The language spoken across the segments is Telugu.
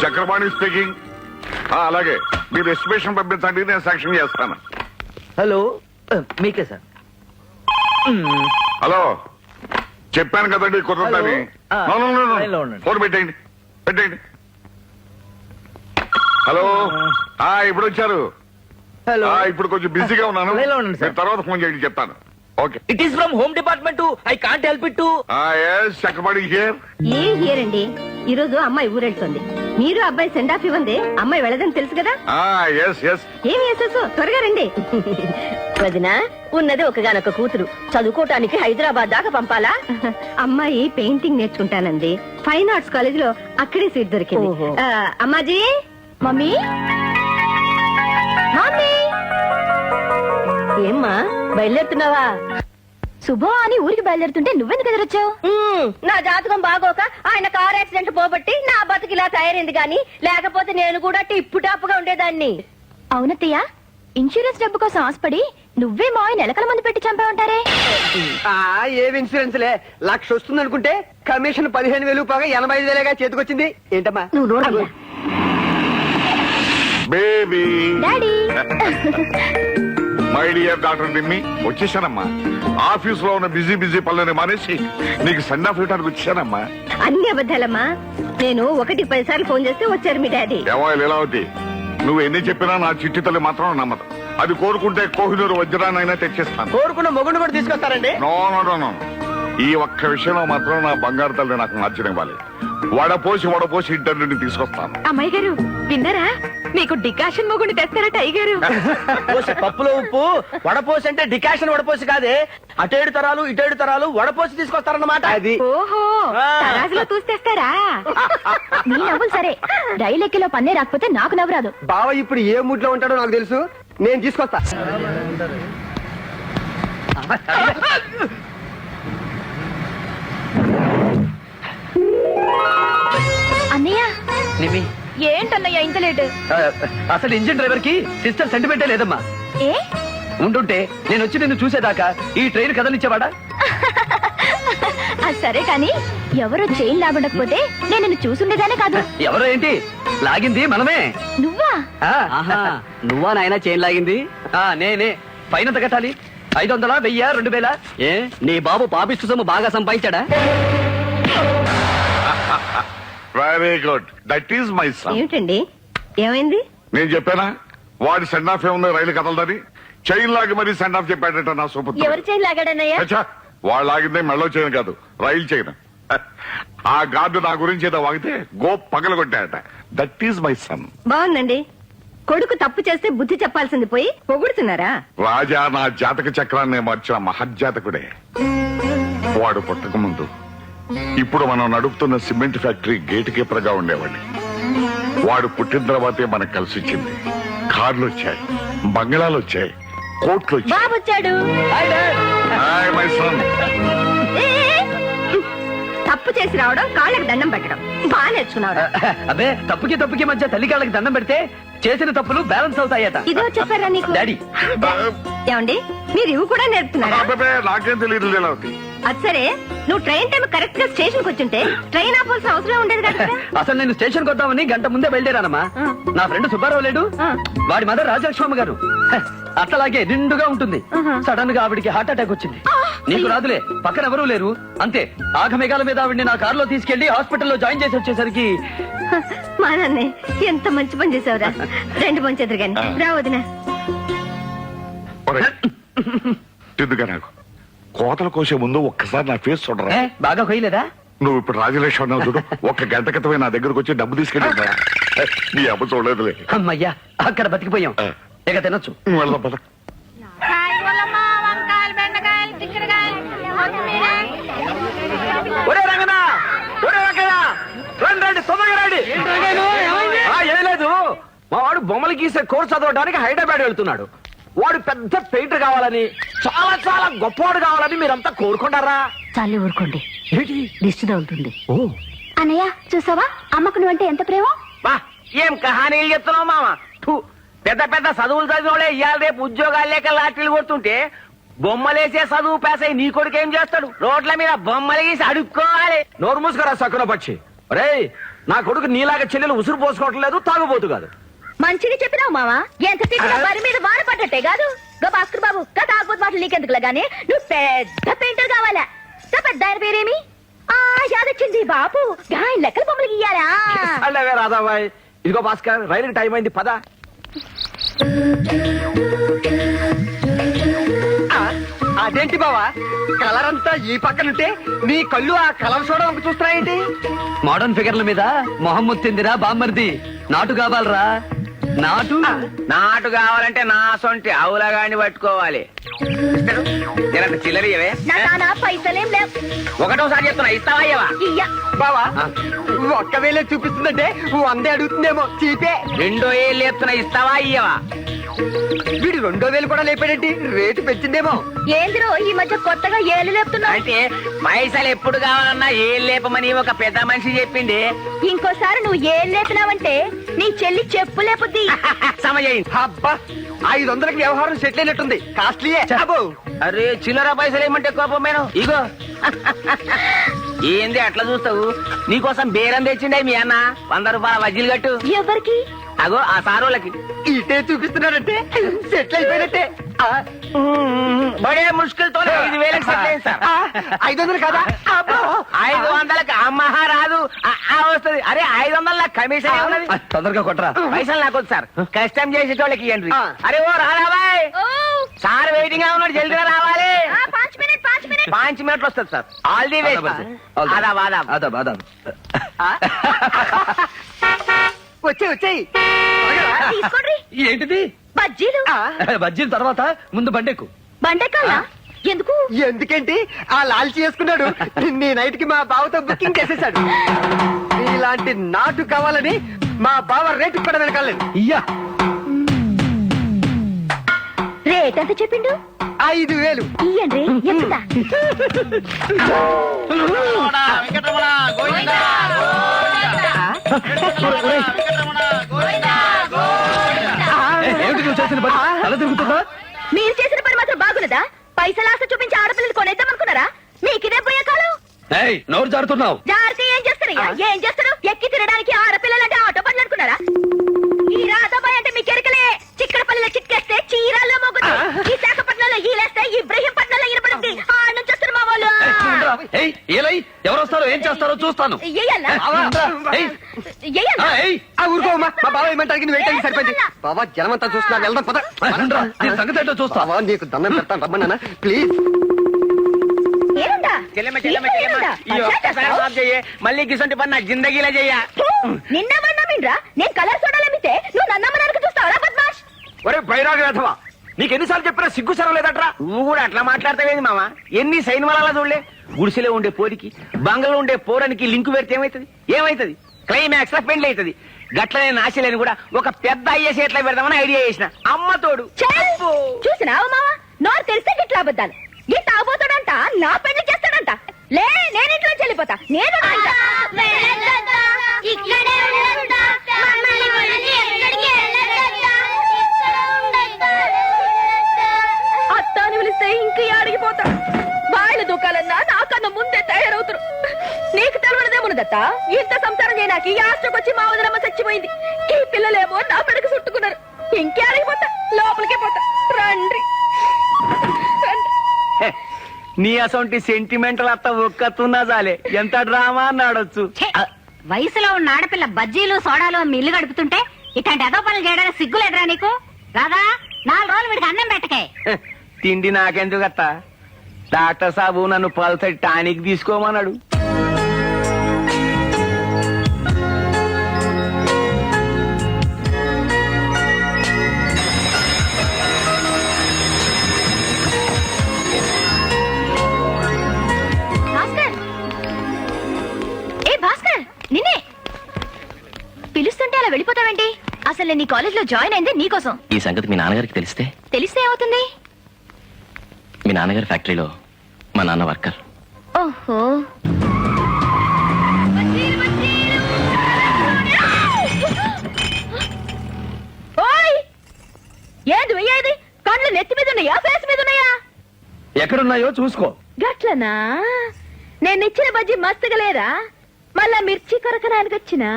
చక్రపాణి స్పీకింగ్. అలాగే మీరు ఎస్టిమేషన్ పంపించండి, నేను శాంక్షన్ చేస్తాను. హలో, మీకే సార్. హలో, చెప్పాను కదండి కుదరదని. ఫోన్ పెట్టేయండి, పెట్టేయండి. హలో, ఇప్పుడు వచ్చారు. హలో, ఇప్పుడు కొంచెం బిజీగా ఉన్నాను, లైన్లో ఉండండి సార్. తర్వాత ఫోన్ చేయండి, చెప్తాను. Okay. It is from home department. I can't help it. Chakrapani here. ఏం హియర్ అండి, ఈ రోజు అమ్మాయి ఊరెళ్తుంది. మీరు అబ్బాయి సెండ్ ఆఫ్ ఇవ్వండి, అమ్మాయి వెళ్ళదని తెలుసు కదా. ఏం వేసేసు, త్వరగా రండి. వదిన, ఉన్నది ఒకగానొక కూతురు, చదువుకోటానికి హైదరాబాద్ దాకా పంపాలా? అమ్మాయి పెయింటింగ్ నేర్చుకుంటానంది, ఫైన్ ఆర్ట్స్ కాలేజ్ లో అక్కడే సీట్ దొరికింది. అమ్మాజీ. మమ్మీ, మమ్మీ, ఏమ్మా బయలుదేరుతున్నావా? శుభం అని ఊరికి బయలుదేరుతుంటే నువ్వెందుకు ఎదురొచ్చావు? నా జాతకం బాగోక ఆయన కార్ యాక్సిడెంట్ పోబట్టి నా బతుకు ఇలా తయారైంది గాని, లేకపోతే నేను కూడా టిప్పు టాప్గా ఉండేదాన్ని. అవునత్తయ్య, ఇన్సూరెన్స్ డబ్బు కోసం ఆశపడి నువ్వే మావి నెలకల మంది పెట్టి చంపా ఉంటారే. ఏం ఇన్సూరెన్స్ లే, 1,00,000 వస్తుంది అనుకుంటే కమిషన్ 15,000 పోగా 85,000గా చేతికొచ్చింది. ఏంటమ్మా నువ్వు నోడు. Baby. Daddy. My dear doctor Nimmi, వచ్చేసానమ్మా. ఆఫీస్ లో ఉన్న బిజీ పనులని మానేసి నీకు సెండ్ ఆఫ్ ఇవ్వడానికి వచ్చానమ్మా. అన్ని అబద్ధాలమ్మా, నేను 1-10 సార్లు ఫోన్ చేస్తే వచ్చారు మీ డాడీ. లీలావతి, నువ్వు ఎన్ని చెప్పినా నా చిట్టి తల్లి మాత్రం నమ్మదు. అది కోరుకుంటే కోహినూరు వజ్రాన్నైనా తెచ్చేస్తాను. కోరుకున్న మొగుడు కూడా తీసుకొస్తారండి. నో, ఈ ఒక్క విషయంలో మాత్రం నా బంగారు తల్లి నాకు నచ్చనివ్వాలి. వడపోసి ఇంటర్వ్యూని తీసుకొస్తాను. అమ్మాయి గారు విన్నారా, మీకు డికాషన్ మొగుడిని తెస్తారట అయ్యగారు. పప్పులో ఉప్పు వడపోసి అంటే డికాషన్ వడపోసి కాదే, అటేడు తరాలు ఇటేడు తరాలు వడపోసి తీసుకొస్తారన్నమాట. అది ఓహో, తరాజులో చూస్తేస్తారా? నీ నవ్వులు సరే, రైలు ఎక్కిలో పన్నే రాకపోతే నాకు నవ్వు రాదు. బావ ఇప్పుడు ఏ మూడ్ లో ఉంటాడో నాకు తెలుసు, నేను తీసుకొస్తా. అన్నయ్య. నిమి, ఏంటన్నయ్య ఇంత లేట్? అసలు ఇంజిన్ డ్రైవర్ కి సిస్టర్ సెంటిమెంటే లేదమ్మా. ఏ ఉంటుంటే నేను వచ్చి నిన్ను చూసేదాకా ఈ ట్రైన్ కదలిచ్చేవాడా? అది సరే కాని, ఎవరో చైన్ లాగడకపోతే నేను నిన్ను చూసుండేదానే కాదు. ఎవరో ఏంటి, లాగింది మనమే. నువ్వా? నువ్వా నాయన చైన్ లాగింది? నేనే. ఫైన్ ఎంత కట్టాలి? 500, 1000, 2000? ఏ నీ బాబు పాపిస్తు సొమ్ము బాగా సంపాదించాడా? Very good, that is my son. ఏమిటండి, ఏమైంది? నేను చెప్పానా వాడి సెండ్ ఆఫ్ ఏముంది, రైలు కదలదని. చైన్ లాగి మరీ సెండ్ ఆఫ్ చెప్పాడట నా సూపర్. ఎవరు చైన్ లాగాడన్నయ్య? వాళ్ళు లాగిందే మెళ్ళో చైన్ కాదు, రైలు చైన్. ఆ గార్డు నా గురించి ఏదో వాగితే గో పగల కొట్టాడట. That is my son. బాగుందండి, కొడుకు తప్పు చేస్తే బుద్ధి చెప్పాల్సింది పోయి పొగుడుతున్నారా? రాజా నా జాతక చక్రాన్ని మార్చిన మహజ్జాతకుడే. వాడు పుట్టక ముందు ఇప్పుడు మనం నడుపుతున్న సిమెంట్ ఫ్యాక్టరీ గేట్ కీపర్గా ఉండేవాడిని. వాడు పుట్టిన తర్వాతే మనకు కలిసి వచ్చింది. కార్లు వచ్చాయి, బంగ్లాలు వచ్చాయి, కోట్లు వచ్చాయి. బాబు వచ్చాడు. Hi my son. తప్పు చేసి రావడం, కాళ్ళకి దండం పెట్టడం బాగా నేర్చుకున్నాడు. అబ్బే, తప్పుకి మధ్య తల్లి కాళ్ళకి దండం పెడితే చేసిన తప్పులు బ్యాలెన్స్ అవుతాయట. ఇదో చెప్పారా నీకు? డాడీ. ఏమండి, మీరు ఇవి కూడా నేర్పుతున్నారా? నాకేం తెలియదు లీలావతి. అది సరే, నువ్వు ట్రైన్ టైం కరెక్ట్ గా స్టేషన్ కు వచ్చుంటే ట్రైన్ ఆపాల్సిన అవసరం ఉండేది కదా. అసలు నేను స్టేషన్ కొద్దామని గంట ముందే బయలుదేరానమ్మా. నా ఫ్రెండ్ సుబ్బారావు లేడు, వాడి మదర్ రాజలక్ష్మమ్మ గారు అట్లాగే నిండుగా ఉంటుంది. సడన్ గా ఆవిడికి హార్ట్ అటాక్ వచ్చింది. నీకు రాదులే, పక్కన ఎవరూ లేరు. అంతే, ఆగమేఘాల మీద ఆవిడ్ని నా కారులో తీసుకెళ్లి హాస్పిటల్లో జాయిన్ చేసి వచ్చేసరికి మా నాన్నే ఎంత మంచి పని చేసావురా. రెండు మంచి ఎదురుగాని రావదిన. నాకు కోతల కోసే ముందు ఒక్కసారి నా ఫేస్ చూడరా. బాగా కొయ్యలేదా? నువ్వు ఇప్పుడు రాజలక్ష్మి చూడు, ఒక్క గంట క్రితమే నా దగ్గరకు వచ్చి డబ్బు తీసుకెళ్ళి నీ అబ్బ చూడలేదులే. అమ్మయ్యా, అక్కడ బతికిపోయాం. ఇక తినొచ్చు. వెళ్దాం పద. ఏం లేదు, మా వాడు బొమ్మలు గీసే కోర్సు చదవడానికి హైదరాబాద్ వెళ్తున్నాడు. వాడు పెద్ద పెయింటర్ కావాలని, చాలా చాలా గొప్పవాడు కావాలని మీరంతా కోరుకుంటారా? చాలే ఊరుకోండి, దిష్టి తగులుతుంది. ఓ అన్నయ్య, చూసావా అమ్మకు నువ్వంటే ఎంత ప్రేమ? బా, ఏం కహానీలు చెప్తున్నావు మామ. పెద్ద పెద్ద చదువులు చదివినోళ్ళే ఇవాళ రేపు ఉద్యోగాలు లేక లాటరీలు కొడుతుంటే బొమ్మలేసే చదువు పేసై నీ కొడుకు ఏం చేస్తాడు? రోడ్ల మీద బొమ్మలు గీసి అడుక్కోవాలి. నోరు మూసుకురా సక్కున పక్షి. రే, నా కొడుకు నీలాగా చెల్లెలు ఉసురు పోసుకోవటం లేదు, తాగుబోతు కాదు. మంచిగా చెప్పినావు మావా. ఎంత తిట్టినా బరి మీద వాన పడ్డట్టే కాదు. గా భాస్కర్ బాబు గా తాగబోతు మాటలు నీకెందుకులా గానీ నువ్వు పెద్ద పెయింటర్ కావాలా. గా పెద్ద ఆయన పేరేమి? యాదొచ్చింది బాబు. గా ఆయన లెక్కల బొమ్మలు గీయాలా? అలాగే రాధాబాయ్. ఇదిగో భాస్కర్, రైలుకి టైం అయింది, పద. అదేంటి బావా, కలర్ అంతా ఈ పక్కనుంటే నీ కళ్ళు ఆ కలర్ చూడడం చూస్తున్నాయేంటి? మోడర్న్ ఫిగర్ల మీద మొహం ముత్తిందిరా బామ్మర్ది. నాటు కావాలరా, నాటు. నాటు కావాలంటే నా సొంటి అవులగాని పట్టుకోవాలి. జరంత చిల్లరియవే. నా నాన్న పైసలేం లేవు. ఒకటోసారి చెప్తున్నా, ఇస్తావా ఇయ్యవా? ఇయ్య. బావా ఒక్క వేలే చూపిస్తుందంటే 100 అడుగుతుందేమో. చీపే. 2 ఏళ్ళు చెప్తున్నా, ఇస్తావా ఇయ్యవా? వీడు 2,000 కూడా లేపాడేంటి? రేటు పెంచిందేమో. ఏందిరో ఈ మధ్య కొత్తగా ఏళ్ళు లేపుతున్నావు? అంటే పైసలు ఎప్పుడు కావాలన్నా ఏళ్ళు లేపమని ఒక పెద్ద మనిషి చెప్పింది. ఇంకోసారి నువ్వు ఏళ్ళు లేపినావంటే నీ చెల్లి చెప్పు లేపుద్ది. సమయం. అబ్బా 500కి వ్యవహారం సెటిల్ అయినట్టుంది. కాస్ట్లీయే. అబ్బో. అరే చిల్లర పైసలు ఏమంటే కోపం మేను. ఇగో ఏంది అట్లా చూస్తావు? నీకోసం బేరం తెచ్చిండే మీ అన్న. 100 రూపాయల వజ్జీలు కట్టు. ఎవరికి? అగో ఆ సారోళ్ళకి. ఇటే చూపిస్తున్నాడంటే సెటిల్ అయిపోయినట్టే. బడే ముష్కిల్తో 5,000 సెటిల్ అయింది సార్. 500 కదా? అబ్బో. 500కి అమ్మహా రాదు, వస్తుంది. అరే 500 కమిషన్ ఉన్నది. తొందరగా కొట్టరా. పైసలు నాకు వద్దు సార్, కష్టం చేసేటోళ్ళకి ఇవ్వండి. ఆ. అరే ఓ రాబాయ్, ఓ, సార్ వెయిటింగ్ గా ఉన్నాడు, జల్దిగా రావాలి. 5 మినిట్ 5 మినిట్. 5 మినిట్లు వస్తుంది సార్. All the way. ఆదాబ్ ఆదాబ్. అదాబ్ అదాబ్. వచ్చేయి. తీసుకోండి. ఏంటిది? బజ్జీలు. బజ్జీల తర్వాత ముందు బండెక్కు. బండకాల ఎందుకు? ఎందుకేంటి, ఆ లాల్చి చేసుకున్నాడు. నీ నైట్ కి మా బావతో బుకింగ్ చేసేసాడు. ఇలాంటి నాటు కావాలని మా బావ రేటు కూడా వెనకాలేదు. ఇయ్యా రేట్ ఎంత చెప్పిండు? 5,000. ఇయ్యండి ఎంత? ఏమిటి నువ్వు చేసిన పని? తల తిరుగుతుందా? మీరు చేసిన పని మాత్రం బాగున్నదా? పైసలు ఆశ చూపించి ఆడపిల్లలు కొనేద్దాం అనుకున్నారా? మీకిదే పోయే కాలం. ఏయ్, నోరు జారుతున్నావు. జాగ్రత్త. ఏం చేస్తారయ్యా? ఏం చేస్తారు? ఎక్కి తినడానికి ఆడపిల్లలంటే ఆటో పనులు అనుకున్నారా? ఈ రాధాబాయ్ అంటే మీ కెరకలే. చిక్కడపల్లిలో చిక్కేస్తే చీరాల్లో మోగుద్ది. విశాఖపట్నంలో ఈలేస్తే ఇబ్రహీంపట్నంలో ఇనపడుద్ది. ఆ నుంచి వస్తారు మా వాళ్ళు. ఏయ్, ఏలై, ఎవరు వస్తారో ఏం చేస్తారో చూస్తాను. ఎయ్యన్నా? ఏయ్, ఎయ్యన్నా? ఏయ్, ఊరుకోమా. మా బావ ఏమంటారు? వెయిట్ అయ్యి సరిపోయింది. బాబా జనమంతా చూస్తున్నారు, వెళ్దాం పద. సంగతి ఏంటో చూస్తా. బావా నీకు దండం పెడతాను, రమ్మన్నా ప్లీజ్. ఏముందా? చెల్లెమ్మ చెల్లెమ్మ చెల్లెమ్మ, ఈ ఒక్కసారి మాఫ్ చెయ్యి. మళ్ళీ గిసంటి పని నా జిందగీలో చెయ్య. నిన్నమన్నామిండ్రా నేను కలర్ చూడాలమ్మితే నువ్వు నన్నమ్మడానికి చూస్తావరా బద్మాష్? ఒరే బైరాగ వేధవా, నీకు ఎన్నిసార్లు చెప్పినా సిగ్గు సరం లేదట్రా. నువ్వు కూడా అట్లా మాట్లాడతావేంది మామ? ఎన్ని సైన్ వల్ల చూడలే. గుడిసెలో ఉండే పోరికి బంగళలో ఉండే పోరానికి లింకు పెడితే ఏమైతుంది? క్లైమాక్స్ లో పెండ్లి అవుతుంది. గట్లనే నాశలేని కూడా ఒక పెద్ద ఐఏఎస్ ఎట్లా పెడదామని ఐడియా చేసిన. అమ్మ తోడు. చూసినావు మావా, నోరు తెలిస్తే గిట్లా అబద్ధాలు. ఈ తాగుబోతాడంట నా పెళ్లి చేస్తాడంట. లే, నేను ఇంట్లో చెల్లిపోతా. నేను అత్తాని పిలిస్తే ఇంక అడిగిపోతా. వాళ్ళ దుకాలన్నా నాకన్నా ముందే తయారవుతారు. నీకు తెలవడదేమున్నదత్త, ఇంత సంసారం చేయడానికి యాస్ట్రకొచ్చి మా వదిలమ్మ చచ్చిపోయింది. ఈ పిల్లలేమో నా పెడకు చుట్టుకున్నారు. ఇంకే అడిగిపోతా, లోపలికే పోతా. రండి. నీ అసొంటి సెంటిమెంటల్ అత్త ఒక్కతున్నా చాలే, ఎంత డ్రామా అన్నాడొచ్చు. వయసులో ఉన్న ఆడపిల్ల బజ్జీలు సోడాలు మిల్లు గడుపుతుంటే ఇట్లాంటి ఏదో పనులు చేయడానికి సిగ్గులేదురా నీకు? రాదా 4 రోజులు వీడికి అన్నం పెట్టకే. తిండి నాకెందుకత్త? డాక్టర్ సాబు నన్ను పల్సటి టానిక్ తీసుకోమన్నాడు. భాస్కర్, ఏ భాస్కర్, నిన్నే పిలుస్తుంటే అలా వెళ్ళిపోతావేంటి? అసలు నేను నీ కాలేజ్ లో జాయిన్ అయింది నీకోసం. ఈ సంగతి మీ నాన్నగారికి తెలిస్తే? తెలిస్తే ఏమవుతుంది? మీ నాన్నగారి ఫ్యాక్టరీలో మా నాన్న వర్కర్. ఓహో, ఓయ్ ఏది వెయ్యేది? కళ్ళు నెత్తి మీద ఉన్నాయా, ఫేస్ మీద ఉన్నాయా? ఎక్కడున్నాయో చూసుకో. గట్లనా? నేను ఇచ్చిన బజ్జీ మస్తుగా లేదా? మళ్ళా మిర్చి కొరకడానికి వచ్చినా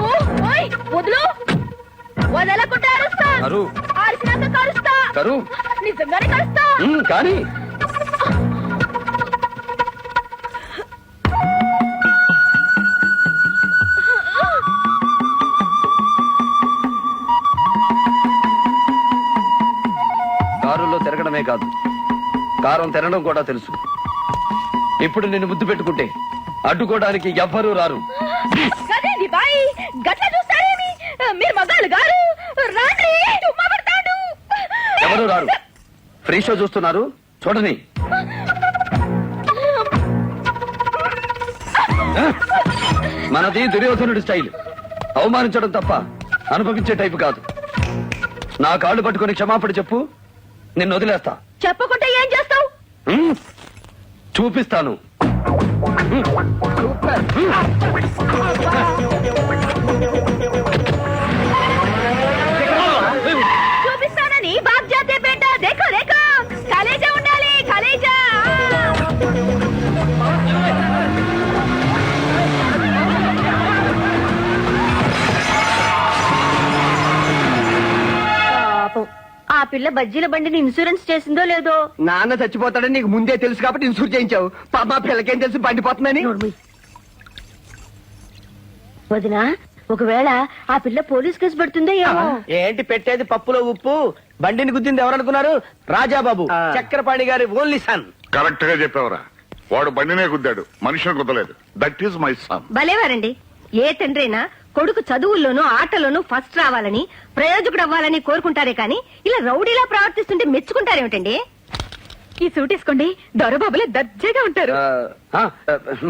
ఓ, ఓయ్, వదులు వదలకుండా అరుస్తా కరు. అరిసినాక కరుస్తా కరు. నిజంగానే కరుస్తా కానీ కారులో తిరగడమే కాదు కారం తినడం కూడా తెలుసు. ఇప్పుడు నిన్ను ముద్దు పెట్టుకుంటే అడ్డుకోవడానికి ఎవ్వరూ రారు. గదేంది బాయ్ గట్ల చూస్తారేమి మీరు మగాళ్ళు గారు రాండి తుమ్మ పడతాడు ఎవరూ రారు. ఫ్రీ షో చూస్తున్నారు చూడని. మనది దుర్యోధనుడి స్టైల్. అవమానించడం తప్ప అనుభవించే టైపు కాదు. నా కాళ్ళు పట్టుకొని క్షమాపణ చెప్పు, నిన్ను వదిలేస్తా. చెప్పకుంటే ఏం చేస్తావు హ్మ్? చూపిస్తాను. చూపిస్తానని బాప్ జాతే బేట దేఖో దేఖో కలేజా ఉండాలి కలేజా పాపం ఆ పిల్ల బజ్జీల బండిని ఇన్సూరెన్స్ చేసిందో లేదో. నాన్న చచ్చిపోతాడని నీకు ముందే తెలుసు కాబట్టి ఇన్సూర్ చేయించావు. పాప పిల్లకేం తెలుసు బండిపోతుందని. వదినా ఒకవేళ ఆ పిల్ల పోలీస్ కేసు పెడుతుందో ఏమో. ఏంటి పెట్టేది పప్పులో ఉప్పు? బండిని గుద్దింది ఎవరనుకున్నారు? రాజాబాబు, చక్రపాణి గారి ఓన్లీ సన్. కరెక్ట్ గా చెప్పావురా. వాడు బండినే గుద్దాడు, మనిషిని గుద్దలేదు. That is my son. భలేవారండి. ఏ తండ్రైనా కొడుకు చదువుల్లోనూ ఆటలోనూ ఫస్ట్ రావాలని ప్రయోజకుడు అవ్వాలని కోరుకుంటారే కానీ ఇలా రౌడీలా ప్రవర్తిస్తుంటే మెచ్చుకుంటారేమిటండి? ఈ సూట్ వేసుకోండి దొరబాబులే దర్జాగా ఉంటారు.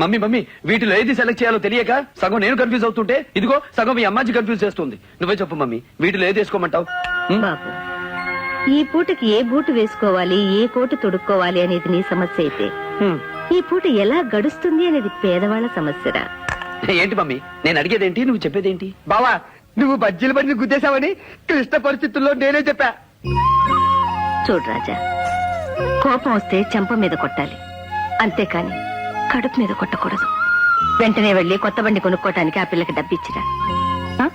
మమ్మీ మమ్మీ వీటిలో ఏది సెలెక్ట్ చేయాలో తెలియక సగం నేను కన్ఫ్యూజ్ అవుతుంటే ఇదిగో సగం మీ అమ్మాజీ కన్ఫ్యూజ్ చేస్తుంది. నువ్వే చెప్పు మమ్మీ, వీటిలో ఏది వేసుకోమంటావు? బాబు, ఈ పూటకి ఏ బూటు వేసుకోవాలి, ఏ కోటు తొడుక్కోవాలి అనేది నీ సమస్య అయితే ఈ పూట ఎలా గడుస్తుంది అనేది పేదవాళ్ల సమస్యరా. ఏంటి మమ్మీ నేను అడిగేదేంటి, నువ్వు చెప్పేదేంటి? బావా, నువ్వు బజ్జీల బండిని గుద్దేశావని క్లిష్ట పరిస్థితుల్లో నేనే చెప్పా. చూడు రాజా, కోపం వస్తే చెంప మీద కొట్టాలి, అంతేకాని కడుపు మీద కొట్టకూడదు. వెంటనే వెళ్లి కొత్త బండి కొనుక్కోటానికి ఆ పిల్లకి డబ్బిచ్చిరా. ఆ?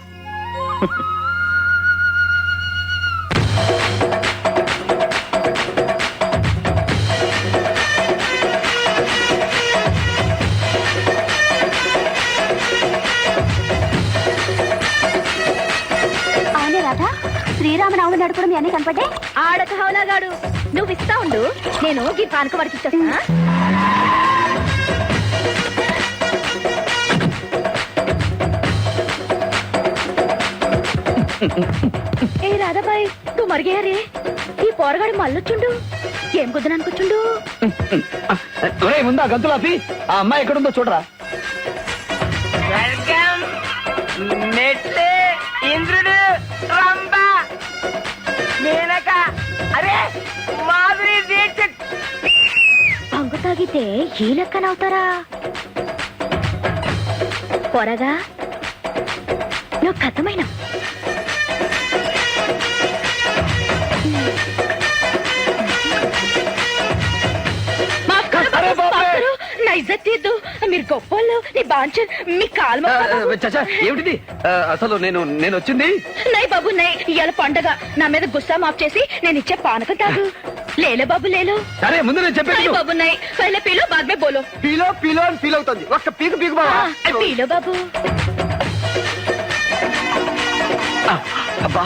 అవునే రాధా, శ్రీరామనవమి నడుపుడు మీ అన్ని కనపడ్డే. ఆడక హౌలాగాడు నువ్వు ఇస్తా ఉండు, నేను ఈ పానక వరకు ఇచ్చేస్తా. ఏ రాధాబాయ్ నువ్వు మరిగేయారే, ఈ పోరగాడు మళ్ళొచ్చుండు. ఏం కుదరనుకొచ్చుండు. ఒరేయ్, ముందా గంతులాపి ఆ అమ్మాయి ఎక్కడుందో చూడరా. నెట్లే ఇంద్రుడు, రంభ, మేనక, అరే మాధురి దీక్షిత్. పంగు తాగితే ఈ లెక్కనవుతారా? పొరగా నువ్వు కథమైన నా ఇజ్జత్ తీద్దు. మీరు గొప్పోళ్ళు, నీ బాంచన్, మీ కాలు చచ్చా ఏమిటిది? అసలు నేను వచ్చింది. నై బాబు నై, ఇవాళ పండగ. నా మీద గుస్సా మాఫ్ చేసి నేను ఇచ్చే పానకం తాగు. లేలే బాబు లేలో. సరే ముందు నేను నై చెప్పేది. బాబు నై, పహలే పీలో బాద్ మే బోలో. పీలో పీలో అని ఫీల్ అవుతుంది. ఒక్క పీకు పీకు బావా. పీలో బాబు. అబ్బా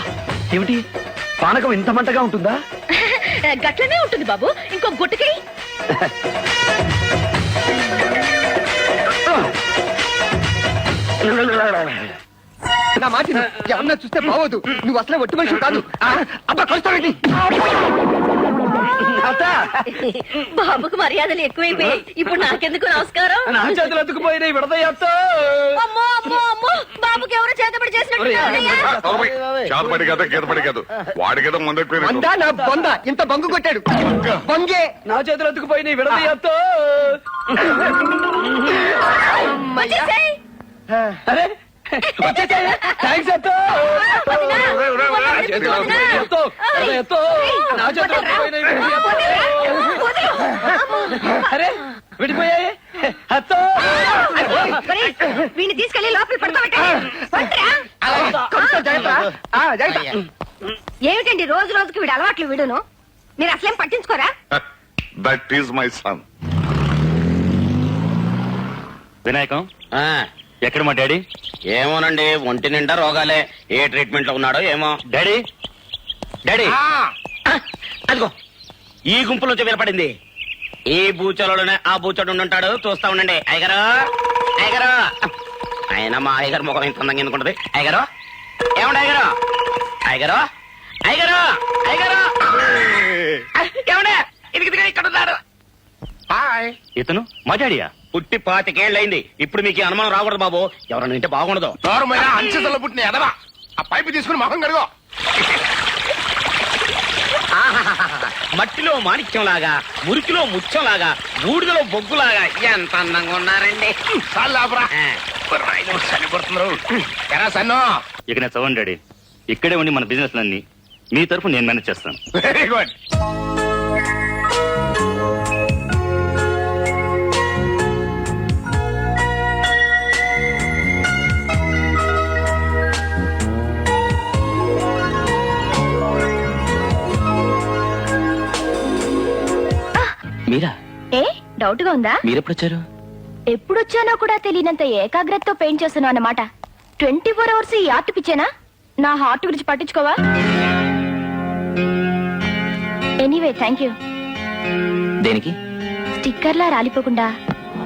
ఏమిటి పానకం ఇంత మంటగా ఉంటుందా? గట్లనే ఉంటుంది బాబు, ఇంకో గుట్టకి. నా మాట విను. ఎవరన్నా చూస్తే బావోదు. నువ్వు అసలే ఒట్టి మనిషి కాదు. అబ్బా కలుస్తానండి. బాబుకు మర్యాదలు ఎక్కువైపోయాయి. ఇప్పుడు నాకెందుకు నమస్కారం. నా చేతులు అతుకుపోయినాయి విడదయ్యా. అమ్మో అమ్మో అమ్మో, బాబుకి ఎవరో చేతబడి చేసినట్టు. చేతపడి కదా గీతపడి కాదు, వాడికేదో ముందైపోయిన వందా నా బొంద ఇంత బంగు కొట్టాడు. బొంగే నా చేతులు అతుకుపోయినాయి విడదయ్యా. అరే థ్యాంక్స్ అత్తో. అరే విడిపోయాయి. అత్తో! వీడిని తీసుకెళ్లి లోపల పడుకోబెట్టండి. పట్టురా. కొంచెం జాగ్రత్త. జాగ్రత్త. ఏమిటండి రోజు రోజుకి వీడు అలవాట్లు వీడును మీరు అసలేం పట్టించుకోరా? That is my son. Vinayakam ఎక్కడ మా డాడీ? ఏమోనండి, ఒంటి నిండా రోగాలే. ఏ ట్రీట్మెంట్ లో ఉన్నాడో ఏమో. డాడీ డాడీ అదిగో ఈ గుంపు నుంచి వినపడింది. ఈ బూచలోనే ఆ బూచోడు ఉంటాడు. చూస్తా ఉండండి. అయ్యగారు, అయ్యగారు. ఆయన మా అయ్యగారు ముఖం ఇంత అందంగా ఎందుకుంటది? అయ్యగారు, ఏమండి అయ్యగారు? అయ్యగారు, అయ్యగారు, అయ్యగారు. ఏమండే ఇది ఇక్కడ ఉన్నాడు. హాయ్. ఇతను మా డాడీయా? పుట్టి 25 ఏళ్ళైంది. ఇప్పుడు మీకు ఈ అనుమానం రాకూడదు బాబు. ఎవరైనా వింటే బాగుండదు. అంచెతలో పుట్టిన ఎదవా, ఆ పైపు తీసుకుని మొహం కడుగో. ఆహాహాహా. మట్టిలో మాణిక్యంలాగా, మురికిలో ముత్యంలాగా, బూడిదలో బొగ్గులాగా ఎంత అందంగా ఉన్నారండి. చనిపడుతున్నారు. ఎరా సన్నో. ఇక నేను చదవండి డాడీ. ఇక్కడే ఉండి మన బిజినెస్ అన్ని మీ తరఫు నేను మేనేజ్ చేస్తాను. Very good. మీరా? ఏ డౌట్ గా ఉందా? మీరెప్పుడొచ్చారు? ఎప్పుడొచ్చానో కూడా తెలియనంత ఏకాగ్రతతో పెయింట్ చేస్తున్నావు అన్నమాట. 24 అవర్స్ ఈ ఆర్ట్ పిచ్చేనా? నా హార్ట్ గురించి పట్టించుకోవా? Anyway thank you. దేనికి? స్టిక్కర్లా రాలిపోకుండా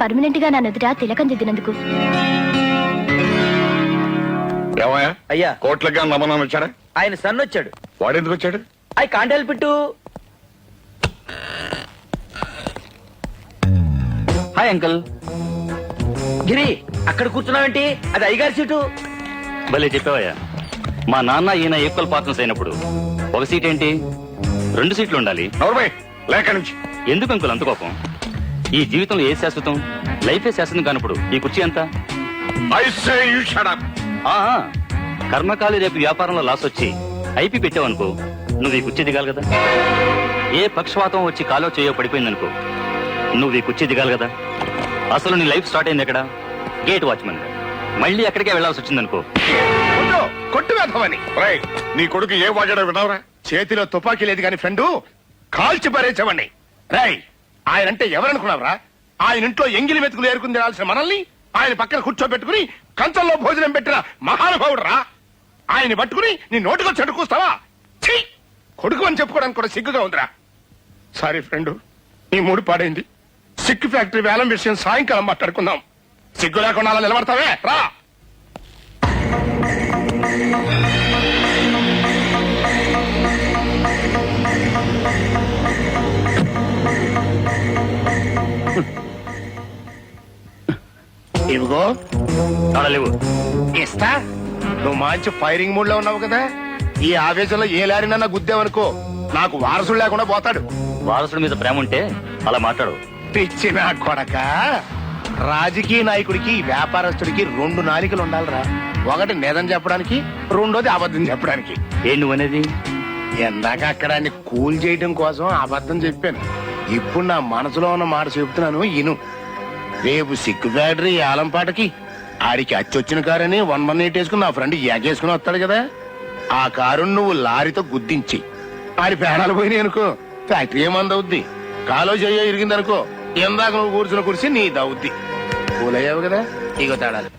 పర్మనెంట్ గా నా నుదుట తిలకం దిద్దినందుకు. ఏమయ్యా అయ్యా కోట్లగా నమ్మనం వచ్చారా? ఆయన సన్ వచ్చాడు. వాడెందుకు వచ్చాడు? I can't help it. Hi uncle. గిరి అక్కడ కూర్చున్నావేంటి? అది అయ్యగారి సీటు. భలే చెప్పావయ్యా. మా నాన్న ఈయన ఈక్వల్ పార్ట్నర్స్ అయినప్పుడు ఒక సీట్ ఏంటి 2 సీట్లు ఉండాలి. నోర్మై లేక నుంచి. ఎందుకు అంకుల్ అంత కోపం? ఈ జీవితంలో ఏ శాశ్వతం? లైఫే శాశ్వతం కానప్పుడు ఈ కుర్చీ ఎంత? I say you shut up. కర్మకాలి రేపు వ్యాపారంలో లాస్ వచ్చి ఐపీ పెట్టావనుకో, నువ్వు ఈ కుర్చీ దిగాలి కదా. ఏ పక్షవాతం వచ్చి కాలో చేయో పడిపోయిందనుకో, నువ్వు ఈ కుర్చీ దిగాలి కదా. అసలు నీ లైఫ్ స్టార్ట్ అయింది ఎక్కడ? Gate watchman. మళ్ళీ ఎక్కడికే వెళ్లాల్సి వచ్చిందనుకో. కొట్టు వేద్దామని. రేయ్, నీ కొడుకు ఏ వాడాడో వినవరా? చేతిలో తుపాకీ లేదు కాని ఫ్రెండు కాల్చి పారేసేవాడిని. రై, ఆయనంటే ఎవరనుకున్నావురా? ఆయన ఇంట్లో ఎంగిలి మెతుకులు ఏరుకుని తినాల్సిన మనల్ని ఆయన పక్కన కూర్చోబెట్టుకుని కంచంలో భోజనం పెట్టిన మహానుభావుడు రా. ఆయన పట్టుకుని నీ నోటితో చెడుకూస్తావా? ఛీ! కొడుకు అని చెప్పుకోవడానికి కూడా సిగ్గుగా ఉందిరా. సారీ ఫ్రెండు, నీ మూడు పాడైంది. సిక్కు ఫ్యాక్టరీ వేలం విషయం సాయంకాలం మాట్లాడుకుందాం. సిగ్గు లేకుండా అలా నిలబడతావే రా. ఇదిగో లేవు. ఇస్తా. నువ్వు మంచి ఫైరింగ్ మూడ్ లో ఉన్నావు కదా. ఈ ఆవేశంలో ఏ లారినన్నా గుద్దావనుకో, నాకు వారసుడు లేకుండా పోతాడు. వారసుడి మీద ప్రేమ ఉంటే అలా మాట్లాడు. పిచ్చిన కొడక, రాజకీయ నాయకుడికి వ్యాపారస్తుడికి 2 నాలికలు ఉండాలిరా. ఒకటి నిజం చెప్పడానికి, రెండోది అబద్ధం చెప్పడానికి. ఏం నువ్వనేది? ఎందాక అక్కడ కూల్ చేయడం కోసం అబద్ధం చెప్పాను. ఇప్పుడు నా మనసులో ఉన్న మాట చెబుతున్నాను ఇను. రేపు సిక్కు ఫ్యాక్టరీ ఏలంపాటకి ఆడికి అచ్చొచ్చిన కారని 118 వేసుకుని నా ఫ్రెండ్ ఎగేసుకుని వస్తాడు కదా. ఆ కారు నువ్వు లారీతో గుద్దించి ఆడి ప్రాణాలు పోయినాయి అనుకో, ఫ్యాక్టరీ ఏమందవుద్ది? కాలో చెయ్యో ఇరిగిందనుకో, ఎందాక నువ్వు కూర్చున్న కుర్చీ నీ దవుద్ది. కూలయ్యావు కదా. ఇగో తేడాలి.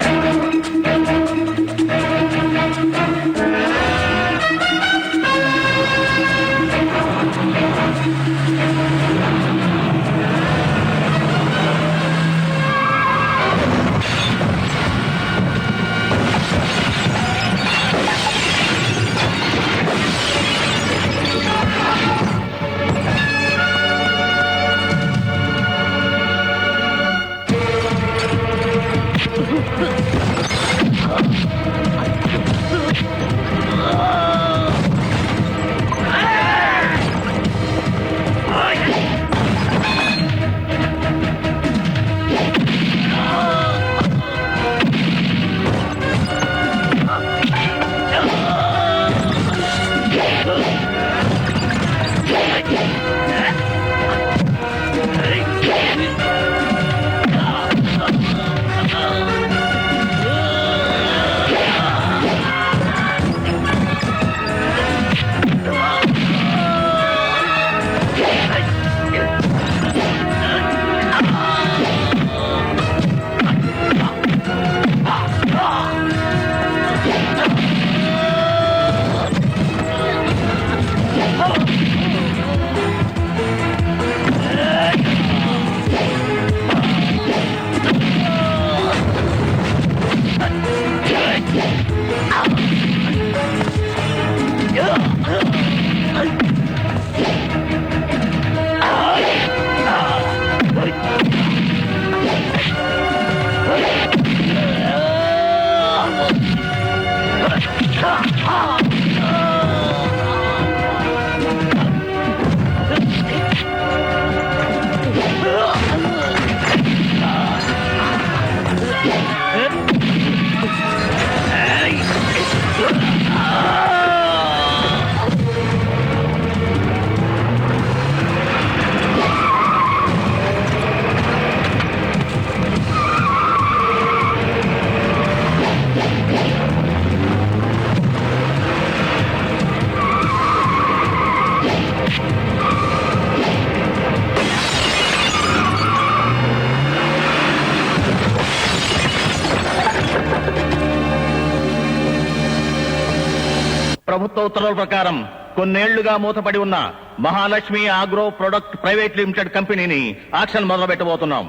ప్రభుత్వ ఉత్తర్వుల ప్రకారం కొన్నేళ్లుగా మూతపడి ఉన్న Mahalakshmi agro product private limited కంపెనీని యాక్షన్ మొదలు పెట్టబోతున్నాం.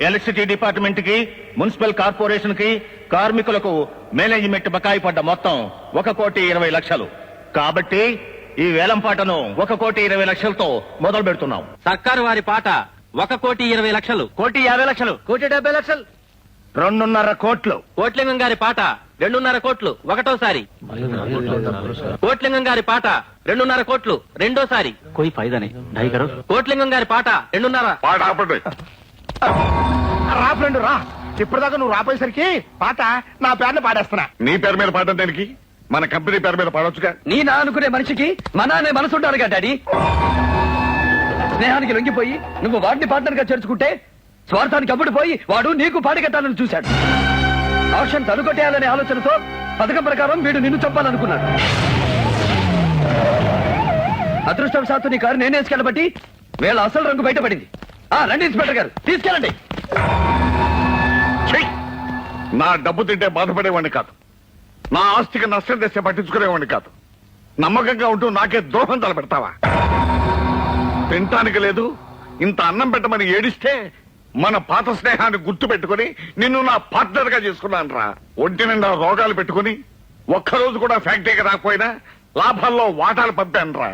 ఎలక్ట్రిసిటీ డిపార్ట్మెంట్ కి, మున్సిపల్ కార్పొరేషన్ కి, కార్మికులకు మేనేజ్మెంట్ బకాయి పడ్డ మొత్తం 1,20,00,000. కాబట్టి ఈ వేలంపాటను 1,20,00,000తో మొదలు పెడుతున్నాం. సర్కారు వారి పాట 1,20,00,000. 1,50,00,000. 1,70,00,000. 2.5 కోట్లు. కోట్లింగం గారి పాట 2.5 కోట్లు ఒకటోసారి. కోట్లింగం గారి పాట 2.5 కోట్లు రెండోసారి. కోయి ఫైదానే కోట్లింగం గారి పాట 2.5. పాట ఆపండి. రా ఫ్రెండ్ రా. ఇప్పటిదాకా నువ్వు రాపోయేసరికి పాట నా పేరుని పాడేస్తున్నా. నీ పేరు మీద పాడడం దానికి మన కంపెనీ పేరు మీద పాడొచ్చుగా. నీ నా అనుకునే మనిషికి మన అనే మనసు ఉండాలిగా డాడీ. స్నేహానికి లొంగిపోయి నువ్వు వాడిని పార్ట్నర్ గా చేర్చుకుంటే స్వార్థానికి అమ్ముడిపోయి వాడు నీకు పాడికట్టాలని చూశాడు. ఆక్షన్ తనుకొట్టేయాలనే ఆలోచనతో పథకం ప్రకారం వీడు నిన్ను చంపాలనుకున్నాడు. అదృష్టవశాత్తు నీ కారు నేనే వేసుకెళ్ళబట్టి వీళ్ళ అసలు రంగు బయటపడింది. రండి ఇన్స్పెక్టర్ గారు, తీసుకెళ్ళండి. ఛీ! నా డబ్బు తింటే బాధపడేవాడిని కాదు, నా ఆస్తికి నష్టం తెస్తే పట్టించుకునేవాడిని కాదు. నమ్మకంగా ఉంటూ నాకే ద్రోహం తలపెడతావా? తినటానికి లేదు, ఇంత అన్నం పెట్టమని ఏడిస్తే మన పాత స్నేహాన్ని గుర్తు పెట్టుకుని నిన్ను నా పార్ట్నర్ గా చేసుకున్నాను రా. ఒంటి నిండా రోగాలు పెట్టుకుని ఒక్కరోజు కూడా ఫ్యాక్టరీకి రాకపోయినా లాభాల్లో వాటాలు పంపాను రా.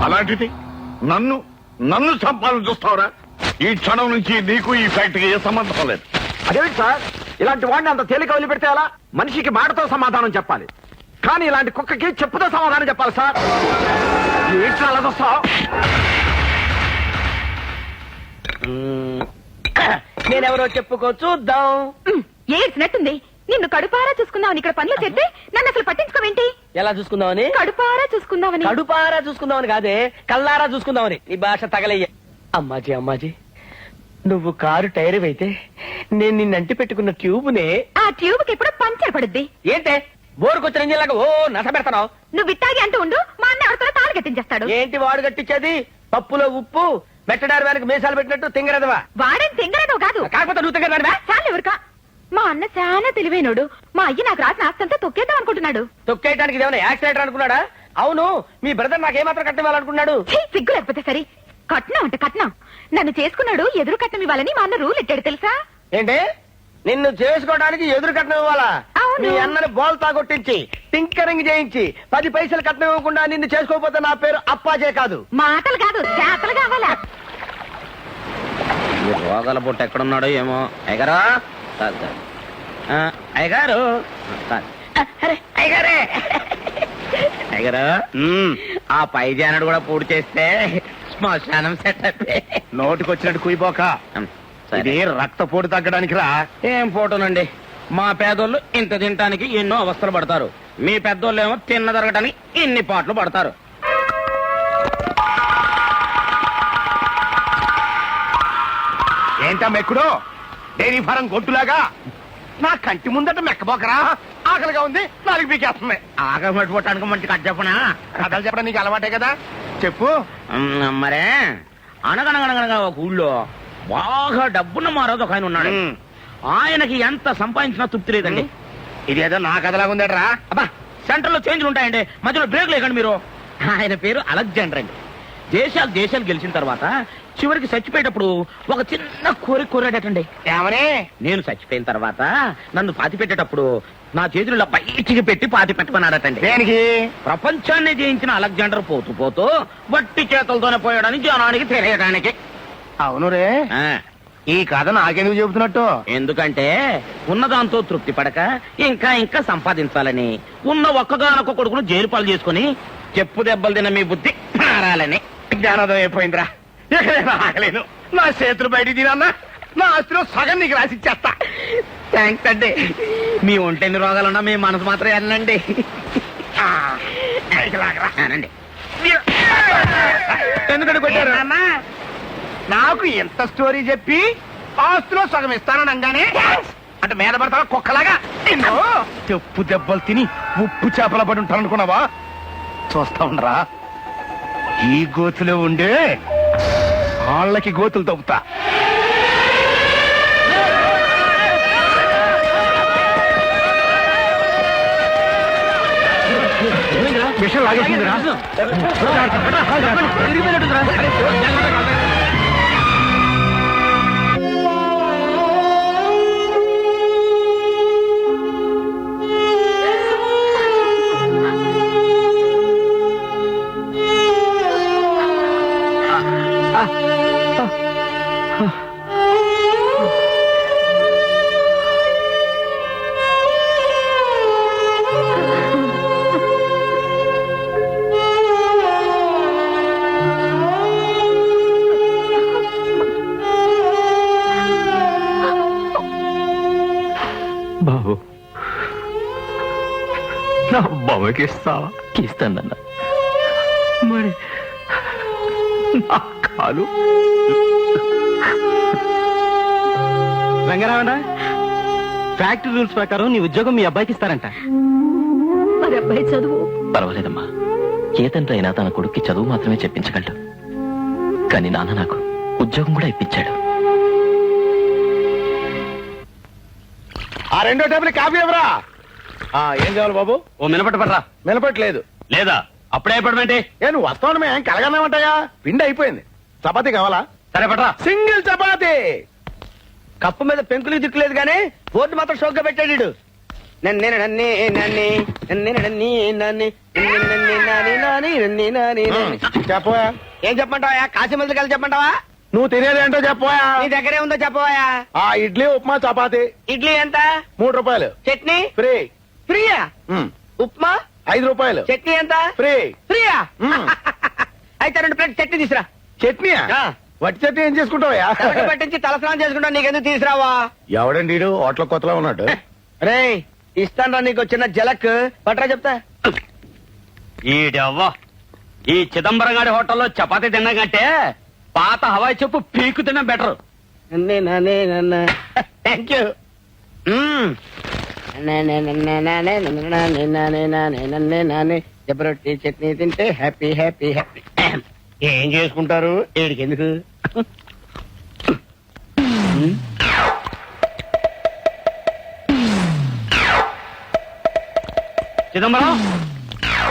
అలాంటిది నన్ను నన్ను చంపాలని చూస్తావురా? ఈ క్షణం నుంచి నీకు ఈ ఫ్యాక్టరీకి ఏ సంబంధం లేదు. అదేంటి సార్, ఇలాంటి వాడిని అంత తేలిక వదిలిపెడితే ఎలా? మనిషికి మాటతో సమాధానం చెప్పాలి, కానీ ఇలాంటి కుక్కకి చెప్పుతో సమాధానం చెప్పాలి సార్. ఏంటి అలా చూస్తావు? నేనెవరో చెప్పుకో చూద్దాం. ఏడ్చినట్టుంది. నిన్ను కడుపారా చూసుకుందామని ఇక్కడ పనిలో చేస్తే నన్ను అసలు పట్టించుకోవేంటి? ఎలా చూసుకుందామని? కడుపారా చూసుకుందామని. కడుపారా చూసుకుందామని కాదే, కల్లారా చూసుకుందామని. నీ భాష తగలయ్య. అమ్మాజీ అమ్మాజీ, నువ్వు కారు టైర్ అయితే నేను నిన్నంటి పెట్టుకున్న ట్యూబ్నే. ఆ ట్యూబ్ కి ఎప్పుడో పంచర్ పడుద్ది. ఏంటే బోరుకొచ్చిన ఇంజిన్లాగా ఓ నస పెడతావు? నువ్వు ఇట్టాగి అంటూ ఉండు, మా అన్న ఎవరితో తాళి కట్టించేస్తాడు. ఏంటి వాడు కట్టించేది? పప్పులో ఉప్పు మెట్టడారి వెనక మీసాలు పెట్టినట్టు తింగరదవా? వాడేం తింగరదో కాదు. కాకపోతే నువ్వు తింగరదానివా? చాలు ఎవరికా. మా అన్న చాలా తెలివైనోడు. మా అయ్య నాకు రాసిన ఆస్తంతా తొక్కేద్దాం అనుకుంటున్నాడు. తొక్కేయడానికి ఏమైనా యాక్సిడెంట్ అనుకున్నాడా? అవును, మీ బ్రదర్ నాకేమాత్రం కట్టివ్వాలనుకున్నాడు? సిగ్గు లేకపోతే సరే. కట్నం అంటే కట్నం. నన్ను చేసుకున్నాడు, ఎదురు కట్నం ఇవ్వాలని మా అన్న రూల్ ఎట్టాడు తెలుసా? ఏంటి, నిన్ను చేసుకోవడానికి ఎదురు కట్నం ఇవ్వాలా? అవును. మీ అన్నని బోల్తా కొట్టించి టింకరింగ్ చేయించి 10 పైసలు కట్నం ఇవ్వకుండా నిన్ను చేసుకోకపోతే నా పేరు అప్పాజే కాదు. మాటలు కాదు, చేతలు కావాలా? రోగాల పుట్ట ఎక్కడున్నాడో ఏమో. అయ్యగారా అయ్యగారు, అరే అయ్యగారే, అయ్యగారు ఆ పై జానడు కూడా పూర్తి చేస్తే శ్మశానం సెటప్. నోటికొచ్చినట్టు కుయిపోక. ఇది రక్తపోటు తగ్గడానికి రా. ఏం ఫోటోనండి, మా పేదోళ్ళు ఇంత తినటానికి ఎన్నో అవస్థలు పడతారు, మీ పెద్దోళ్ళు ఏమో తిన్న జరగటానికి ఇన్ని పాటలు పడతారు. ఏంటా మెక్కుడు? డైరీ ఫారం గొడ్డులాగా నా కంటి ముందట మెక్కబోకరా. ఆకలిగా ఉంది, నాలుగు పీకేస్తుంది. ఆకలి పట్టుకోవటానికి మంచి కథ చెప్పనా? కథలు చెప్పడం నీకు అలవాటే కదా, చెప్పు. మరే అనగనగనగనగా ఒక ఊళ్ళో బాగా డబ్బున్న మారోజు ఒక ఆయన ఉన్నాడు. ఆయనకి ఎంత సంపాదించినా తృప్తి లేదండి. ఇదేదో నా కథలాగా ఉందట్రా. అబ్బా, సెంటర్ లో చేంజ్లు ఉంటాయండి, మధ్యలో బ్రేక్ లేకండి మీరు. ఆయన పేరు అలెగ్జాండర్ అండి. దేశాలు గెలిచిన తర్వాత చివరికి చచ్చిపోయేటప్పుడు ఒక చిన్న కోరిక కోరాడటండి. ఏమని? నేను చచ్చిపోయిన తర్వాత నన్ను పాతి పెట్టేటప్పుడు నా చేతుల్లో బయటికి పెట్టి పాతి పెట్టమన్నాడటండి. దేనికి? ప్రపంచాన్ని జయించిన అలెగ్జాండర్ పోతూ పోతూ వట్టి చేతులతోనే పోయాడని జనానికి తెలియడానికి. అవును రే, ఈ కథ నాకెందుకు చెబుతున్నట్టు? ఎందుకంటే ఉన్నదాంతో తృప్తి పడక ఇంకా ఇంకా సంపాదించాలని, ఉన్న ఒక్కగానొక్క కొడుకును జైలు పాలు చేసుకుని చెప్పు దెబ్బలు తిన్న మీ బుద్ధి మారాలని. జ్ఞానోదయం అయిపోయిందిరా. ఇక నేను ఆగలేను. నా చేతులు బయటికి తినన్నా నా ఆస్తిలో సగం నీకు రాసిచ్చేస్తా. థ్యాంక్స్ అండి. మీ ఒంటెన్ని రోగాలున్నా మీ మనసు మాత్రం అనండి. అనండి. ఎందుకంటే కొట్టారు? నాకు ఎంత స్టోరీ చెప్పి ఆస్తిలో సగం ఇస్తాననగానే అంటే మీద పడతావా కుక్కలాగా? నిన్ను చెప్పు దెబ్బలు తిని ఉప్పు చేపల పడి ఉంటాను అనుకున్నావా? చూస్తా ఉండరా, ఈ గోతులో ఉండే వాళ్ళకి గోతులు తవ్వుతా. విషయం లాగేసిందిరా. బాబు, నా బాబుకి ఇస్తావా? ఇస్తానన్నా. మరి నా కాలు రంగారావణ, ఫ్యాక్టరీ రూల్స్ ప్రకారం నీ ఉద్యోగం మీ అబ్బాయికి ఇస్తారంట. మరి అబ్బాయి చదువు? పర్వాలేదమ్మా, ఏ తండ్రి అయినా తన కొడుక్కి చదువు మాత్రమే చెప్పించగలడు. కానీ నాన్న నాకు ఉద్యోగం కూడా ఇప్పించాడు. ఆ రెండో టేబుల్ కాఫీ ఎవరా? ఏం కావాలి బాబు? ఓ మినపట్టపడరా. మినపట్లేదు. లేదా అప్పుడే పడమంటే? నువ్వు వస్తావు ఏం కలగన్నామంటాయా? పిండి అయిపోయింది. చపాతీ కావాలా? సరే పడరా. సింగిల్ చపాతీ. కప్పు మీద పెంకులు దిక్కులేదు కానీ బోర్డు మాత్రం షోక్గా పెట్టాడు వీడు. చెప్పవా? ఏం చెప్పమంటావా? కాశీ మందికి వెళ్ళి చెప్పమంటావా? నువ్వు తినేదేంటో చెప్పవా? నీ దగ్గరే ఉందో చెప్పవా? ఆ ఇడ్లీ ఉప్మా చపాతీ ఇడ్లీ ఎంత? 3 రూపాయలు. చట్నీ ఫ్రీ. ఫ్రీయా? ఉప్మా 5 రూపాయలు. చట్నీ ఎంత? ఫ్రీ. ఫ్రీయా? అయితే 2 ప్లేట్ చట్నీ తీసురా. చట్నీయా? వట్టి చట్నీ ఏం చేసుకుంటావా? తలకి పట్టించి తలస్నానం చేసుకుంటా. నీకెందుకు తీసురావా? ఎవడండి హోటల్ కొత్తలో ఉన్నాడు? రే ఇస్తాను రా నీకు చిన్న జలక్. పట్రా చెప్తా. ఈడవ్వా, ఈ చిదంబరం గారి హోటల్లో చపాతీ తిన్నా కంటే పాత హవాయి చెప్పు పీకు తిన్నా బెటర్. Thank you. జబరొట్టి చట్నీ తింటే హ్యాపీ హ్యాపీ హ్యాపీ. ఏం చేసుకుంటారు ఏడికి ఎందుకు? చిదంబరం,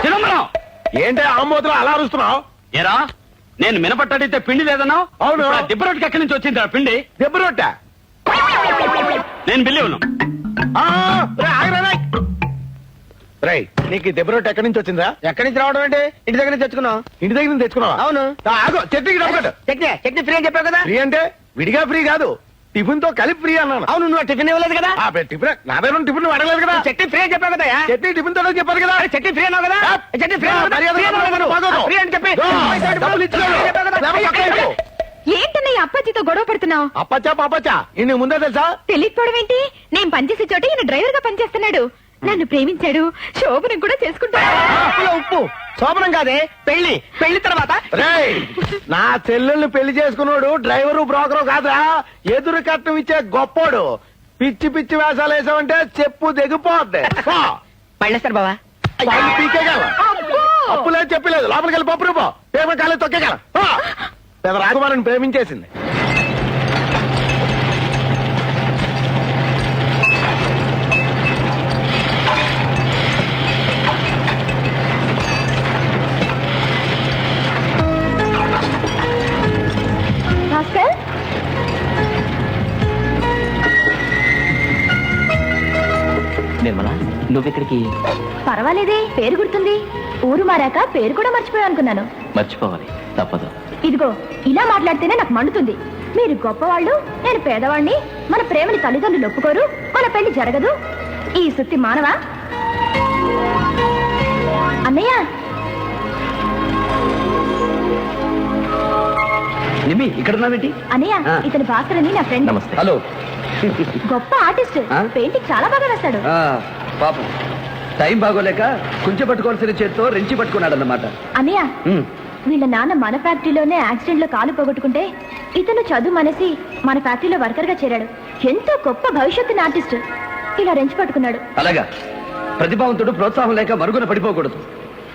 చిదంబరం, ఏంటి ఆమోదం అలా అరుస్తున్నావు? ఏరా నేను మినపట్టడితే పిండి లేదన్నావు. అవును. దిబ్బరొట్టుకి ఎక్కడి నుంచి వచ్చింది పిండి? దెబ్బ రొట్టె. నేను బిల్లి ఉన్నాను. నీకు దెబ్బ రొట్టె ఎక్కడి నుంచి వచ్చిందా? ఎక్కడి నుంచి రావడం అంటే ఇంటి దగ్గర నుంచి తెచ్చుకున్నావు. ఇంటి దగ్గర నుంచి తెచ్చుకున్నావా? అవును. చట్నీకి డబ్బు కట్టు. చట్నీ చట్నీ ఫ్రీ అని చెప్పావు కదా. ఫ్రీ అంటే విడిగా ఫ్రీ కాదు, టిఫిన్ తో కలిపి ఫ్రీ అన్నాను. అవును, నువ్వు టిఫిన్ ఇవ్వలేదు కదా. టిఫిన్ నా దగ్గర టిఫిన్ అడగలేదు కదా. చట్నీ ఫ్రీ అని చెప్పావు కదా. చట్నీ టిఫిన్ తో చెప్పారు కదా. చట్నీ ఫ్రీ అన్నావు కదా. చట్నీ ఫ్రీ ఫ్రీ అని చెప్పి డబ్బులు ఇచ్చాడు. ఏంటన్నయ్య అప్పాజీతో గొడవ పడుతున్నావు? అప్పచ్చా పాపచ్చా ఇన్ని ముందే తెలుసా? తెలియకపోవడం ఏంటి? నేను పనిచేసే చోట ఈయన డ్రైవర్ గా పనిచేస్తున్నాడు. నన్ను ప్రేమించాడు, శోభనం కూడా చేసుకుంటాడు. ఉప్పు శోభనం కాదే, పెళ్లి. పెళ్లి తర్వాత నా చెల్లెల్ని పెళ్లి చేసుకున్నాడు డ్రైవరు బ్రోకరు కాదా, ఎదురు కట్నం ఇచ్చే గొప్పోడు. పిచ్చి పిచ్చి వేషాలు వేసావంటే చెప్పు దిగిపోద్ది. పళ్ళేస్తారు బావా. పీకేగల అప్పులేదు చెప్పలేదు. లోపలికి వెళ్ళి పప్పు రూపో పేమెంట్ కాలేదు తొక్కేగల. పెద్ద రాకుమారిని ప్రేమించేసింది. వచ్చావా నువ్వెక్కడికి? పర్వాలేదే, పేరు గుర్తుంది. ఊరు మారాక పేరు కూడా మర్చిపోయా అనుకున్నాను. మర్చిపోవాలి, తప్పదు. ఇదిగో ఇలా మాట్లాడితేనే నాకు మండుతుంది. మీరు గొప్పవాళ్ళు, నేను పేదవాణ్ణి. మన ప్రేమని తల్లిదండ్రులు ఒప్పుకోరు, మన పెళ్లి జరగదు. ఈ సుత్తి మానవా? అన్నయ్య, నిమ్మి ఇక్కడ ఉన్నావేంటి? అన్నయ్య, ఆ. ఇతని భాస్కర్ అని నా ఫ్రెండ్. నమస్తే. హలో. గొప్ప ఆర్టిస్ట్, ఆ? పెయింటింగ్ చాలా బాగా వేస్తాడు. పాపం టైం బాగోలేక కుంచె పట్టుకోవాల్సిన చేత్తో రెంచి పట్టుకున్నాడు అన్నమాట. అన్నయ్య, వీళ్ళ నాన్న మన ఫ్యాక్టరీలోనే యాక్సిడెంట్ లో కాలు పోగొట్టుకుంటే ఇతను చదువు మనసి మన ఫ్యాక్టరీలో వర్కర్ గా చేరాడు. ఎంతో గొప్ప భవిష్యత్తు ఆర్టిస్ట్. ఇలా రెంచి పట్టుకున్నాడు. అలాగా, ప్రతిభావంతుడు ప్రోత్సాహం లేక మరుగున పడిపోకూడదు.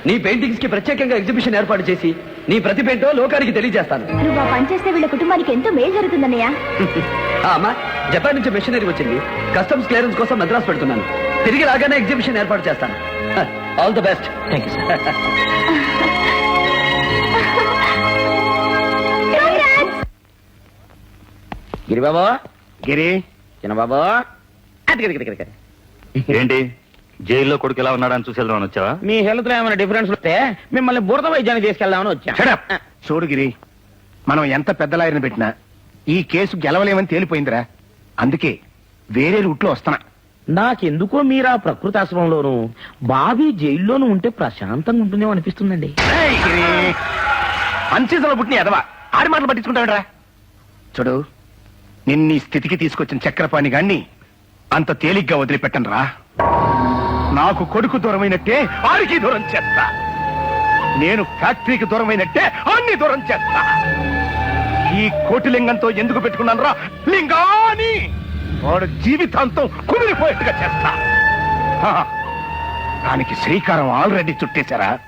నీ పెయింటింగ్స్ కి ప్రత్యేకంగా ఎగ్జిబిషన్ ఏర్పాటు చేసి నీ ప్రతిభ ఏంటో లోకానికి తెలియజేస్తాను. నువ్వు ఆ పని చేస్తే వీళ్ళ కుటుంబానికి ఎంతో మేలు జరుగుతుందన్నయ్య. అమ్మా, జపాన్ నుంచి మెషినరీ వచ్చింది. కస్టమ్స్ క్లియరెన్స్ కోసం మద్రాసు పెడుతున్నాను. తిరిగి రాగానే ఎగ్జిబిషన్ ఏర్పాటు చేస్తాను. All the best. Thank you. Giribabu, Giri, Chinnababu, ఏంటి జైల్లో కొడుకు ఎలా ఉన్నాడని చూసి వెళ్దామని వచ్చావా? మీ హెల్త్ లో ఏమైనా డిఫరెన్స్ వస్తే మిమ్మల్ని బురద వైద్యానికి తీసుకెళ్దామని వచ్చా. చూడు గిరి, మనం ఎంత పెద్ద లాయర్ని పెట్టినా ఈ కేసు గెలవలేమని తేలిపోయిందిరా. అందుకే వేరే రూట్లో వస్తున్నా. నాకెందుకో మీరు ఆ ప్రకృతి ఆశ్రమంలోను బాబీ జైల్లోనూ ఉంటే ప్రశాంతంగా ఉంటుందేమో అనిపిస్తుందండి. అన్సీజన్లో పుట్టిన ఎదవా, ఆడి మాటలు పట్టించుకుంటాడురా. చూడు, నిన్నీ స్థితికి తీసుకొచ్చిన చక్రపాణి గాన్ని అంత తేలిగ్గా వదిలిపెట్టను రా. నాకు కొడుకు దూరమైనట్టే ఆడికి దూరం చేస్తా. నేను ఫ్యాక్టరీకి దూరమైనట్టే అన్ని దూరం చేస్తా. ఈ కోటిలింగంతో ఎందుకు పెట్టుకున్నాను రా లింగాని? వాడు జీవితాంతం కుమిలిపోయేట్టుగా చేస్తా. దానికి శ్రీకారం ఆల్రెడీ చుట్టేశారా?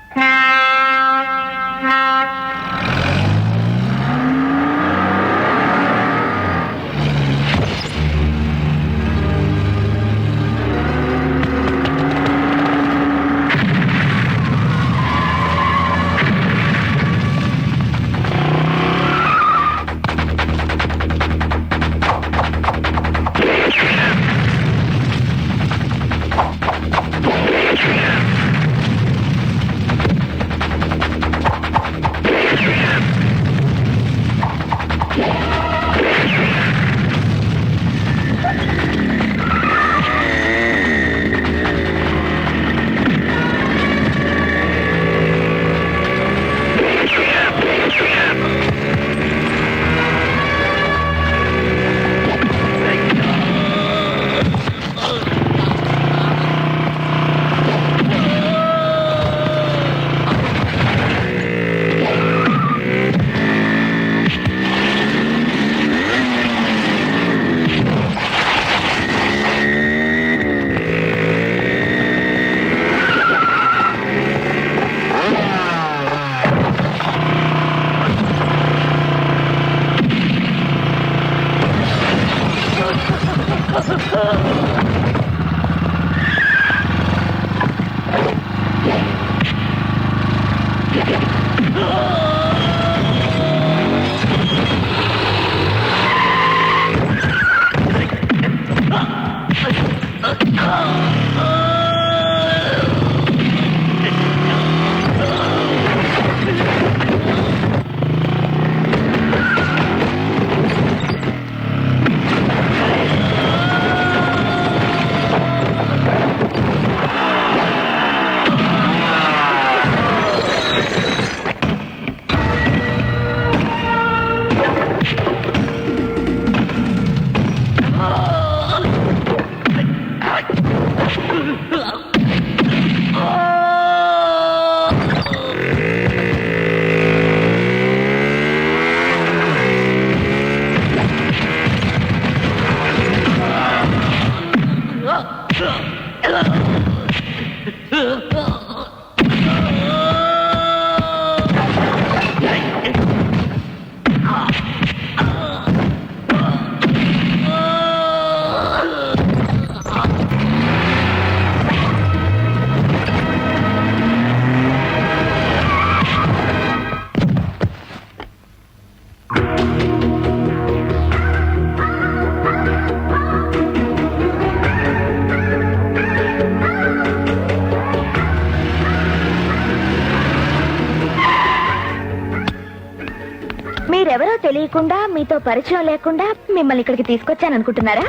తెలియకుండా మీతో పరిచయం లేకుండా మిమ్మల్ని ఇక్కడికి తీసుకొచ్చాను అనుకుంటున్నారా?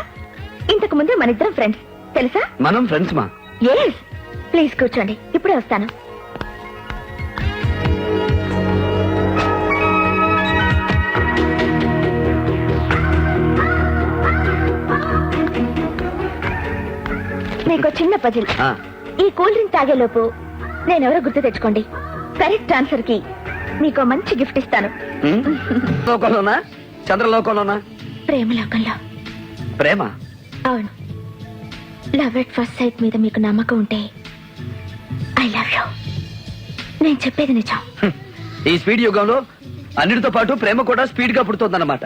ఇంతకు ముందే మన ఇద్దరం ఫ్రెండ్స్, తెలుసా? మనం ఫ్రెండ్స్ మా. ఎస్, ప్లీజ్ కూర్చోండి, ఇప్పుడే వస్తాను. మీకు చిన్న పజిల్. ఆ, ఈ కూల్ డ్రింక్ తాగేలోపు నేనెవరో గుర్తు తెచ్చుకోండి. కరెక్ట్ ఆన్సర్ కి మీకు మంచి గిఫ్ట్ ఇస్తాను. ఉమ్, లోకంలోనా చంద్రలోకంలోనా? ప్రేమలోకంలో. ప్రేమ? అవును. లవ్ ఎట్ ఫస్ట్ సైట్ మీద మీకు నమ్మకం ఉంటే ఐ లవ్ యూ. నేను చెప్పేది నిజం. హ్మ్. ఈ స్పీడ్ యుగంలో అన్నిటితో పాటు ప్రేమ కూడా స్పీడ్ గా పుడుతోందన్నమాట.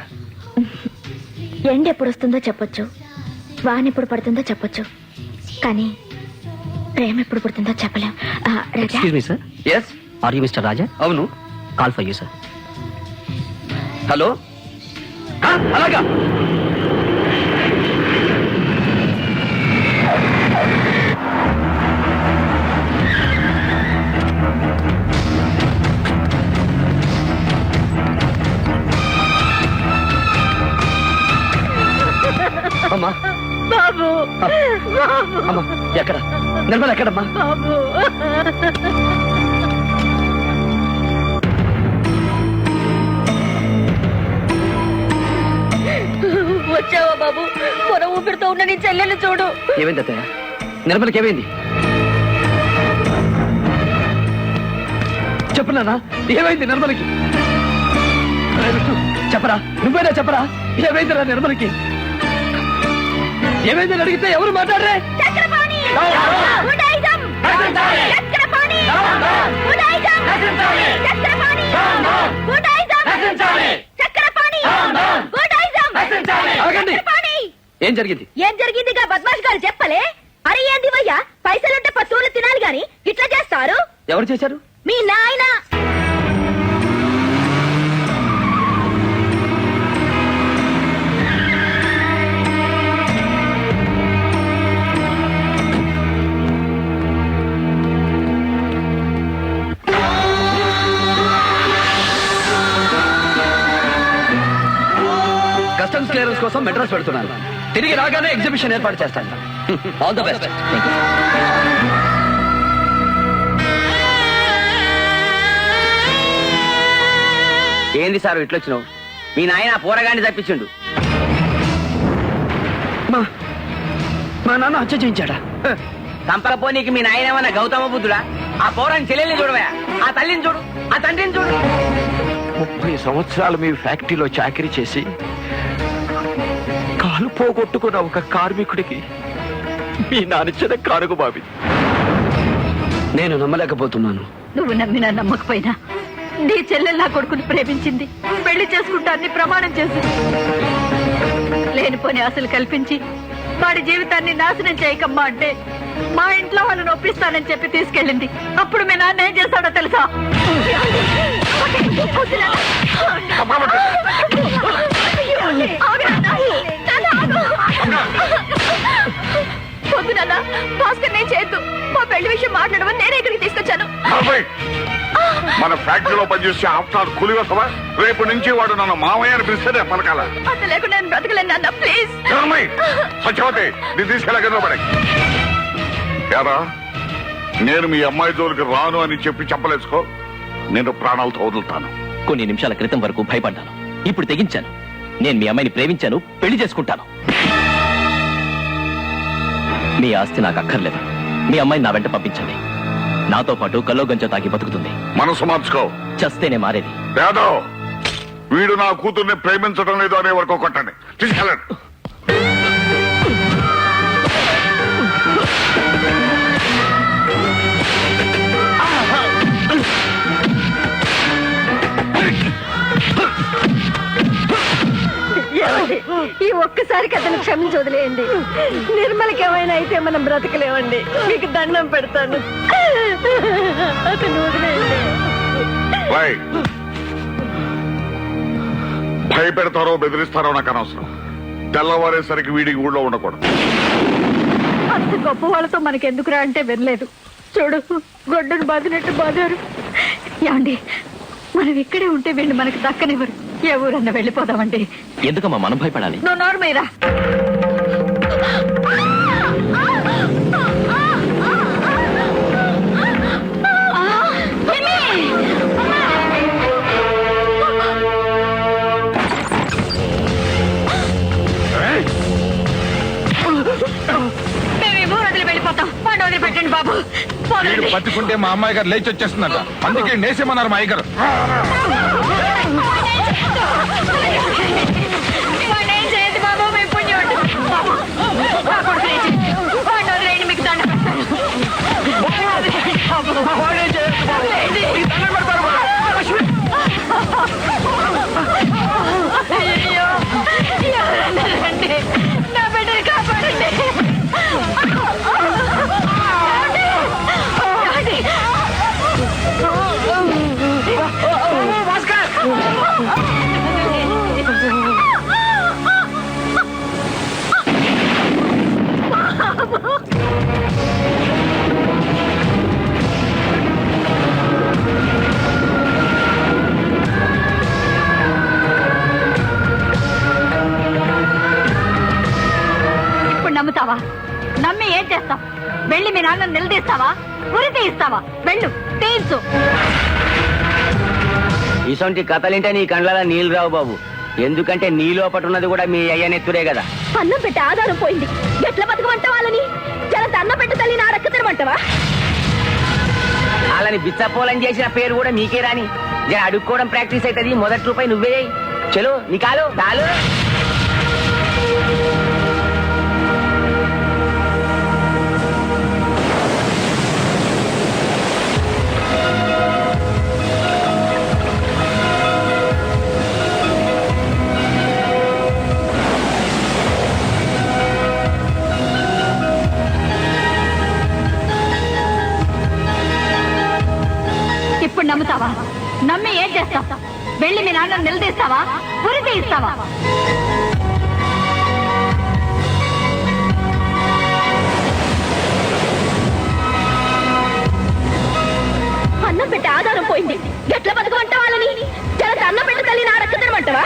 ఎండ ఎప్పుడు వస్తుందో చెప్పొచ్చు, వాన ఎప్పుడు పడుతుందో చెప్పొచ్చు, కానీ ప్రేమ ఎప్పుడు పుడుతుందో చెప్పలేం. Raja, excuse me sir, yes, are you mister Raja? అవును. Call for you sir. Hello. ఆ, అలాగా. అమ్మా, బాబు, అమ్మా, ఎక్కడ నిర్మల? ఎక్కడమ్మా? బాబు, వచ్చావా బాబు? పొర ఊపిరితో ఉన్న నీ చెల్లెలు చూడు. ఏమైంది అత్తయ్య? నిర్మలకి ఏమైంది? చెప్పు నాన్న, ఏమైంది నిర్మలకి? చెప్పరా, నువ్వేనా చెప్పరా? ఏమైందిరా నిర్మలకి? ఏమైందని అడిగితే ఎవరు మాట్లాడరే? చక్రపాణి! ఉడాయిజం! చక్రపాణి! ఉడాయిజం! చక్రపాణి! ఉడాయిజం! చక్రపాణి! ఉడాయిజం! ఆగండి. చక్రపాణి! ఏం జరిగింది? ఏం జరిగిందిగా బద్మాష్ గారు చెప్పలే? అరే ఏంది వయ్యా, పైసలుంటే పత్తూర్లు తినాలి గాని ఇట్లా చేస్తారు? ఎవరు చేశారు? మీ నాయన. కస్టమ్స్ క్లియరెన్స్ కోసం మెడ్రాస్ పెడుతున్నాను. తిరిగి రాగానే ఎగ్జిబిషన్ ఏర్పాటు చేస్తాను. All the best. ఏంది సార్ ఇట్లొచ్చినావు? మీ నాయన పోరగాన్ని తప్పించిండు. మా నాన్న హత్య చేయించాడా? సంపకపోనీకి మీ నాయన ఏమన్నా గౌతమ బుద్ధుడా? ఆ పోరాని చెల్లెల్ని చూడవా, ఆ తల్లిని చూడు, ఆ తండ్రిని చూడు. 30 సంవత్సరాలు మీ ఫ్యాక్టరీలో చాకరీ చేసి కాలు పోగొట్టుకున్న ఒక కార్మికుడికి మీ నానిచ్చిన కానుక బాబి. నేను నమ్మలేకపోతున్నాను. నువ్వు నమ్మినా నమ్మకపోయినా నీ చెల్లెలు నా కొడుకుని ప్రేమించింది, పెళ్లి చేసుకుంటాన్ని ప్రమాణం చేసింది. లేనిపోని ఆశలు కల్పించి వాడి జీవితాన్ని నాశనం చేయకమ్మా అంటే మా ఇంట్లో వాళ్ళని ఒప్పిస్తానని చెప్పి తీసుకెళ్ళింది. అప్పుడు మీ నాన్న ఏం చేస్తాడో తెలుసా? పొద్దున భాస్కర్ నేను చేయొద్దు, మా పెళ్లి విషయం మాట్లాడమని నేనే ఇక్కడికి తీసుకొచ్చాను. మన ఫ్యాక్టరీలో పనిచేసే ఆఫ్టర్ కూలి వస్తావా? రేపు నుంచి వాడు నన్ను మామయ్య అని పిలిస్తేనే పలకాల. అంత లేకుండా నేను బ్రతకలేను నాన్న, ప్లీజ్. సత్యవతి, నీ తీసుకెళ్ళ పడే. ఏరా, నేను మీ అమ్మాయి జోలికి రాను అని చెప్పి చెప్పలేసుకో, నేను ప్రాణాలతో వదులుతాను. కొన్ని నిమిషాల క్రితం వరకు భయపడ్డాను, ఇప్పుడు తెగించాను. నేను మీ అమ్మాయిని ప్రేమించాను, పెళ్లి చేసుకుంటాను. మీ ఆస్తి నాకు అక్కర్లేదు. మీ అమ్మాయిని నా వెంట పంపించండి. నాతో పాటు కల్లో గంజ తాగి బతుకుతుంది. మనసు మార్చుకో. చస్తేనే మారేది. యాదవ్, వీడు నా కూతుర్ని ప్రేమించడం లేదు అనే వరకు కొట్టండి. తీసుకెళ్ళండి. ఈ ఒక్కసారికి అతను క్షమించి వదిలేయండి. నిర్మలకి ఏమైనా అయితే మనం బ్రతకలేమండి. మీకు దండం పెడతాను, అతను వదిలేయండి. భయపెడతారో బెదిరిస్తారో నాకు అనవసరం. తెల్లవారేసరికి వీడికి ఊళ్ళో ఉండకూడదు. అంత గొప్ప వాళ్ళతో మనకెందుకురా అంటే వినలేదు. చూడు, గొడ్డను బాదినట్టు బాదారు. ఏమండి, మనం ఇక్కడే ఉంటే వీళ్ళు మనకు దక్కనివ్వరు. ఏ ఊరన్నా వెళ్ళిపోదామండి. ఎందుకమ్మా మనం భయపడాలి? నువ్వు నోరు మీరా. మేము ఈ ఊరు వదిలి వెళ్ళిపోతాం. వాడిని వదిలిపెట్టండి బాబు. వీడు పట్టుకుంటే మా అమ్మాయి గారు లేచి వచ్చేస్తుందట, అందుకే నేసేమన్నారు మా అయ్యగారు. వాడిని ఏం చేయదు బాబు, మేము పుణ్యవాడు. బాబు మా కొడుకు లేచి వాడిని వదిలేయండి, మీకు దండ పెడతాను. అయ్యో, ఎవరన్నా రండి, నా బిడ్డని కాపాడండి. ఇప్పుడు నమ్ముతావా? నమ్మి ఏం చేస్తావు? వెళ్ళి మీ నాన్న నిలదీస్తావా? ఉరి తీయిస్తావా? వెళ్ళు, తీయించు. ఇసొంటి కథలింటే నీ కండ్లలో నీళ్ళు రావు బాబు. ఎందుకంటే నీ లోపట ఉన్నది కూడా మీ అయ్యనెత్తురే కదా. అన్నం పెట్టి ఆధారం పోయింది, ఎట్లా బతకమంటావా? వాళ్ళని చాలా అన్నం పెట్టి తల్లి నా రక్త తినమంటావా? వాళ్ళని బిచ్చపోలని చేసిన పేరు కూడా మీకే రాని. జర అడుక్కోవడం ప్రాక్టీస్ అవుతుంది. మొదటి రూపాయి నువ్వే. చలో నీ కాలు కాలు. ఇప్పుడు నమ్ముతావా? నమ్మి ఏం చేస్తావు? వెళ్ళి మీ నాన్న నిలదీస్తావా? ఉరి తీయిస్తావా? అన్నం పెట్టి ఆధారం పోయింది, ఎట్లా బతకమంటావా? వాళ్ళని చాలా అన్నం పెట్టి తల్లి నా రక్త తినమంటావా?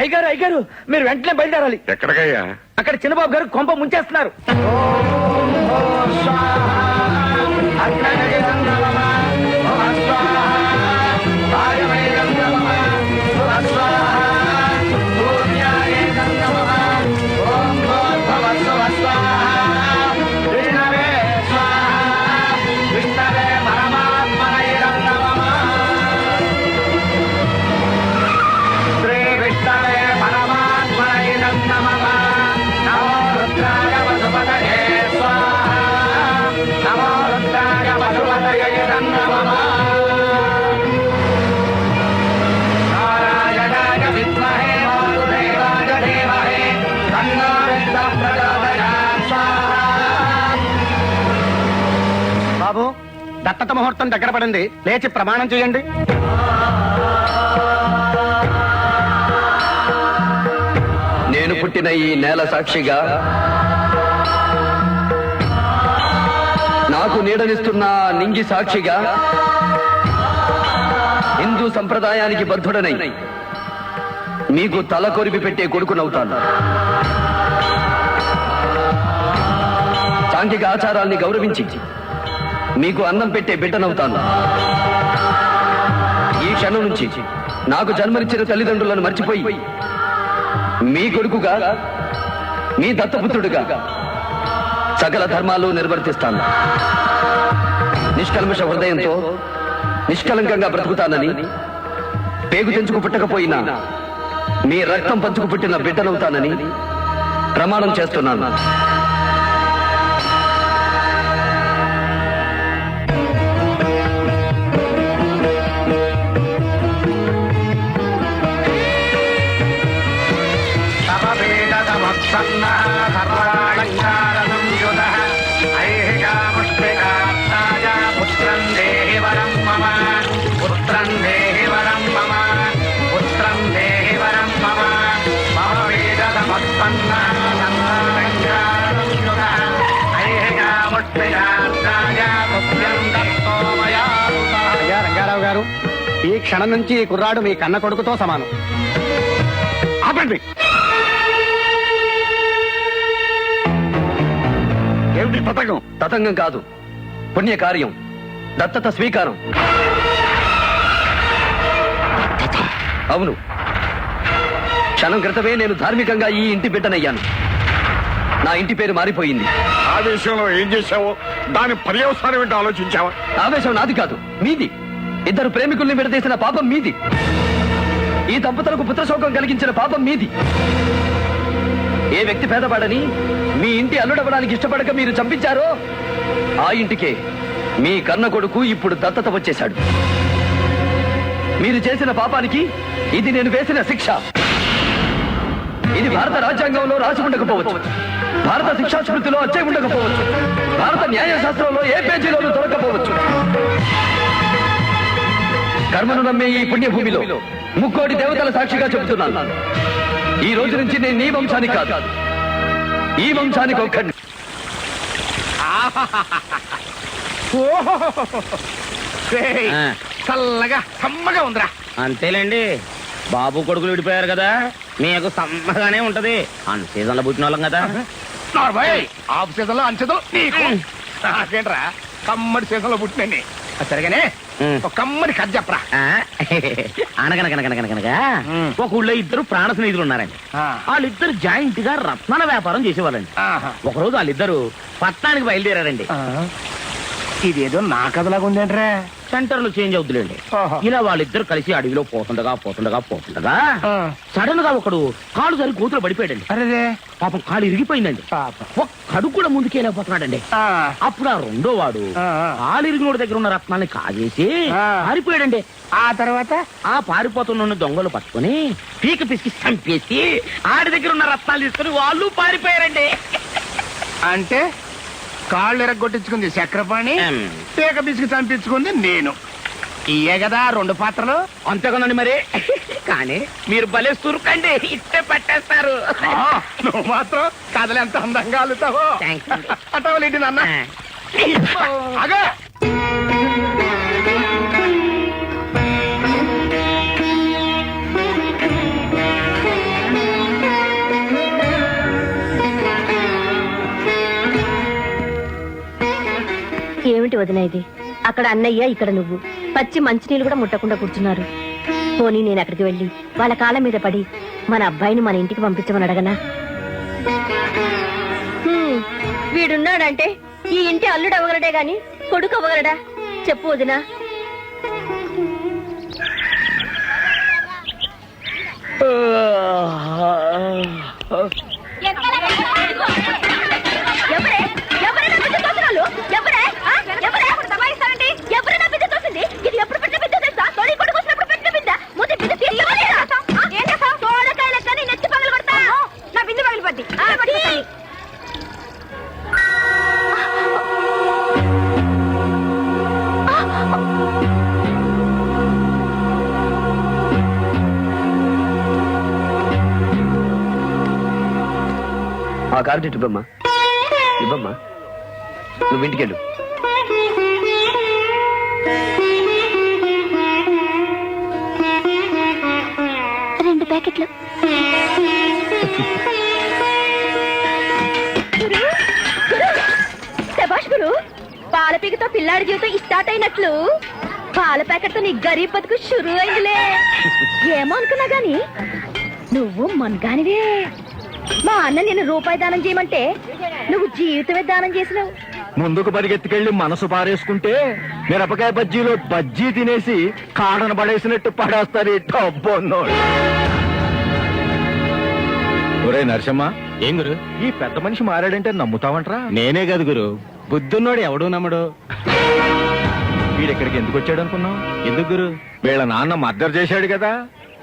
అయ్యగారు అయ్యగారు, మీరు వెంటనే బయలుదేరాలి. ఎక్కడికయ్యా? అక్కడ చిన్నబాబు గారు కొంప ముంచేస్తున్నారు. బాబు, దత్తత ముహూర్తం దగ్గర పడింది. లేచి ప్రమాణం చేయండి. నేను పుట్టిన ఈ నేల సాక్షిగా, నాకు నీడనిస్తున్న నింగి సాక్షిగా, హిందూ సంప్రదాయానికి బద్ధుడనై మీకు తల కొరిపి పెట్టే కొడుకునవుతాను. సాంఘిక ఆచారాల్ని గౌరవించి మీకు అన్నం పెట్టే బిడ్డనవుతాను. ఈ క్షణం నుంచి నాకు జన్మనిచ్చిన తల్లిదండ్రులను మర్చిపోయి మీ కొడుకుగా, మీ దత్తపుత్రుడిగా సకల ధర్మాలు నిర్వర్తిస్తాను. నిష్కల్మష హృదయంతో నిష్కలంకంగా బ్రతుకుతానని, పేగు తెంచుకు పుట్టకపోయినా మీ రక్తం పంచుకు పుట్టిన బిడ్డనవుతానని ప్రమాణం చేస్తున్నాను. పుత్రం దేహి వరం మమ, పుత్రం దేహి వరం మమ, పుత్రం దేహి వరం మమ, మమ వేద సమత్పన్న గారు ఈ క్షణం నుంచి ఈ కుర్రాడు మీ కన్న కొడుకుతో సమానం. ఆపండి. ఏమిటి పథకం? తతంగం కాదు, పుణ్యకార్యం, దత్తత స్వీకారం. అవును, క్షణం క్రితమే నేను ధార్మికంగా ఈ ఇంటి బిడ్డనయ్యాను. నా ఇంటి పేరు మారిపోయింది. ఆ విషయంలో ఏం చేశావో దాని పర్యవసానం ఏంటో ఆలోచించావా? ఆవేశం నాది కాదు, మీది. ఇద్దరు ప్రేమికుల్ని విడదీసిన పాపం మీది. ఈ దంపతులకు పుత్రశోకం కలిగించిన పాపం మీది. ఏ వ్యక్తి పేదవాడని మీ ఇంటి అల్లుడవడానికి ఇష్టపడక మీరు చంపించారో ఆ ఇంటికే మీ కన్న కొడుకు ఇప్పుడు దత్తత వచ్చేశాడు. మీరు చేసిన పాపానికి ఇది నేను వేసిన శిక్ష. ఇది భారత రాజ్యాంగంలో రాసి ఉండకపోవచ్చు, భారత శిక్షా స్మృతిలో అచ్చే ఉండకపోవచ్చు, భారత న్యాయశాస్త్రంలో ఏ పేజీలోనూ దొరకపోవచ్చు. కర్మను నమ్మే ఈ పుణ్యభూమిలో ముక్కోటి దేవతల సాక్షిగా చెబుతున్నాను, ఈ రోజు నుంచి నేను నీ వంశానికి కాదు, ఈ వంశానికి ఒక్కడిని. చల్లగా సమ్మగా ఉందిరా. అంతేలేండి, బాబు కొడుకులు విడిపోయారు కదా, మీకు సమ్మగానే ఉంటది. అన్ సీజన్ లో పుట్టిన వాళ్ళం కదా. ఆఫ్ సీజన్ లో అంచెదలు నాకేంట్రా కమ్మడి సీజన్ లో పుట్టినండి. సరిగానే ఒక కమ్మడి కథ చెప్పరా. అనగనగనగనగనగా ఒక ఊళ్ళో ఇద్దరు ప్రాణ స్నేహితులు ఉన్నారండి. వాళ్ళిద్దరు జాయింట్ గా రత్నాల వ్యాపారం చేసేవాళ్ళండి. ఒకరోజు వాళ్ళిద్దరు పట్టణానికి బయలుదేరారండి. ఇదేదో నా కథలాగా ఉందేంట్రా. సెంటర్ లో చేంజ్ అవుతులేండి. ఇలా వాళ్ళిద్దరు కలిసి అడవిలో పోతుండగా సడన్ గా ఒకడు కాలు సరి కూతురు పడిపోయాడండి. అరే పాపం కాలు ఇరిగిపోయిందండి. ఒక్కడు కూడా ముందుకెళ్ళిపోతున్నాడండి. అప్పుడు ఆ రెండో వాడు కాలు ఇరిగినోడి దగ్గర ఉన్న రత్నాన్ని కాజేసి పారిపోయాడండి. ఆ తర్వాత ఆ పారిపోతున్న దొంగలు పట్టుకుని పీక పిసికి చంపేసి ఆడి దగ్గర ఉన్న రత్నాలు తీసుకుని వాళ్ళు పారిపోయారండి. అంటే కాళ్ళు ఎరగొట్టించుకుంది చక్రపాణి, పీక పిసికి చంపించుకుంది నేను. ఇయే కదా రెండు పాత్రలు. అంతేకనండి మరి. కానీ మీరు భలే సురుకండి, ఇట్టే పట్టేస్తారు. నువ్వు మాత్రం కథలు ఎంత అందంగా అల్లుతావో. అటవలేంటి నాన్న. అగా ఏమిటి వదిన ఇది? అక్కడ అన్నయ్య, ఇక్కడ నువ్వు పచ్చి మంచినీళ్ళు కూడా ముట్టకుండా కూర్చున్నారు. పోనీ నేను అక్కడికి వెళ్ళి వాళ్ళ కాళ్ళ మీద పడి మన అబ్బాయిని మన ఇంటికి పంపించమని అడగనా? వీడున్నాడంటే ఈ ఇంటి అల్లుడు అవ్వగలడే గాని కొడుకు అవ్వగలడా చెప్పు వదినా. ఎవరే ఎవరే నా బిడ్డ తోసినాళ్ళు? ఎవరే ఎవరే దబాయిస్తారండి? ఎవరే నా బిడ్డ తోసింది? ఇది ఎప్పుడు పెట్టిన బిడ్డ తెలుసా? తోడి కొడుకు వచ్చినప్పుడు పెట్టిన బిడ్డ. ముందు బిడ్డ ఏం చేస్తావు? తోడకాయల కానీ నెత్తి పగలు కొడతా. నా బిందు పగిలి పట్టి ఆ కార్డు ఇవ్వమ్మా, ఇవ్వమ్మా. నువ్వు ఇంటికెళ్ళు. రెండు ప్యాకెట్లు. శభాష్ గురు, పాలపీకతో పిల్లాడి జీవితం స్టార్ట్ అయినట్లు పాల ప్యాకెట్ తో నీ గరీబ్ బతుకు షురు అయిందిలే. ఏమో అనుకున్నా గాని నువ్వు మన్గానివే. మా అన్న నేను రూపాయి దానం చేయమంటే నువ్వు జీవితమే దానం చేసినావు. ముందుకు పరిగెత్తుకెళ్లి మనసు పారేసుకుంటే మిరపకాయ బజ్జీలో బజ్జీ తినేసి కాడన పడేసినట్టు పడేస్తారు. డబ్బున్నోడు. ఒరే నరసమ్మ, ఏం గురు? ఈ పెద్ద మనిషి మారాడంటే నమ్ముతావంట్రా? నేనే కాదు గురు, బుద్ధున్నోడు ఎవడూ నమ్మడు. వీడెక్కడికి ఎందుకు వచ్చాడు అనుకున్నావు? ఎందుకు గురు? వీళ్ళ నాన్న మర్డర్ చేశాడు కదా,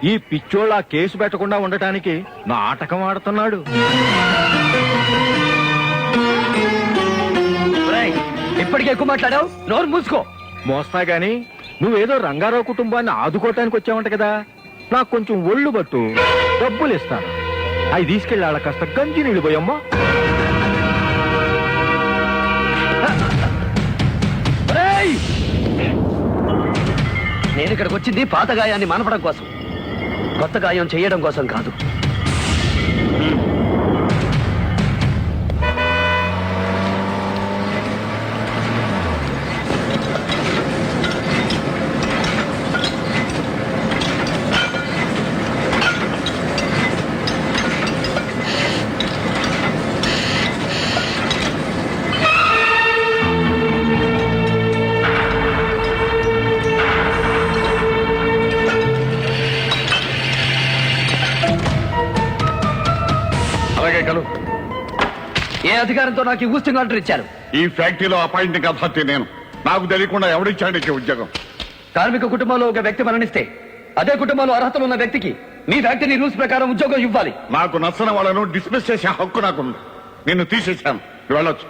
ఈ పిచ్చోళ్ళు ఆ కేసు పెట్టకుండా ఉండటానికి నాటకం ఆడుతున్నాడు. ఇప్పటికే ఎక్కువ మాట్లాడావు, నోరు మూసుకో. మోస్తా గాని నువ్వేదో రంగారావు కుటుంబాన్ని ఆదుకోవటానికి వచ్చావంట కదా, నాకు కొంచెం ఒళ్ళు పట్టు, డబ్బులు ఇస్తాను. అవి తీసుకెళ్ళి వాళ్ళ కాస్త గంజి నీళ్ళు పోయమ్మా. నేను ఇక్కడికి వచ్చింది పాత గాయాన్ని మానపడం కోసం, కొత్త గాయం చేయడం కోసం కాదు. అలాగే కలు. ఏ అధికారంతో నాకు ఈ ఊస్టింగ్ ఆర్డర్ ఇచ్చారు? ఈ ఫ్యాక్టరీలో అపాయింటింగ్ అభ్యర్థి నేను. నాకు తెలియకుండా ఎవడిచ్చాడు ఈ ఉద్యోగం? కార్మిక కుటుంబంలో ఒక వ్యక్తి మరణిస్తే అదే కుటుంబంలో అర్హతలు ఉన్న వ్యక్తికి మీ ఫ్యాక్టరీ రూల్స్ ప్రకారం ఉద్యోగం ఇవ్వాలి. నాకు నచ్చని వాళ్ళను డిస్మిస్ చేసే హక్కు నాకుంది. నిన్ను తీసేశాను, వెళ్ళొచ్చు.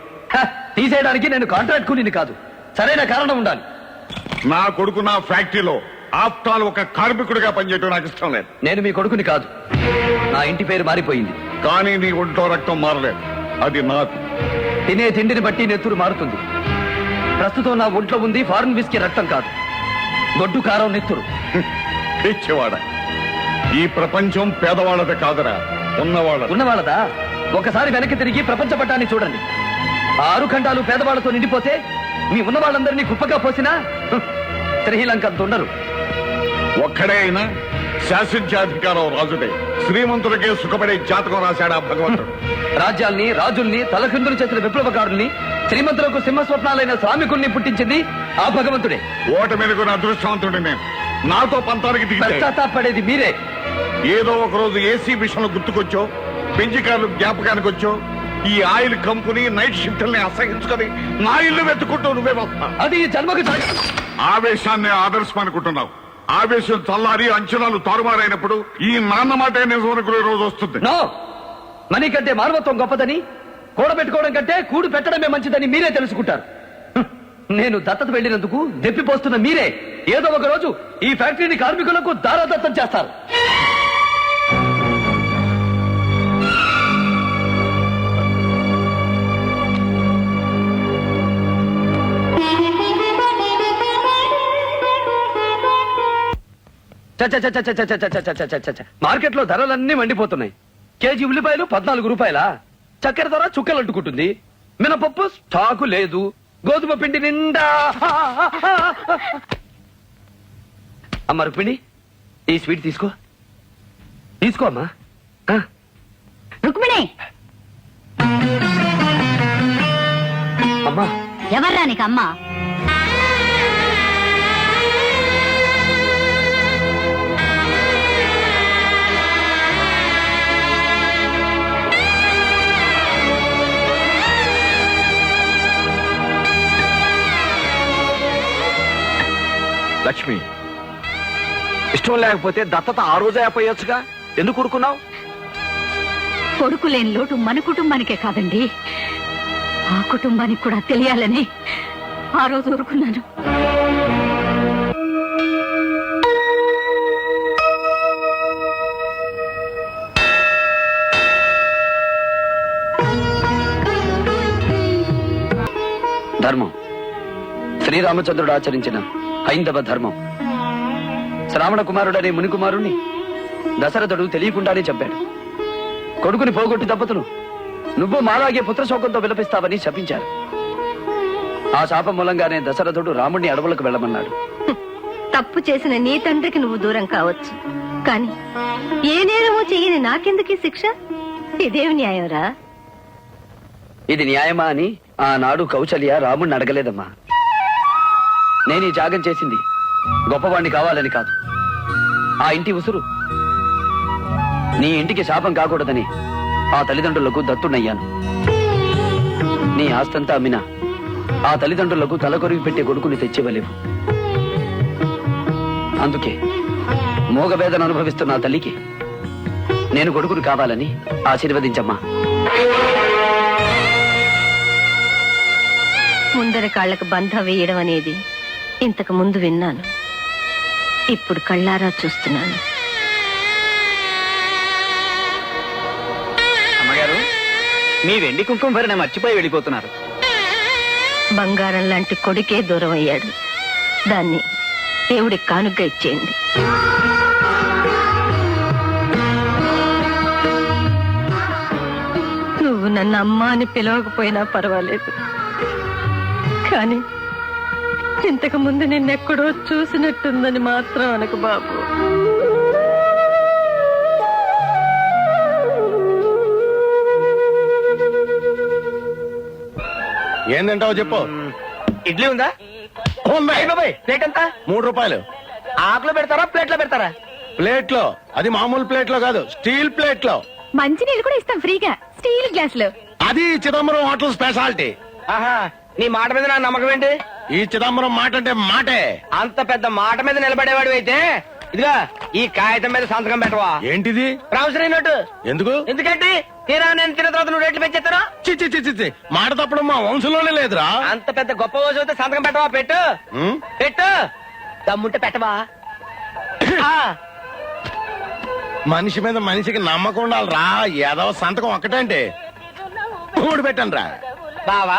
తీసేయడానికి నేను కాంట్రాక్ట్ కూలీని కాదు, సరైన కారణం ఉండాలి. నా కొడుకు నా ఫ్యాక్టరీలో ఆఫ్టర్ ఒక కార్మికుడిగా పనిచేయడం నాకు ఇష్టం లేదు. నేను మీ కొడుకుని కాదు, నా ఇంటి పేరు మారిపోయింది. కానీ నీ ఒంట్లో రక్తం మారలేదు, అది నాకు. తినే తిండిని బట్టి నెత్తురు మారుతుంది. ప్రస్తుతం నా ఒంట్లో ఉంది ఫారెన్ విస్కీ రక్తం కాదు, గొడ్డు కారం నెత్తురు. పిచ్చివాడ, ఈ ప్రపంచం పేదవాళ్ళది కాదురా, ఉన్నవాళ్ళ. ఉన్నవాళ్ళదా? ఒకసారి వెనక్కి తిరిగి ప్రపంచ పట్టాన్ని చూడండి. 6 ఖండాలు పేదవాళ్లతో నిండిపోతే మీ ఉన్న వాళ్ళందరినీ కుప్పగా పోసినా శ్రీలంకంత ఉండరు. ఒక్కడే అయినా శాసించాధికారం రాజుడే. శ్రీమంతుడికే సుఖపడే జాతకం రాశాడు ఆ భగవంతుడు. రాజ్యాల్ని, రాజుల్ని తలకిందులు చేసిన విప్లవకారుల్ని, శ్రీమంతులకు సింహస్వప్నాలైన శ్రామికుల్ని పుట్టించింది ఆ భగవంతుడే. ఓటమినుకున్న అదృష్టవంతుడి నేను. నాతో పంతానికి దిగితే పశ్చాత్తాపడేది మీరే. ఏదో ఒక రోజు ఏసీ విషయంలో గుర్తుకొచ్చో, పెంచికారులు జ్ఞాపకానికి వచ్చో, ఈ ఆయిల్ కంపెనీ నైట్ షిఫ్ట్ల్ని అసహించుకొని నా ఇల్లు వెతుకుంటూ నువ్వే వస్తా. అది ఈ జన్మకు ఆవేశాన్ని ఆదర్శం అనుకుంటున్నావు. ఆవేశం చల్లారి అంచనాలు తారుమారైనప్పుడు ఈ నాన్న మాటే నిజం అనుకునే రోజు వస్తుంది. నో, మనీ కంటే మానవత్వం గొప్పదని, కూడబెట్టుకోవడం కంటే కూడు పెట్టడమే మంచిదని మీరే తెలుసుకుంటారు. నేను దత్తత వెళ్లినందుకు దెప్పిపోస్తున్న మీరే ఏదో ఒక రోజు ఈ ఫ్యాక్టరీని కార్మికులకు దారాదత్తం చేస్తారు. మార్కెట్ లో ధరలన్నీ మండిపోతున్నాయి. కేజీ ఉల్లిపాయలు 14 రూపాయల, చక్కెర ధర చుక్కలు అంటుకుంటుంది, మినపప్పు స్టాకు లేదు, గోధుమ పిండి నిండా. అమ్మ రుక్మిణి, ఈ స్వీట్ తీసుకో. తీసుకో అమ్మా. రుక్మిణి, అమ్మా, ఎవర్రా నీకు అమ్మా? లక్ష్మి, ఇష్టం లేకపోతే దత్తత ఆ రోజే అయిపోయొచ్చుగా, ఎందుకు ఊరుకున్నావు? కొడుకు లేని లోటు మన కుటుంబానికే కాదండి, ఆ కుటుంబానికి కూడా తెలియాలని ఆ రోజు ఊరుకున్నాను. ధర్మం శ్రీరామచంద్రుడు ఆచరించిన హైందవ ధర్మం. శ్రావణ కుమారుడనే మునికుమారుణ్ణి దశరథుడు తెలియకుండానే చంపాడు. కొడుకుని పోగొట్టి దంపతులు నువ్వు మాలాగే పుత్రశోకంతో విలపిస్తావని శపించారు. ఆ శాపం మూలంగానే దశరథుడు రాముణ్ణి అడవులకు వెళ్ళమన్నాడు. తప్పు చేసిన నీ తండ్రికి నువ్వు దూరం కావచ్చు, కానీ ఏ నేరమో చెయ్యని నాకెందుకీ శిక్ష? ఇదేమి న్యాయంరా? ఇది న్యాయమా అని ఆనాడు కౌశల్య రాముణ్ణి అడగలేదమ్మా. నేను ఈ త్యాగం చేసింది గొప్పవాణ్ణి కావాలని కాదు, ఆ ఇంటి ఉసురు నీ ఇంటికి శాపం కాకూడదని ఆ తల్లిదండ్రులకు దత్తుడయ్యాను. నీ ఆస్తంతా అమ్మినా ఆ తల్లిదండ్రులకు తలకొరిగి పెట్టే కొడుకుని తెచ్చివ్వలేవు. అందుకే మోగవేదన అనుభవిస్తున్న ఆ తల్లికి నేను కొడుకుని కావాలని ఆశీర్వదించమ్మా. ముందర కాళ్లకు బంధ వేయడం అనేది ఇంతకు ముందు విన్నాను, ఇప్పుడు కళ్ళారా చూస్తున్నాను. అమ్మగారు, మీ వెండి కుంకుమ భరణ మర్చిపోయి వెళ్ళిపోతున్నారు. బంగారం లాంటి కొడుకే దూరం అయ్యాడు, దాన్ని దేవుడికి కానుగ్గా ఇచ్చేయండి. నువ్వు నన్ను అమ్మ అని పిలవకపోయినా పర్వాలేదు, కానీ ఇంతకు ముందు నిన్నెక్కడో చూసినట్టుందని మాత్రం అనకు బాబు. ఏందంటావు చెప్పు. ఇడ్లీ ఉందా? అయ్ బాబాయ్, ప్లేట్ ఎంత? 3 రూపాయలు. ఆకులో పెడతారా ప్లేట్లో పెడతారా? ప్లేట్ లో, అది మామూలు ప్లేట్ లో కాదు, స్టీల్ ప్లేట్ లో. మంచినీళ్ళు కూడా ఇస్తాం ఫ్రీగా, స్టీల్ గ్లాస్ లో. అది చిదంబరం హోటల్ స్పెషాలిటీ. ఆహా, నీ మాట మీద నా నమ్మకం ఏంటి? ఈ చిదంబరం మాట అంటే మాటే. అంత పెద్ద మాట మీద నిలబడేవాడు అయితే ఇదిగా ఈ కాగితం మీద సంతకం పెట్టవా? ఏంటిది? Promissory note. ఎందుకు? ఎందుకంటే తీరా నేను తిన్న తర్వాత నువ్వు రేట్లు పెంచేస్తారా? చిచ్చి చిచ్చి చి, మాట తప్పడం మా వంశంలోనే లేదురా. అంత పెద్ద గొప్ప రోజు అయితే సంతకం పెట్టవా? పెట్టు ఉం? పెట్టు, దమ్ముంటే పెట్టవా? ఆ, మనిషి మీద మనిషికి నమ్మకం ఉండాలిరా. ఏదో సంతకం ఒక్కటంటే 3 పెట్టండి రా. బావా,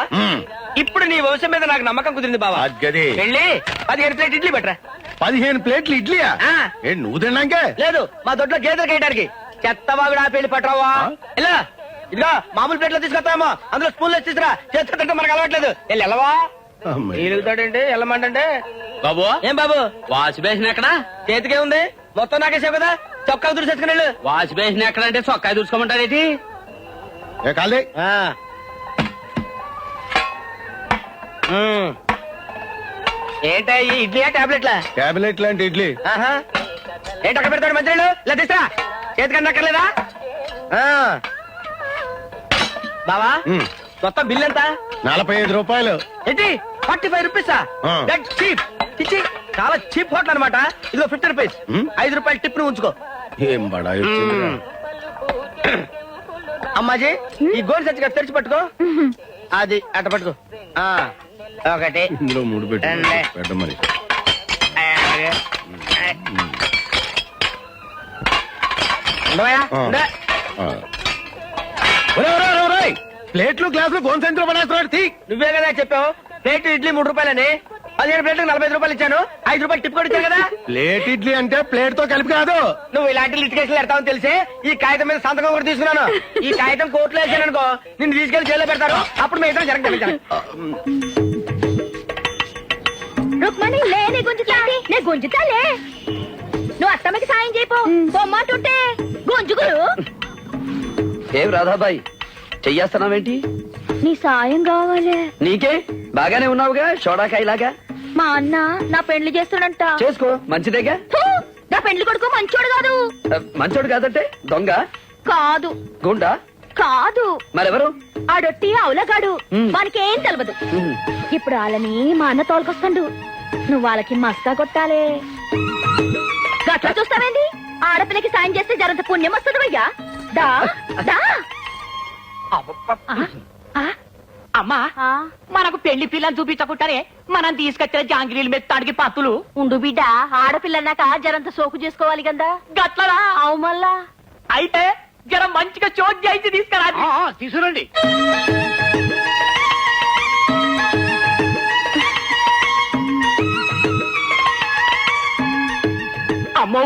ఇప్పుడు నీ వంశం మీద నాకు నమ్మకం కుదిరింది బావా. గది వెళ్ళి 15 ప్లేట్ ఇడ్లీ పెట్టరా. 15 ప్లేట్లు ఇడ్లీయా? ఆ. ఏంటి నువ్వు తిన్నాకే? లేదు, మా దొడ్లో గేదెలు కేయడానికి. చెత్తవాగుడు ఆ పెళ్లి పట్టరావా? ఇలా ఇదిగా మామూలు ప్లేట్లో తీసుకొస్తామో అందులో స్పూన్లో తీసుకురా. చేతితో తింటే మనకు అలవాట్లేదు. వెళ్ళి వెళ్ళవా? ఎలుగుతాడండి వెళ్ళమంటే. బాబు, ఏం బాబు, వాష్ బేసిన్ ఎక్కడ? చేతికే ఉంది, మొత్తం నాకేసావు కదా. చొక్కా దురిసేసుకుని వెళ్ళు. వాష్ బేసిన్ ఎక్కడ అంటే చొక్కా చూసుకోమంటారేటి? ఏ కాలే ఏంటా ఈ ఇడ్లీయా టాబ్లెట్లా? క్యాబినెట్ లాంటి ఇడ్లీ. ఆహా, ఏంటి అక్కడ పెడతాడు మంత్రులు? ఇలా తీసురా, చేతికన్నా అక్కర్లేదా? బావా, మొత్తం బిల్ ఎంత? 45 రూపాయలు. ఏంటి 45 రూపీసా? ఆ. చీప్ చిచ్చి, చాలా చీప్ హోటల్ అనమాట. ఇదిగో 50 రూపీస్. 5 రూపాయలు టిప్ ను ఉంచుకో. ఏం బడాయి వచ్చిందిరా. అమ్మాజీ, ఈ గోల్ సచ్చిగా తెరిచి పట్టుకో. అది అట్ట పట్టుకో. ఆ, ఒకటి ఇందులో 3 పెట్టు. రెండే. పెట్టమని ఉండవయ్యా? ఆ. ఉండే. ప్లేట్లు గ్లాసులు గోన్ సెంటర్ పడేస్తున్నాడు. తీ. నువ్వే కదా చెప్పావు ప్లేట్ ఇడ్లీ 3 రూపాయలని. 15 ప్లేట్లకు 45 రూపాయలు ఇచ్చాను. 5 రూపాయలు టిప్ కూడా ఇచ్చాను కదా. ప్లేట్ ఇడ్లీ అంటే ప్లేట్ తో కలిపి కాదు. నువ్వు ఇలాంటి లిటికేషన్లు పెడతావని తెలిసి ఈ కాగితం మీద సంతకం కూడా తీసుకున్నాను. ఈ కాగితం కోర్టులో వేసాను అనుకో, నిన్ను తీసుకెళ్లి జైల్లో పెడతారు. అప్పుడు మీ ఇద్దరు జరగదు. రుక్మణి లే, నీ గుంజుతా నే గుంజుతాలే. నువ్వు అత్తమ్మకి సాయం చేయపో, బొమ్మంటుంటే గుంజుగురు. ఏం రాధాబాయి, చెయ్యేస్తున్నావేంటి? నీ సాయం కావాలి. నీకే బాగానే ఉన్నావుగా షోడాకాయలాగా. మా అన్న నా పెళ్లి చేస్తాడంట. చేసుకో, మంచిదేగా. ఫు, నా పెళ్లి కొడుకు మంచోడు కాదు. మంచోడు కాదంటే దొంగ, కాదు గుండా, కాదు, మరెవరు? ఆడొట్టి అవులగాడు. ఉమ్. వానికేం తెలవదు. ఇప్పుడు వాళ్ళని మా అన్న తోలుకొస్తాడు. నువ్వు వాళ్ళకి మస్కా కొట్టాలే. గట్లా చూస్తావేంది? ఆడపిల్లకి సాయం చేస్తే జరంత పుణ్యం వస్తుంది భయ్యా. దా దా. అమ్మా, మనకు పెళ్లి పిల్లని చూపించకుంటారే మనం తీసుకొచ్చిన జాంగిరీలు మెత్తాడికి పత్తులు. ఉండు బిడ్డ, ఆడపిల్లన్నాక జరంత సోకు చేసుకోవాలి కదా. గట్లరా? అవు మళ్ళా. అయితే జర మంచిగా చోట్ చేసి తీసుకురా. తీసుకురండి. అమ్మో,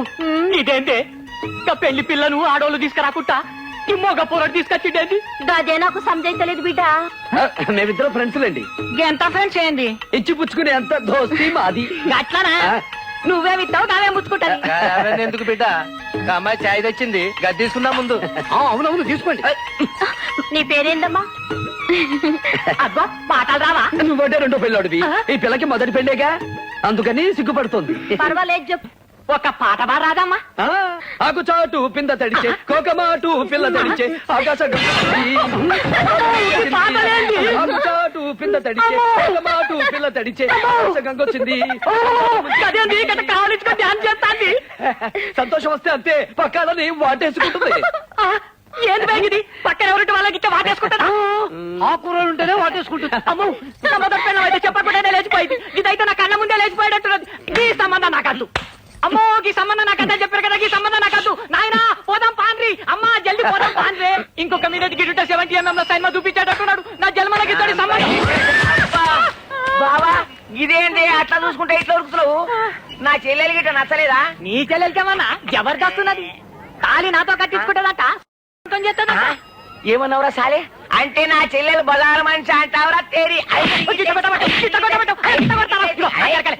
ఇదేంటే ఇంకా పెళ్లి పిల్లను ఆడోళ్ళు తీసుకురాకుండా ఈ మొగ పొరడు తీసుకొచ్చిండేది. గదే నాకు సంజయించలేదు బిడ్డ. మేమిద్దరం ఫ్రెండ్స్ లేండి. ఎంత ఫ్రెండ్స్ ఏంది? ఇచ్చి పుచ్చుకునే అంత దోస్తి మాది. గట్లనా? నువ్వే విత్తావు నావే ముచ్చుకుంటాను. ఎందుకు బిడ్డ, అమ్మాయి చాయ్ తెచ్చింది, గది తీసుకుందాం ముందు. అవునవును తీసుకోండి. నీ పేరేందమ్మా? అబ్బా, పాటలు రావా? నువ్వంటే 2వ పెళ్ళోడివి, ఈ పిల్లకి మొదటి పెళ్ళేగా, అందుకని సిగ్గుపడుతోంది. పర్వాలేదు చెప్పు. ఒక పాట రాదమ్మా? ఆకు చాటు పింద తడిచే, కోకమాటు పిల్ల తడిచే, ఆకాశం ఆకు చాటు పింద తడిచే, కోకమాటు పిల్ల తడిచే, ఆకాశం గంగొచ్చింది. కావాలించుకొని ధ్యానం చేస్తాంది. సంతోషం వస్తే అంతే, పక్కాలని వాటేసుకుంటుంది. ఏది బేగిది? పక్కన ఎవరింటి వాళ్ళకి ఇచ్చే వాటేసుకుంటారా? ఆ కూరలు ఉంటేనే వాటేసుకుంటుంది. అమ్మో, నా మొదటి పెళ్ళం అయితే చెప్పకుండానే లేచిపోయింది. ఇదైతే నా కళ్ళ ముందే లేచిపోయేటట్టున్నది. ఈ సంబంధం నాకద్దు. అమ్మో, ఈ సంబంధం నాకద్దా చెప్పారు కదా. ఈ సంబంధం నాకద్దు. నాయనా పోదాం పాండ్రి. అమ్మా జల్ది పోదాం పాండ్రే. ఇంకొక మీద గిడుట 70mm లో సైన్మా చూపించేటట్టున్నాడు. నా జన్మలకి ఇతడి సంబంధం. బావా, ఇదేంటి అట్లా చూసుకుంటే ఇట్లా ఉరుకుతున్నావు? నా చెల్లెలు గిట్ట నచ్చలేదా? నీ చెల్లెలకేమన్నా జబర్దస్త్ ఉన్నది. తాళి నాతో కట్టించుకుంటుందట, సొంతం చేస్తుందట. ఏమన్నావురా సాలే? అంటే నా చెల్లెలు బజారు మనిషి అంటావురా? తేరి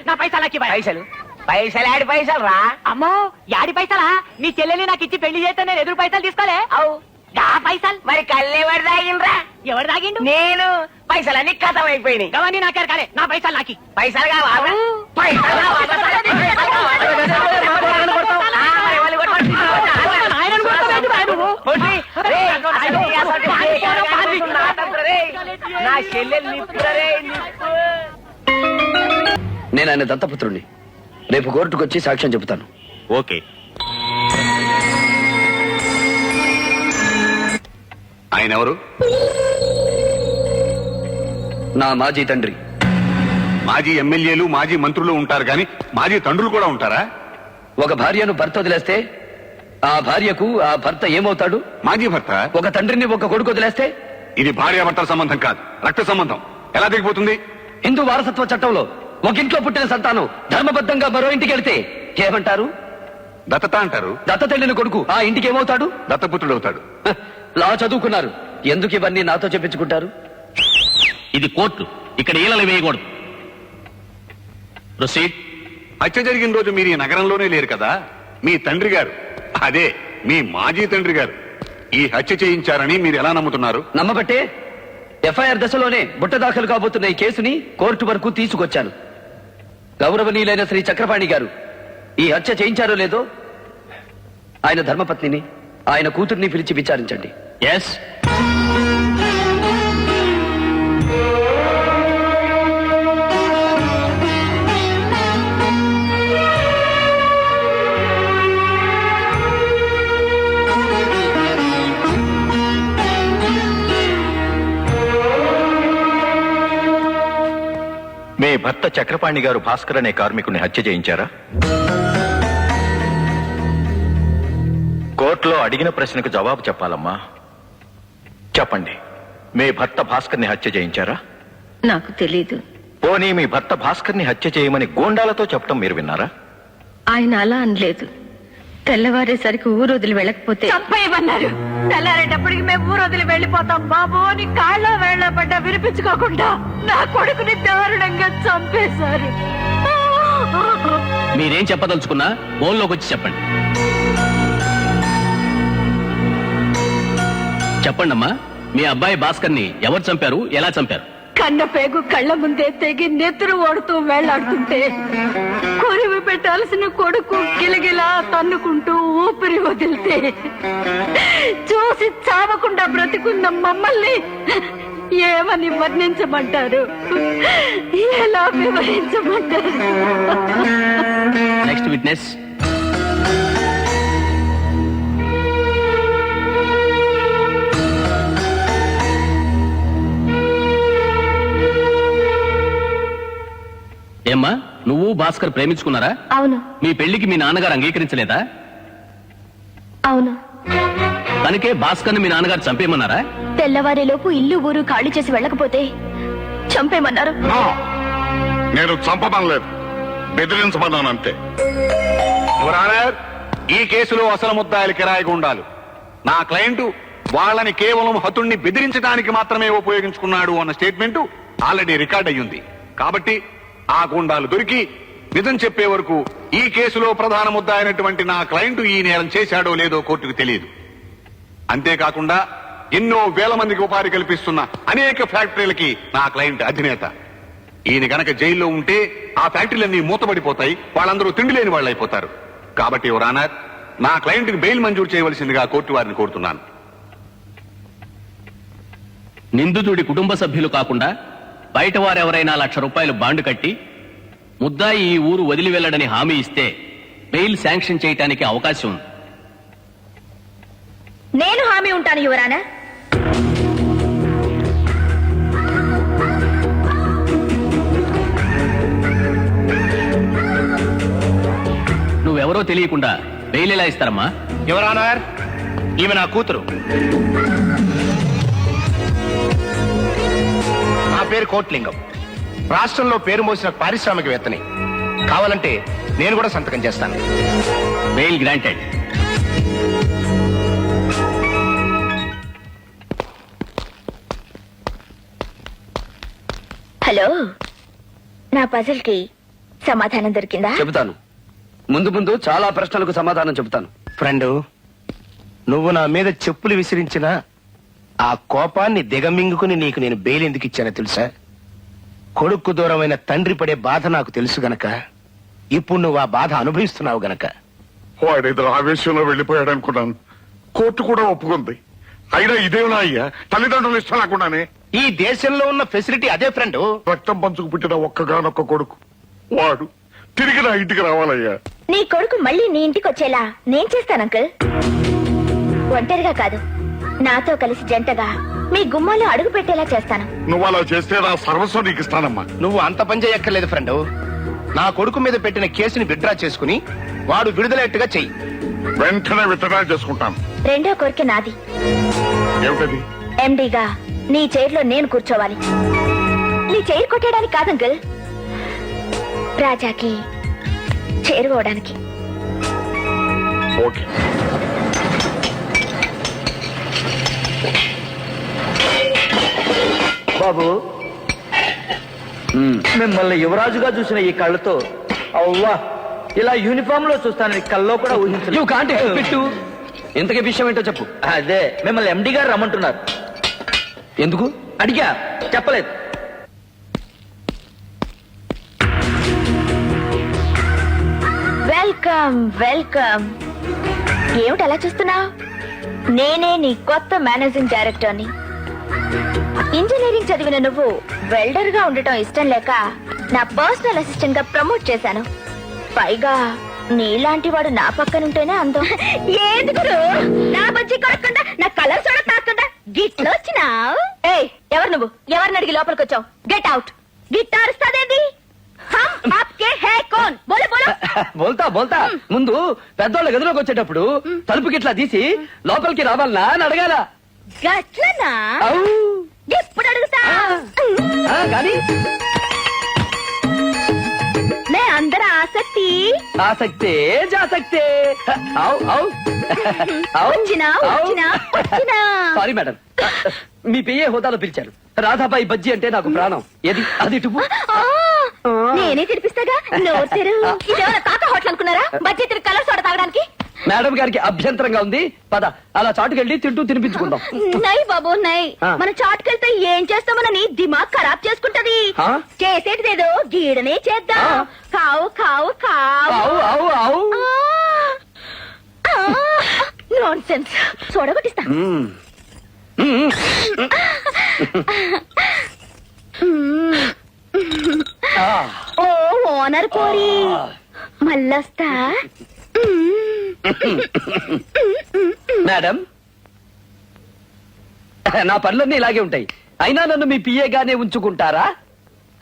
నా పైసలు నాకు ఇవ్వాలి. పైసలు పైసలు ఆడి పైసలు రా. అమ్మో యాడి పైసలా? నీ చెల్లెల్ని నాకు ఇచ్చి పెళ్లి చేస్తే నేను ఎదురు పైసలు తీసుకోలే. అవు దా పైసలు మరి కళ్ళెవరు తాగిండ్రా? ఎవరు తాగిండు? నేను. పైసలన్నీ కథం అయిపోయినాయి. గవన్నీ నాకే కాలే, నా పైసలు నాకి. పైసలు కావాలా? పైసలు ఆయనను కొడతావేంటి బాయ్ నువ్వు? నా చెల్లెలు నిప్పురే నిప్పు. నేను ఆయన దత్తపుత్రుణ్ణి. రేపు కోర్టుకు వచ్చి సాక్ష్యం చెబుతాను. ఓకే. ఆయన ఎవరు? నా మాజీ తండ్రి. మాజీ ఎమ్మెల్యేలు మాజీ మంత్రులు ఉంటారు కానీ మాజీ తండ్రులు కూడా ఉంటారా? ఒక భార్యను భర్త వదిలేస్తే ఆ భార్యకు ఆ భర్త ఏమవుతాడు? మాజీ భర్త. ఒక తండ్రిని ఒక కొడుకు వదిలేస్తే? ఇది భార్యాభర్తల సంబంధం కాదు, రక్త సంబంధం. ఎలా దిగిపోతుంది? హిందూ వారసత్వ చట్టంలో ఒక ఇంట్లో పుట్టిన సంతానం ధర్మబద్ధంగా మరో ఇంటికి వెళ్తే ఏమంటారు? దత్తత అంటారు. దత్త తల్లిని కొడుకు ఆ ఇంటికి ఏమవుతాడు? దత్తపుత్రుడు అవుతాడు. హ, లా చదువుకున్నారు, ఎందుకు ఇవన్నీ నాతో చెప్పించుకుంటారు? ఇది కోర్టు, ఇక్కడ ఈలలు వేయకూడదు. ప్రొసీడ్. హత్య జరిగిన రోజు మీరు ఈ నగరంలోనే లేరు కదా. మీ తండ్రి గారు, అదే మీ మాజీ తండ్రి గారు ఈ హత్య చేయించారని మీరు ఎలా నమ్ముతున్నారు? నమ్మబట్టే ఎఫ్ఐఆర్ దశలోనే బుట్ట దాఖలు కాబోతున్న ఈ కేసుని కోర్టు వరకు తీసుకొచ్చాను. గౌరవనీయులైన శ్రీ చక్రపాణి గారు ఈ హత్య చేయించారో లేదో ఆయన ధర్మపత్నిని, ఆయన కూతుర్ని పిలిచి విచారించండి. ఎస్. మీ భర్త చక్రపాణి గారు భాస్కర్ అనే కార్మికుని హత్య చేయించారా? కోర్టులో అడిగిన ప్రశ్నకు జవాబు చెప్పాలమ్మా. చెప్పండి, మీ భర్త భాస్కర్ని హత్య చేయించారా? నాకు తెలీదు. పోనీ మీ భర్త భాస్కర్ని హత్య చేయమని గోండాలతో చెప్పడం మీరు విన్నారా? ఆయన అలా అనలేదు. తెల్లవారేసరికి ఊరు వదిలి వెళ్ళకపోతే చంపేయమన్నారు. తెల్లారేటప్పటికి మేము ఊరు వదిలి వెళ్ళిపోతాం బాబు అని కాళ్ళ వేళ్ళ పడ్డ వినిపించుకోకుండా నా కొడుకుని దారుణంగా చంపేశారు. మీరేం చెప్పదలుచుకున్నా ఫోన్లోకి వచ్చి చెప్పండి. చెప్పండమ్మా, మీ అబ్బాయి భాస్కర్ని ఎవరు చంపారు, ఎలా చంపారు? కన్న పేగు కళ్ళ ముందే తెగి నెత్తురు ఓడుతూ వేళ్లాడుతుంటే కొరివి పెట్టాల్సిన కొడుకు గిలగిలా తన్నుకుంటూ ఊపిరి వదిలితే చూసి చావకుండా బ్రతికున్న మమ్మల్ని ఏమని వర్ణించమంటారు? ఎలా వివరించమంటారు? Next witness. ఏమ్మా, నువ్వు భాస్కర్ ప్రేమించుకున్నారా? అవును. మీ పెళ్లికి మీ నాన్నగారు అంగీకరించలేదా? అవును. తనకే భాస్కర్ని మీ నాన్నగారు చంపేయమన్నారా? తెల్లవారేలోపు ఇల్లు ఊరు ఖాళీ చేసి వెళ్ళకపోతే చంపేమన్నారు. నేను చంపమనలేదు, బెదిరించమన్నాను అంతే. యువర్ ఆనర్, ఈ కేసులో అసలు ముద్దాయిలు కిరాయి గుండాలు. నా క్లయింట్ వాళ్ళని కేవలం హతుణ్ణి బెదిరించడానికి మాత్రమే ఉపయోగించుకున్నాడు అన్న స్టేట్మెంట్ ఆల్రెడీ రికార్డ్ అయ్యింది. కాబట్టి ఆ గుండాలు దొరికి నిజం చెప్పే వరకు ఈ కేసులో ప్రధాన ముద్దా అయినటువంటి నా క్లయింట్ ఈ నేరం చేశాడో లేదో కోర్టుకు తెలియదు. అంతేకాకుండా ఎన్నో వేల మందికి ఉపాధి కల్పిస్తున్న అనేక ఫ్యాక్టరీలకి నా క్లయింట్ అధినేత. ఈయన గనక జైల్లో ఉంటే ఆ ఫ్యాక్టరీలన్నీ మూతపడిపోతాయి, వాళ్ళందరూ తిండి లేని వాళ్ళు అయిపోతారు. కాబట్టి యువర్ ఆనర్, నా క్లయింట్కి బెయిల్ మంజూరు చేయవలసిందిగా కోర్టు వారిని కోరుతున్నాను. నిందితుడి కుటుంబ సభ్యులు కాకుండా బయట వారెవరైనా ₹1,00,000 బాండ్ కట్టి ముద్దాయి ఈ ఊరు వదిలి వెళ్లడని హామీ ఇస్తే బెయిల్ శాంక్షన్ చేయడానికి అవకాశం ఉంది. నేను హామీ ఉంటాను యువరానా. నువ్వెవరో తెలియకుండా బెయిల్ ఎలా ఇస్తారమ్మా? యువర్ ఆనర్, ఈమె నా కూతురు. నా పేరు కోట్లింగం. రాష్ట్రంలో పేరు మోసిన పారిశ్రామికవేత్తని. కావాలంటే నేను కూడా సంతకం చేస్తాను. Bail granted. హలో, నా పజిల్ కి సమాధానం దొరికిందా? చెబుతాను. ముందు ముందు చాలా ప్రశ్నలకు సమాధానం చెబుతాను. ఫ్రెండ్, నువ్వు నా మీద చెప్పులు విసిరించిన ఆ కోపాన్ని దిగమింగుకుని నీకు నేను బెయిల్ ఎందుకు ఇచ్చానో తెలుసా? కొడుకు దూరమైన తండ్రి పడే బాధ నాకు తెలుసు గనక. ఇప్పుడు నువ్వు ఆ బాధ అనుభవిస్తున్నావు గనక. వాడేదో ఆవేశంలో వెళ్ళిపోయాడు అనుకున్నాను. కోర్టు కూడా ఒప్పుకుంది. అయినా ఇదేనా అయ్యా, తల్లిదండ్రులు ఇష్టం లేకుండానే. ఈ దేశంలో ఉన్న ఫెసిలిటీ అదే ఫ్రెండ్. రక్తం పంచుకు పుట్టిన ఒక్కగానొక్క కొడుకు వాడు తిరిగి నా ఇంటికి రావాలయ్యా. నీ కొడుకు మళ్ళీ నీ ఇంటికి వచ్చేలా నేను చేస్తాను అంకుల్. ఒంటరిగా కాదు, నాతో కలిసి జంటగా మీ గుమ్మాలో అడుగు పెట్టేలా చేస్తాను. నువ్వు అలా చేస్తే నా సర్వస్వం నీకు ఇస్తానమ్మా. నువ్వు అంత పని చేయక్కర్లేదు ఫ్రెండ్. నా కొడుకు మీద పెట్టిన కేసుని విత్డ్రా చేసుకుని వాడు విడుదలయ్యేట్టుగా చెయ్యి. వెంటనే విత్తనా చేసుకుంటాను. రెండో కోరిక నాది. ఏమిటది? ఎండీగా నీ చైర్లో నేను కూర్చోవాలి. నీ చైర్ కొట్టేయడానికి కాదు అంకుల్, రాజాకి చేరుకోవడానికి. ఓకే. బాబు, మిమ్మల్ని యువరాజుగా చూసిన ఈ కళ్ళతో అవ్వా ఇలా యూనిఫామ్ లో చూస్తానని కల్లో కూడా ఊహించలేదు. కాంటే పెట్టు. ఇంతకీ విషయం ఏంటో చెప్పు. అదే, మిమ్మల్ని ఎండి గారు రమ్మంటున్నారు. ఎందుకు అడిగా? చెప్పలేదు. Welcome welcome. ఏమిటి అలా చూస్తున్నావు? నేనే నీ కొత్త మేనేజింగ్ డైరెక్టర్ని. ఇంజనీరింగ్ చదివిన నువ్వు వెల్డర్ గా ఉండటం ఇష్టం లేక నా పర్సనల్ అసిస్టెంట్ గా ప్రమోట్ చేశాను. పైగా నీలాంటి వాడు నా పక్కనుంటేనే అందం. ఎందుకు నా బజ్జీ కొడకుండా నా కలర్ సోడా తాకుండా గిట్లో వచ్చినావు? ఏయ్, ఎవరు నువ్వు? ఎవరిని అడిగి లోపలికి వచ్చావు? Get out. గిటార్ ఇస్తాదేంటి? హమ్ ఆప్కే హై కౌన్? బోలో బోలో. బోల్తా బోల్తా. ముందు పెద్దోళ్ళ గదిలోకి వచ్చేటప్పుడు తలుపు గిట్లా తీసి లోపలికి రావాలనా అని అడగాల. గట్లనా? అవు. ఎప్పుడు అడుగుతా? కానీ నే అందర ఆసక్తి ఆసక్తే జాసక్తే. అవు అవు వచ్చినా వచ్చినా వచ్చినా. సారీ మేడం, మీ పిఏ హోదాలో పిలిచారు. రాధాబాయి బజ్జీ అంటే నాకు ప్రాణం. ఏది అది టుపు. నేనే తినిపిస్తాగా. నోరు తెరు. ఇదేమైనా తాత హోటల్ అనుకున్నారా? బజ్జీ తిరిగి కలర్ సోడా తాగడానికి? మేడం గారికి అభ్యంతరంగా ఉంది. పద అలా చాటుకెళ్ళి తింటూ తినిపించుకుందాం. నై బాబు నై. మన చాటుకెళ్తే ఏం చేస్తామనని దిమాగ్ ఖరాబ్ చేసుకుంటది. చేసేటిదేదో గీడనే చేద్దాం. కావు కావు కావు. అవు అవు అవు. Nonsense. చూడగొట్టిస్తా. ఓ ఓనర్ పోరి మళ్ళొస్తా. మేడం, నా పనులన్నీ ఇలాగే ఉంటాయి. అయినా నన్ను మీ పిఏగానే ఉంచుకుంటారా?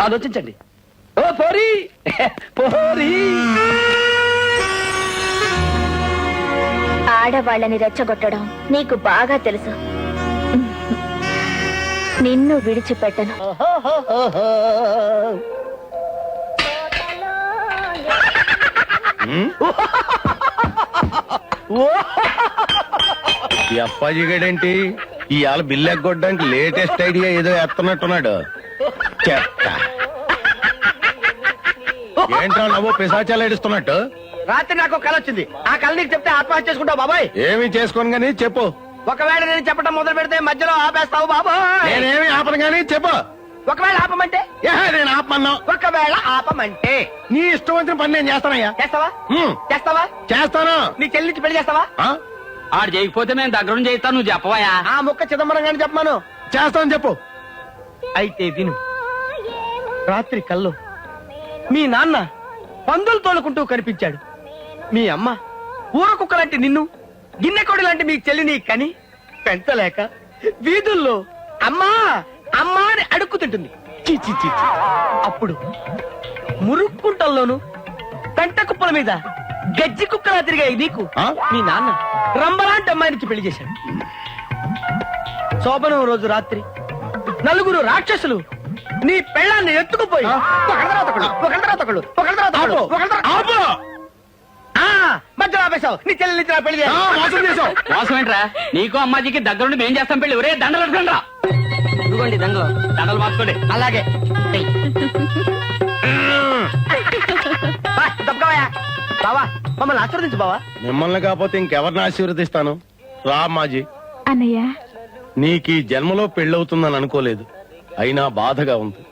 ఆలోచించండి. ఓ పోరి పోరి. ఆడవాళ్ళని రెచ్చగొట్టడం నీకు బాగా తెలుసు. నిన్ను విడిచిపెట్టను. ఈ అప్పాజీ గడేంటి ఇవాళ బిల్లు ఎగ్గొట్టడానికి లేటెస్ట్ ఐడియా ఏదో ఎత్తనట్టున్నాడు. చెత్త. ఏంటో నవ్వు పిశాచాలు ఏడుస్తున్నట్టు? రాత్రి నాకు కళ వచ్చింది. ఆ కళ నీకు చెప్తే ఆత్మహత్య చేసుకుంటావు బాబాయ్. ఏమి చేసుకోను గానీ చెప్పు. ఒకవేళ నేను చెప్పడం మొదలు పెడితే మధ్యలో ఆపేస్తావు బాబాయ్. నేనేమి ఆపను గానీ చెప్పు. ఒకవేళ ఆపమంటే? నేను ఆపమన్నా. ఒకవేళ ఆపమంటే నీ ఇష్టం వచ్చిన పని నేను చేస్తానయ్యా. చేస్తావా? చేస్తావా? చేస్తాను. నీ చెల్లించి పెళ్లి చేస్తావా? ఆడు చేయకపోతే నేను దగ్గరుండి చేస్తాను. నువ్వు చెప్పవయా? ఆ ముక్క చిదంబరం గాని చెప్పమాను. చేస్తాను చెప్పు. అయితే విను. రాత్రి కల్లో మీ నాన్న పందులు తోలుకుంటూ కనిపించాడు. మీ అమ్మ ఊర కుక్క లాంటి నిన్ను, గిన్నెకోడి లాంటి మీ చెల్లిని కని పెంచలేక వీధుల్లో అమ్మా అమ్మా అని అడుక్కుతుంటుంది. చీ చీ చీ. అప్పుడు మురుక్కుంటల్లోను పెంట కుప్పల మీద గజ్జి కుక్కలా తిరిగాయి నీకు మీ నాన్న రంబలాంటి అమ్మాయి పెళ్లి చేశాడు. శోభనం రోజు రాత్రి నలుగురు రాక్షసులు నీ పెళ్ళాన్ని ఎత్తుకుపోయి ఒకళ్ళ తర్వాత ఒకళ్ళు, ఒకళ్ళ తర్వాత ఒకళ్ళు, ఒకళ్ళ తర్వాత ఒకళ్ళు, ఒకళ్ళ తర్వాత మధ్యలో ఆపేశావు నీ చెల్లెలు ఇచ్చిన పెళ్లి చేయాలి. మోసం చేసావు. మోసం ఏంట్రా నీకు అమ్మాజీకి దగ్గరుండి మేం చేస్తాం పెళ్లి ఒరే దండలు పెట్టుకోండి రా ఇదిగోండి దండలు. దండలు మార్చుకోండి అలాగే తప్పకవయ్యా బావా మమ్మల్ని ఆశీర్వదించు బావా. మిమ్మల్ని కాకపోతే ఇంకెవరిని ఆశీర్వదిస్తాను రా అమ్మాజీ. అన్నయ్య నీకు ఈ జన్మలో పెళ్ళవుతుందని అనుకోలేదు, అయినా బాధగా ఉంది.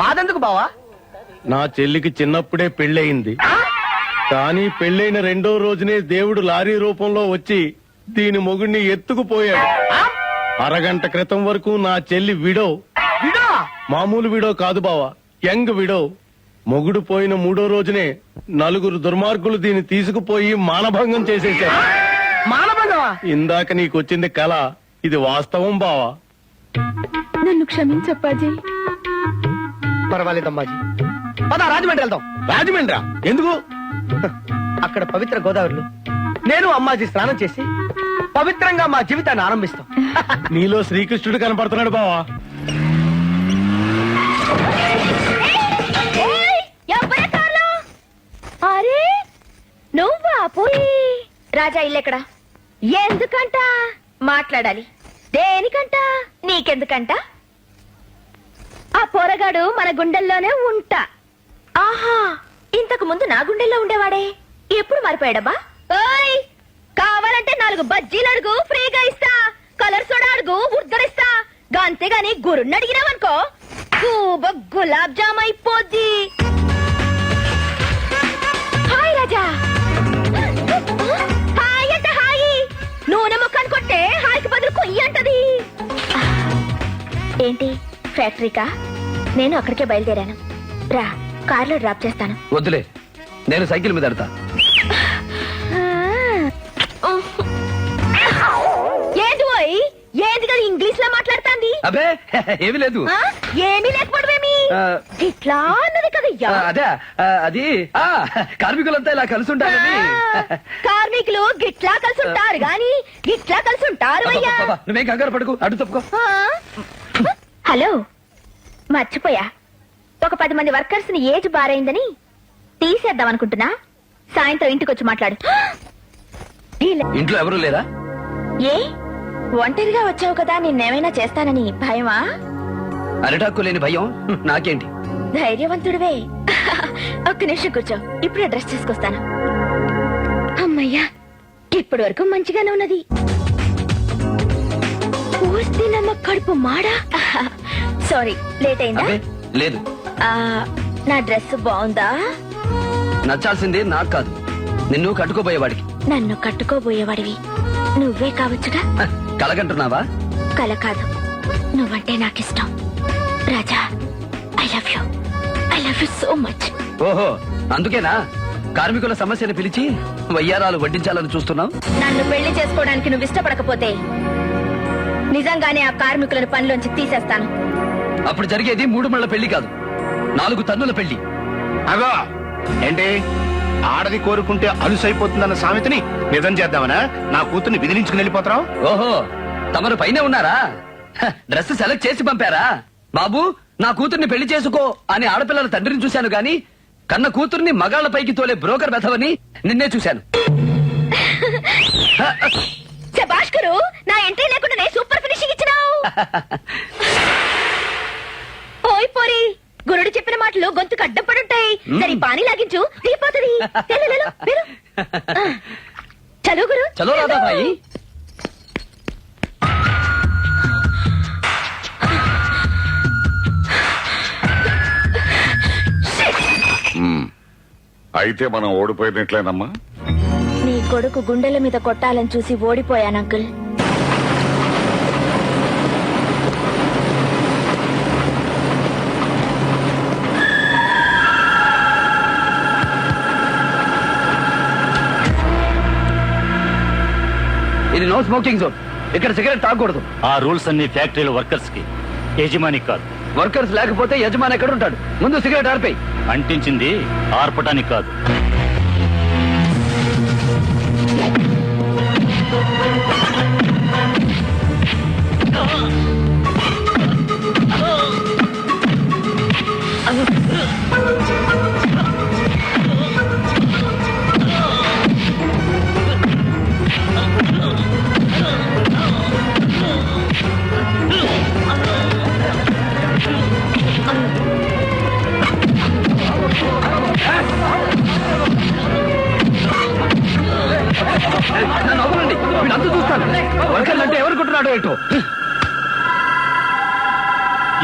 బాధెందుకు బావా? నా చెల్లికి చిన్నప్పుడే పెళ్ళయింది, కానీ పెళ్ళైన రెండో రోజునే దేవుడు లారీ రూపంలో వచ్చి దీని మొగుడిని ఎత్తుకుపోయాడు. అరగంట క్రితం వరకు నా చెల్లి విడో. విడో మామూలు విడో కాదు బావా, యంగ్ విడో. మొగుడు పోయిన మూడో రోజునే నలుగురు దుర్మార్గులు దీన్ని తీసుకుపోయి మానభంగం చేసేశారు. మానభంగమా? ఇందాక నీకొచ్చింది కళ, ఇది వాస్తవం బావా. నన్ను క్షమించప్పాజీ. పర్వాలేదమ్మాజీ, పద రాజమండ్రి వెళ్దాం. రాజమండ్రా ఎందుకు? అక్కడ పవిత్ర గోదావరిలో నేను అమ్మాజీ స్నానం చేసి పవిత్రంగా మా జీవితాన్ని ఆరంభిస్తాం. నీలో శ్రీకృష్ణుడు కనపడుతున్నాడు బావా. అరే నువ్వా పోయి రాజా ఇల్లెక్కడ? ఎందుకంట మాట్లాడాలి. దేనికంట? నీకెందుకంట? ఆ పోరగాడు మన గుండెల్లోనే ఉంటా. ఆహా, ఇంతకు ముందు నా గుండెల్లో ఉండేవాడే, ఎప్పుడు మారిపోయాడబ్బా? ఓయ్, కావాలంటే 4 బజ్జీలు అడుగు, ఫ్రీగా ఇస్తా. కలర్ సోడా అడుగు, ఉద్దరిస్తా. అంతేగాని గురుణ్ణి అడిగినావనుకో గులాబ్ జామ్ అయిపోద్ది. హాయ్ రాజా. హాయ్ అంటే హాయ్, నూనె ముక్కను కొట్టే హాయ్కి బదులు కొయ్యి అంటది. ఏంటి ఫ్యాక్టరీకా? నేను అక్కడికే బయలుదేరాను. రా, కార్లో డ్రాప్ చేస్తాను. వద్దులే, నేను సైకిల్ మీద ఎడతా. ఏంటి పోయి ఏంటి కదా ఇంగ్లీష్ లో మాట్లాడుతాంది? అబే ఏమీ లేదు. ఏమీ లేకపోవడమేమి ఇట్లా అన్నది కదయ్యా. అదే అది కార్మికులంతా ఇలా కలిసి ఉంటారని. కార్మికులు గిట్లా కలిసి ఉంటారు గాని గిట్లా కలిసి ఉంటారు అయ్యా. నువ్వేం కంగారు పడుకు, అడ్డు తప్పుకో. హలో, మర్చిపోయా, ఒక 10 మంది వర్కర్స్ ని ఏజ్ బారైందని తీసేద్దాం అనుకుంటున్నా. సాయంత్రం ఇంటికి వచ్చి మాట్లాడు. ఇంట్లో ఎవరు లేరా? ఏ ఒంటరిగా వచ్చావు కదా, నిన్నేమైనా చేస్తానని భయమా? అరిటాక్కు లేని భయం నాకేంటి? ధైర్యవంతుడివే. ఒక్క నిమిషం కూర్చో, ఇప్పుడే డ్రెస్ చేసుకొస్తాను. అమ్మయ్యా, ఇప్పటి వరకు మంచిగానే ఉన్నది. పూర్తినమ్మ కడుపు మాడా. సారీ, లేట్ అయిందా? అబే లేదు. నా డ్రెస్ బాగుందా? నచ్చాల్సింది నాకు కాదు, నిన్ను కట్టుకోబోయేవాడికి. నన్ను కట్టుకోబోయేవాడివి నువ్వే కావచ్చుగా. కలగంటున్నావా? కల కాదు, నువ్వంటే నాకిష్టం Raja. I love you so much. ఓహో, అందుకేనా కార్మికుల సమస్యను పిలిచి వయ్యారాలు వడ్డించాలని చూస్తున్నావు? నన్ను పెళ్లి చేసుకోవడానికి నువ్వు ఇష్టపడకపోతే నిజంగానే ఆ కార్మికులను పనిలోంచి తీసేస్తాను. అప్పుడు జరిగేది 3 మళ్ళ పెళ్లి కాదు, 4 తన్నుల పెళ్లి. అగో ఏంటి, ఆడది కోరుకుంటే అలుసైపోతుందన్న సామెతని నిజం చేద్దామనా? నా కూతుర్ని విదిలించుకుని వెళ్ళిపోతావు? ఓహో, తమరు పైనే ఉన్నారా? డ్రెస్ సెలెక్ట్ చేసి పంపారా? బాబు, నా కూతుర్ని పెళ్లి చేసుకో అని ఆడపిల్లల తండ్రిని చూశాను గాని కన్న కూతుర్ని మగాళ్ల పైకి తోలే బ్రోకర్ బెథవని నిన్నే చూశాను. భాస్కరు, నా ఎంట్రీ లేకుండా సూపర్ ఫినిషింగ్ ఇచ్చినావు. ఓయ్ పోరి, గురుడు చెప్పిన మాటలు గొంతుకు అడ్డం పడుంటాయి. సరే పానీ లాగించు, తీపోతుంది. చలో గురు, చలో రాదా భాయి. అయితే మనం ఓడిపోయినట్లేనమ్మా. నీ కొడుకు గుండెల మీద కొట్టాలని చూసి ఓడిపోయాను అంకుల్. ఇది నో స్మోకింగ్ జోన్, ఇక్కడ సిగరెట్ తాగకూడదు. ఆ రూల్స్ అన్ని ఫ్యాక్టరీల వర్కర్స్ కి, యజమానికి కాదు. వర్కర్స్ లేకపోతే యజమాని ఎక్కడ ఉంటాడు? ముందు సిగరెట్ ఆర్పేయి. అంటించింది ఆర్పటానికి కాదు. నన్ను వదలండి, వీళ్ళంతా చూస్తాను. వర్కర్లు అంటే ఎవరు కొట్టున్నాడో ఏంటో.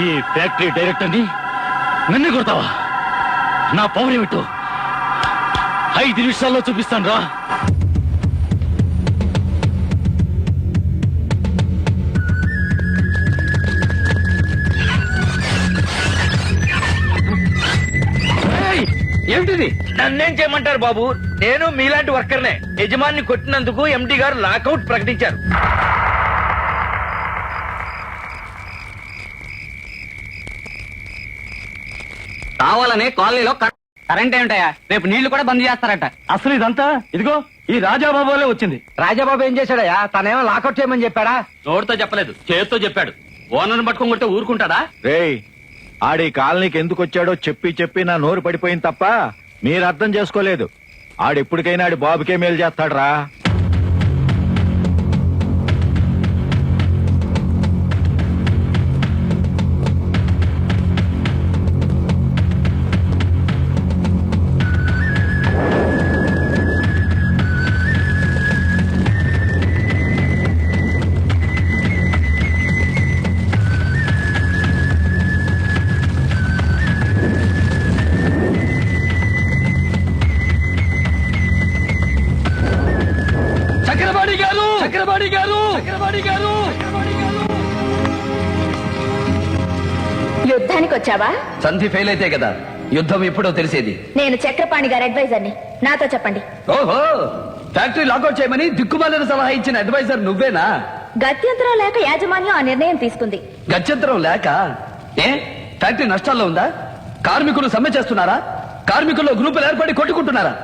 ఈ ఫ్యాక్టరీ డైరెక్టర్ ని నన్ను కొడతావా? నా పవర్ ఏమిటో 5 నిమిషాల్లో చూపిస్తాను రా. ఏమిటిది? నన్నేం చేయమంటారు బాబు? నేను మీలాంటి వర్కర్నే. యజమాని కొట్టినందుకు ఎండి గారు లాకౌట్ ప్రకటించారు. కావాలనే కాలనీలో కరెంట్ ఏమిటయా? రేపు నీళ్లు కూడా బంద్ చేస్తారట. అసలు ఇదంతా ఇదిగో ఈ రాజాబాబులే వచ్చింది. రాజాబాబు ఏం చేశాడయా? తనేమో లాకౌట్ చేయమని చెప్పాడా? నోటితో చెప్పలేదు, చేతితో చెప్పాడు. ఓనర్ని పట్టుకొని కొడితే ఊరుకుంటాడా? రేయ్, ఆడి కాలనీకి ఎందుకు వచ్చాడో చెప్పి చెప్పి నా నోరు పడిపోయింది తప్ప మీరు అర్థం చేసుకోలేదు. ఆడెప్పటికైనా ఆడి బాబుకే మేలు చేస్తాడ్రా. చక్రపాణి గారు! యుద్ధానికి వచ్చావా? సంధి ఫెయిల్ అయితే కదా యుద్ధం ఎప్పుడో తెలిసేది. నేను చక్రపాణి గారి అడ్వైజర్ని. నాతో చెప్పండి. ఓహో, ఫ్యాక్టరీ లాకౌట్ చేయమని దిక్కుమాలిన సలహా ఇచ్చిన అడ్వైజర్ నువ్వేనా? గత్యంతరం లేక యాజమాన్యం ఆ నిర్ణయం తీసుకుంది. గత్యంతరం లేక? ఏ ఫ్యాక్టరీ నష్టాల్లో ఉందా? కార్మికులు సమ్మె చేస్తున్నారా? కార్మికుల్లో గ్రూపులు ఏర్పడి కొట్టుకుంటున్నారా?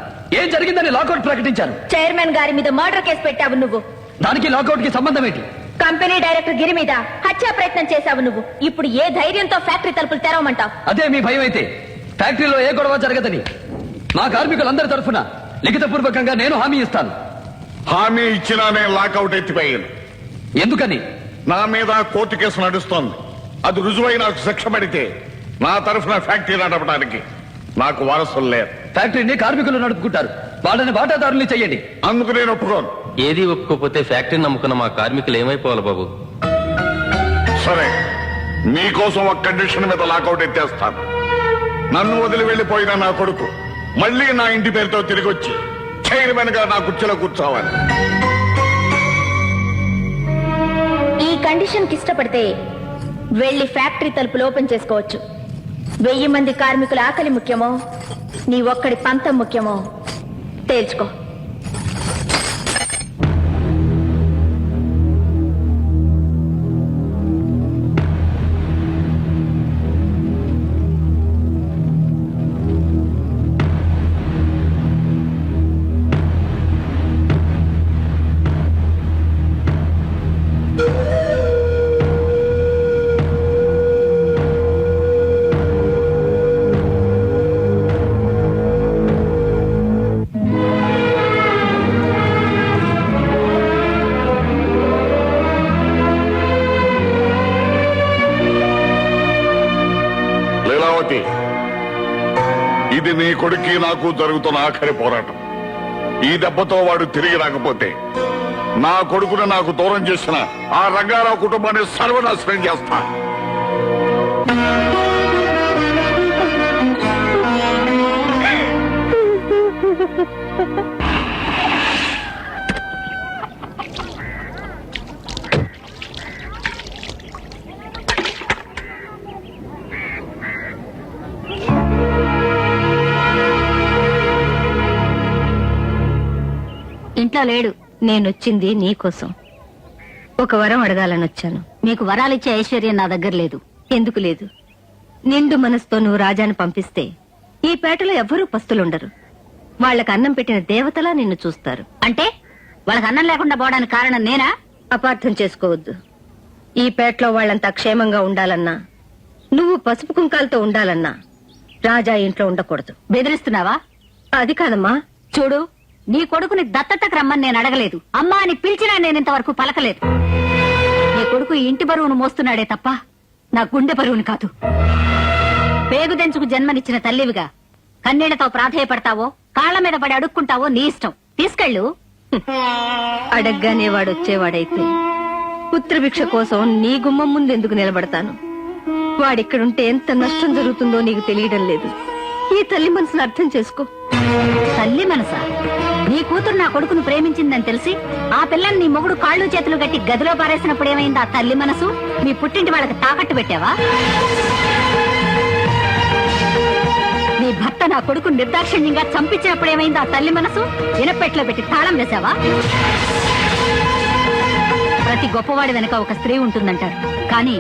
ఏం జరిగిందని లాకౌట్ ప్రకటించారు. చైర్మన్ గారి మీద మర్డర్ కేసు పెట్టావు నువ్వు. దానికి లాకౌట్ కి సంబంధం ఏంటి? కంపెనీ డైరెక్టర్ గిరి మీద హత్యా ప్రయత్నం చేశావు నువ్వు. ఇప్పుడు ఏ ధైర్యంతో ఫ్యాక్టరీ తలుపులు తెరవమంటావు? అదే మీ భయం అయితే ఫ్యాక్టరీలో ఏ గొడవ జరగదని మా కార్మికులందరి తరఫున లిఖితపూర్వకంగా నేను హామీ ఇస్తాను. హామీ ఇచ్చినా నేను లాకౌట్ ఎత్తిపోయాను. ఎందుకని? నా మీద కోర్టు కేసు నడుస్తోంది. అది రుజువై నాకు శిక్ష పడితే నా తరఫున ఫ్యాక్టరీ నడపడానికి నాకు వారసులు లేరు. ఫ్యాక్టరీని కార్మికులు నడుపుకుంటారు, వాళ్ళని వాటాదారుల్ని చెయ్యండి. అందుకు నేను ఒప్పుకోను. ఏది ఒప్పుకోకపోతే ఫ్యాక్టరీని నమ్ముకున్న మా కార్మికులు ఏమైపోవాలి బాబు? సరే, మీకోసం ఒక కండిషన్ మీద లాకౌట్ ఎత్తేస్తాను. నన్ను వదిలి వెళ్లిపోయిన నా కొడుకు మళ్ళీ నా ఇంటి పేరుతో తిరిగి వచ్చి చైర్మన్ గా నా కుర్చీలో కూర్చోవాలి. ఈ కండిషన్ కి ఇష్టపడితే వెళ్లి ఫ్యాక్టరీ తలుపులు ఓపెన్ చేసుకోవచ్చు. 1000 మంది కార్మికుల ఆకలి ముఖ్యమో నీ ఒక్కడి పంతం ముఖ్యమో తేల్చుకో. ఇది నీ కొడుక్కి నాకు జరుగుతున్న ఆఖరి పోరాటం. ఈ దెబ్బతో వాడు తిరిగి రాకపోతే నా కొడుకును నాకు దూరం చేసిన ఆ రంగారావు కుటుంబాన్ని సర్వనాశనం చేస్తా. ఇంట్లో లేడు. నేనొచ్చింది నీకోసం. ఒక వరం అడగాలని వచ్చాను. మీకు వరాలిచ్చే ఐశ్వర్యం నా దగ్గర లేదు. ఎందుకు లేదు? నిండు మనసుతో నువ్వు రాజాని పంపిస్తే ఈ పేటలో ఎవ్వరూ పస్తులుండరు. వాళ్ళకి అన్నం పెట్టిన దేవతలా నిన్ను చూస్తారు. అంటే వాళ్ళకి అన్నం లేకుండా పోవడానికి కారణం నేనా? అపార్థం చేసుకోవద్దు. ఈ పేటలో వాళ్ళంతా క్షేమంగా ఉండాలన్నా, నువ్వు పసుపు కుంకాలతో ఉండాలన్నా రాజా ఇంట్లో ఉండకూడదు. బెదిరిస్తున్నావా? అది కాదమ్మా. చూడు, నీ కొడుకుని దత్తతకు రమ్మని నేను అడగలేదు. అమ్మా అని పిలిచినా నేను ఇంతవరకు పలకలేదు. నీ కొడుకు ఈ ఇంటి బరువును మోస్తున్నాడే తప్ప నా గుండె బరువుని కాదు. పేగుదెంచుకు జన్మనిచ్చిన తల్లివిగా కన్నీళ్లతో ప్రాధేయపడతావో కాళ్ల మీద పడి అడుక్కుంటావో నీ ఇష్టం. తీసుకెళ్ళు. అడగ్గానే వాడొచ్చేవాడైతే పుత్రభిక్ష కోసం నీ గుమ్మం ముందు ఎందుకు నిలబడతాను? వాడిక్కడుంటే ఎంత నష్టం జరుగుతుందో నీకు తెలియడం లేదు. ఈ తల్లి మనసును అర్థం చేసుకో. తల్లి మనసా? నీ కూతురు నా కొడుకును ప్రేమించిందని తెలిసి ఆ పిల్లని నీ మొగుడు కాళ్ళు చేతులు గట్టి గదిలో పారేసినప్పుడు ఏమైంది ఆ తల్లి మనసు? మీ పుట్టింటి వాళ్ళకి తాకట్టు పెట్టావా? నీ భర్త నా కొడుకు నిర్దాక్షిణ్యంగా చంపించినప్పుడు ఏమైంది ఆ తల్లి మనసు? ఇనపెట్లో పెట్టి తాళం వేశావా? ప్రతి గొప్పవాడి వెనక ఒక స్త్రీ ఉంటుందంటారు, కానీ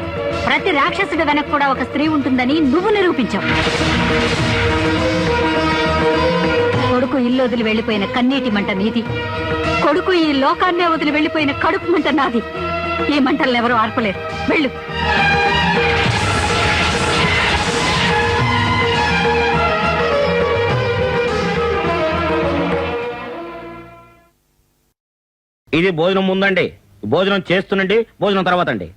ప్రతి రాక్షసుడి వెనక కూడా ఒక స్త్రీ ఉంటుందని నువ్వు నిరూపించావు. కొడుకు ఇల్లు వదిలి వెళ్లిపోయిన కన్నీటి మంట నీది. కొడుకు ఈ లోకాన్నే వదిలి వెళ్లిపోయిన కడుపు మంట నాది. ఈ మంటలను ఎవరూ ఆర్పలేరు. వెళ్ళు. ఇది భోజనం ముందండి, భోజనం చేస్తునండి, భోజనం తర్వాత అండి.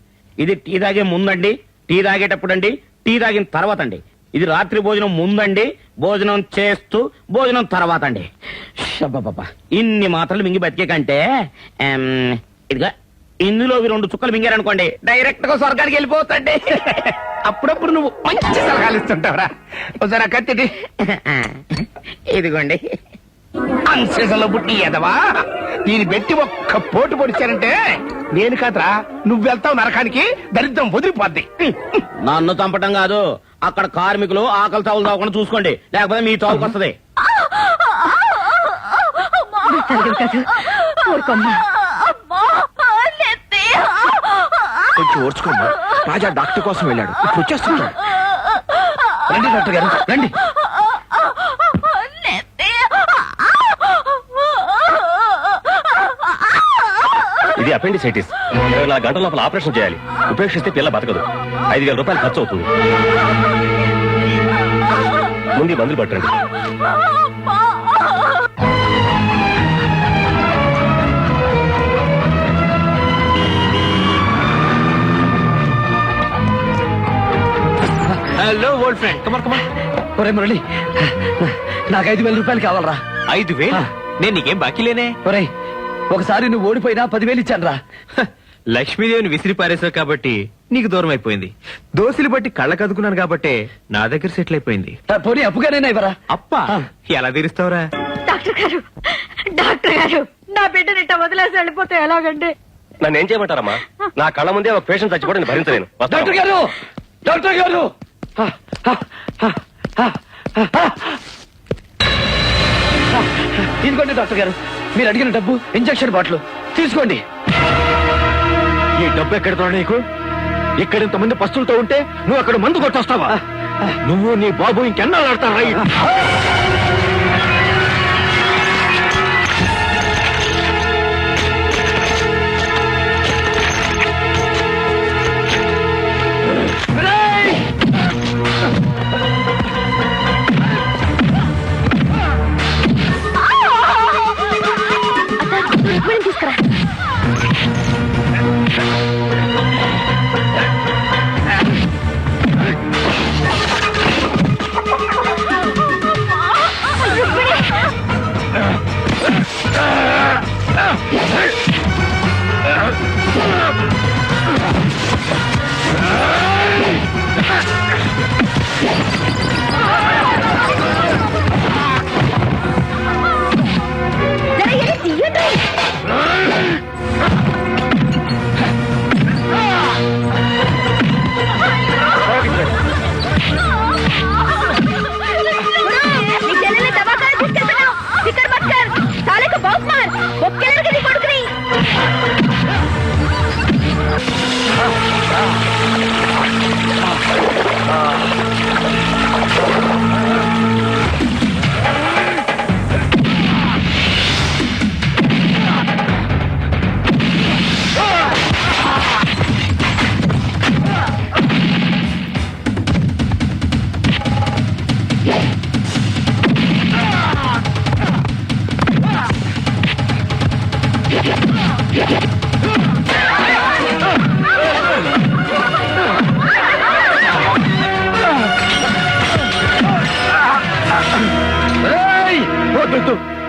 ఇది టీ తాగే ముందండి, టీ తాగేటప్పుడు అండి, టీ తాగిన తర్వాత అండి. ఇది రాత్రి భోజనం ముందండి, భోజనం చేస్తూ భోజనం తర్వాత అండి. షబ్బబ్బబ్బా, ఇన్ని మాత్రలు మింగి బతికే కంటే ఇదిగా ఇందులో 2 చుక్కలు మింగారనుకోండి డైరెక్ట్ గా స్వర్గానికి వెళ్ళిపోతండి. అప్పుడప్పుడు నువ్వు మంచి సలహాలు ఇస్తుంటావురా. ఒకసారి కత్తిటి ఇదిగోండి. అన్సీజన్లో పుట్టి ఎదవా, దీన్ని పెట్టి ఒక్క పోటు పొడిచారంటే నేను కాదురా, నువ్వు వెళ్తావు నరకానికి. దరిద్రం వదిలిపోద్ది. నన్ను చంపటం కాదు, అక్కడ కార్మికులు ఆకలి తావులు తాగకుండా చూసుకోండి, లేకపోతే మీ తావుకు వస్తుంది. కొంచెం ఓర్చుకోమ్మా. రాజా డాక్టర్ కోసం వెళ్ళాడు, ఇప్పుడు వచ్చేస్తున్నాడు. రండి డాక్టర్ గారు, రండి. ఇది అపెండిసైటిస్. 24 గంటల లోపల ఆపరేషన్ చేయాలి. ఉపేక్షిస్తే పిల్ల బతకదు. 5,000 రూపాయలు ఖర్చు అవుతుంది. ముందు మందులు పట్టండి. Hello old friend, come here. ఒరే మురళి, నాకు 5,000 రూపాయలు కావాలరా. 5,000? నేను నీకేం బాకీ లేనే. ఒరే, ఒకసారి నువ్వు ఓడిపోయినా 10,000 ఇచ్చాను రా. లక్ష్మీదేవిని విసిరి పారేశావు కాబట్టి నీకు దూరం అయిపోయింది. దోశలు బట్టి కళ్ళ కదుకున్నాను కాబట్టి నా దగ్గర సెటిల్ అయిపోయింది. పోనీ అప్పుగానైనా ఇవ్వరా. అప్ప ఎలా తీరుస్తావురా? డాక్టర్ గారు, నా బిడ్డనిట్ట వదిలేసి వెళ్ళిపోతే ఎలాగండి? నన్ను ఏం చేయమంటారమ్మా? నా కళ్ళ ముందే ఒక పేషెంట్ చచ్చిపోవడం నేను భరించలేను. డాక్టర్ గారు, డాక్టర్ గారు, ఇదిగోండి డాక్టర్ గారు, మీరు అడిగిన డబ్బు, ఇంజక్షన్ బాటిల్ తీసుకోండి. ఈ డబ్బు ఎక్కడితో నీకు? ఇక్కడ ఇంతమంది పస్తులతో ఉంటే నువ్వు అక్కడ మందు కొట్టొస్తావా? నువ్వు నీ బాబు ఇంకెన్నాళ్ళు ఆడతారా? తీసుకురా.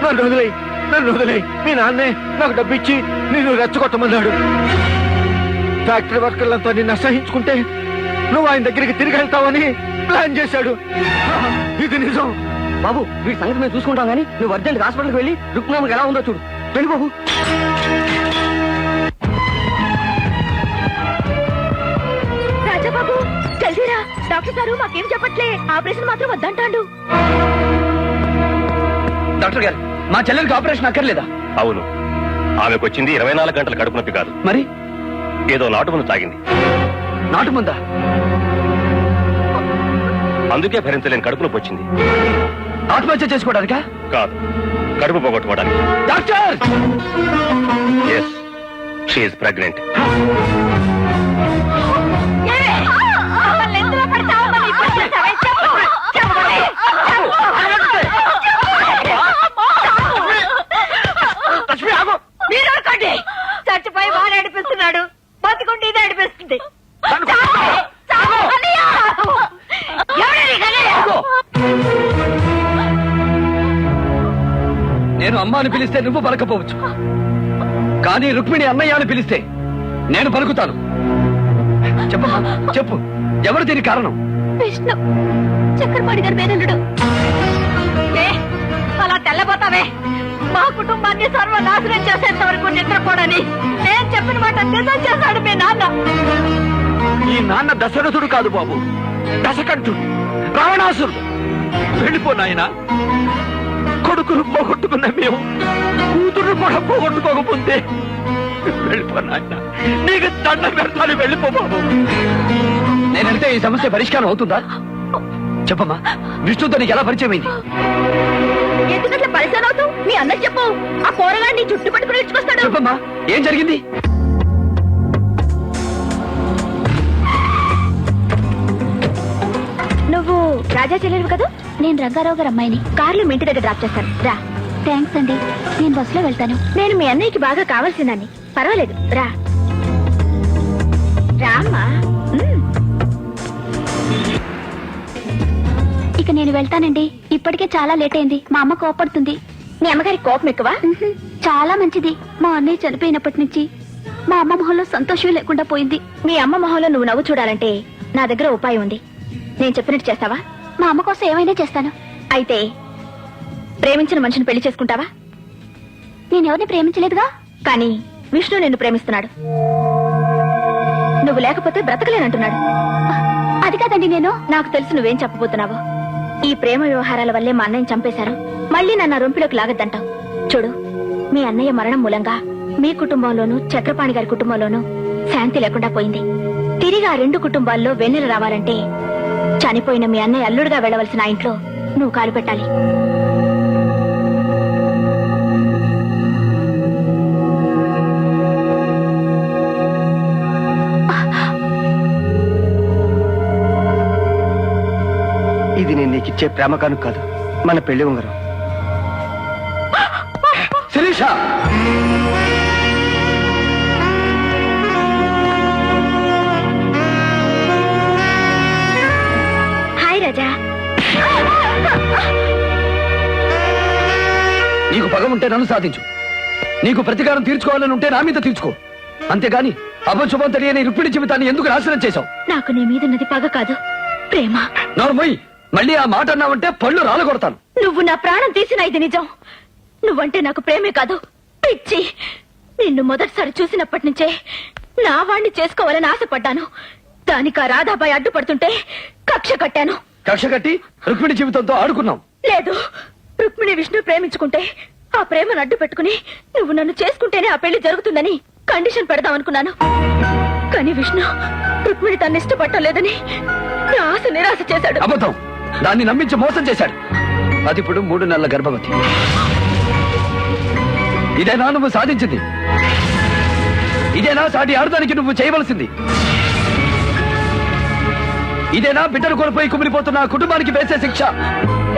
నన్ను వదిలేయ్. నన్ను వదిలే. మీ నాన్నే నాకు డబ్బిచ్చి నిన్ను రెచ్చగొట్టమన్నాడు. ఫ్యాక్టరీ వర్కర్లంతా నిన్ను అసహించుకుంటే నువ్వు ఆయన దగ్గరికి తిరిగి వెళ్తావని ప్లాన్ చేశాడు. ఇది నిజం. బాబు వీడి సంగతి మేము చూసుకుంటాం కానీ నువ్వు అర్జెంట్ హాస్పిటల్కి వెళ్ళి రుక్మిణమ్మకి ఎలా ఉందో చూడు. వెళ్ళి బాబు. రాజాబాబు జల్దీరా, డాక్టర్ గారు మాకేం చెప్పట్లే, ఆపరేషన్ మాత్రం వద్దంటాడు. డాక్టర్ గారు మా చెల్లెలికి ఆపరేషన్ అక్కర్లేదా? అవును, ఆమెకు వచ్చింది 24 గంటల కడుపు నొప్పి కాదు, మరి ఏదో నాటుమందు తాగింది. నాటు ముందా? అందుకే భరించలేని కడుపు నొప్పి వచ్చింది. ఆత్మహత్య చేసుకోవడానికా? కాదు, కడుపు పోగొట్టుకోవడానికి. డాక్టర్! Yes, she is pregnant. చచ్చిపోయి వాడు ఏడిపిస్తున్నాడు, బతికుంటే ఇది ఏడిపిస్తుంది. నేను అమ్మ అని పిలిస్తే నువ్వు పలకపోవచ్చు, కానీ రుక్మిణి అన్నయ్య అని పిలిస్తే నేను పలుకుతాను. చెప్పమ్మా, చెప్పు, ఎవరు దీని కారణం? విష్ణు చక్రపాణి గారి పేరుడు. అలా తెల్లబోతావే, మా కుటుంబాన్ని సర్వనాశనం చేసేంత వరకు నిద్రపోడని నేను చెప్పిన మాట నిజం చేశాడు మీ నాన్న. ఈ నాన్న దశరథుడు కాదు బాబు, దశకంఠుడు, రావణాసురుడు. వెళ్ళిపో నాయనా. కొడుకును పోగొట్టుకున్న మేము కూతురు కూడా పోగొట్టుకోకపోతే వెళ్ళిపో నాయన. నీకు దండం పెడతాను, వెళ్ళిపో బాబు. నేనంటే ఈ సమస్య పరిష్కారం అవుతుందా? చెప్పమ్మా, విష్ణుతో నీకు ఎలా పరిచయం అయింది? ఎందుకంటే పరిచయం అవుతావు? మీ అన్నకి చెప్పు, ఆ పోరగాడిని చుట్టు పట్టుకుని ఇచ్చుకొస్తాడు. చెప్పమ్మా, ఏం జరిగింది? నువ్వు రాజా చెల్లెలు కదా? నేను రంగారావు గారు అమ్మాయిని. కార్లో మీ ఇంటి దగ్గర డ్రాప్ చేస్తాను, రా. థ్యాంక్స్ అండి, నేను బస్సులో వెళ్తాను. నేను మీ అన్నయ్యకి బాగా కావాల్సిందాన్ని. పర్వాలేదు, రా రామ్మా. ఇక నేను వెళ్తానండి, ఇప్పటికే చాలా లేట్ అయింది. మా అమ్మ కోపడుతుంది. మీ అమ్మగారి కోపం ఎక్కువ? చాలా మంచిది. మా అన్నయ్య చనిపోయినప్పటి నుంచి మా అమ్మ మొహంలో సంతోషం లేకుండా పోయింది. మీ అమ్మ మొహంలో నువ్వు నవ్వు చూడాలంటే నా దగ్గర ఉపాయం ఉంది. నేను చెప్పినట్టు చేస్తావా? మా అమ్మ కోసం ఏమైనా చేస్తాను. అయితే ప్రేమించిన మనిషిని పెళ్లి చేసుకుంటావా? నేనెవరిని ప్రేమించలేదుగా, కానీ విష్ణు నిన్ను ప్రేమిస్తున్నాడు. నువ్వు లేకపోతే బ్రతకలేనంటున్నాడు. అది కాదండి, నాకు తెలుసు నువ్వేం చెప్పబోతున్నావో. ఈ ప్రేమ వ్యవహారాల వల్లే మా అన్నయ్యని చంపేశారు. మళ్ళీ నన్ను రొంపిలోకి లాగద్దంటావు. చూడు, మీ అన్నయ్య మరణం మూలంగా మీ కుటుంబంలోనూ చక్రపాణి గారి కుటుంబంలోనూ శాంతి లేకుండా పోయింది. తిరిగి ఆ రెండు కుటుంబాల్లో వెన్నెల రావాలంటే చనిపోయిన మీ అన్నయ్య అల్లుడుగా వెళ్లవలసిన ఆ ఇంట్లో నువ్వు కాలు పెట్టాలి. ఇది నేను నీకు ఇచ్చే ప్రేమ కానుక కాదు, మన పెళ్లి ఉంగరం. శిరీష, హాయ్ రాజా. నీకు పగ ఉంటే నన్ను సాధించు, నీకు ప్రతీకారం తీర్చుకోవాలని ఉంటే నా మీద తీర్చుకో. అంతేగాని అపశుభం తెలియని రుక్మిణి జీవితాన్ని ఎందుకు నాశనం చేశావు? నాకు నీ మీదున్నది పగ కాదు, ప్రేమ. నోర్మోయ్, మళ్ళీ ఆ మాట అన్నావంటే పళ్ళు రాలగొడతాను. నువ్వు నా ప్రాణం తీసిన ఇది నిజం. నువ్వంటే నాకు ప్రేమే కాదు, పిచ్చి. నిన్ను మొదటిసారి చూసినప్పటి నుంచే నా వాణ్ణి చేసుకోవాలని ఆశపడ్డాను. దానికి ఆ రాధాబాయి అడ్డుపడుతుంటే కక్ష కట్టాను. కక్ష కట్టి రుక్మిణి జీవితంతో ఆడుకున్నావు. లేదు, రుక్మిణి విష్ణు ప్రేమించుకుంటే ఆ ప్రేమను అడ్డు పెట్టుకుని నువ్వు నన్ను చేసుకుంటేనే ఆ పెళ్లి జరుగుతుందని కండిషన్ పెడదాం అనుకున్నాను. కానీ విష్ణు రుక్మిణి తను ఇష్టపట్టలేదని నా ఆశ నిరాశ చేశాడు. అబద్ధం. దాన్ని నమ్మించి మోసం చేశాడు. అది ఇప్పుడు 3 నెలల గర్భవతి. ఇదేనా నువ్వు సాధించింది? ఇదేనా సాటి ఆడదానికి నువ్వు చేయవలసింది? ఇదేనా బిడ్డను కోల్పోయి కుమిలిపోతున్న ఆ కుటుంబానికి వేసే శిక్ష?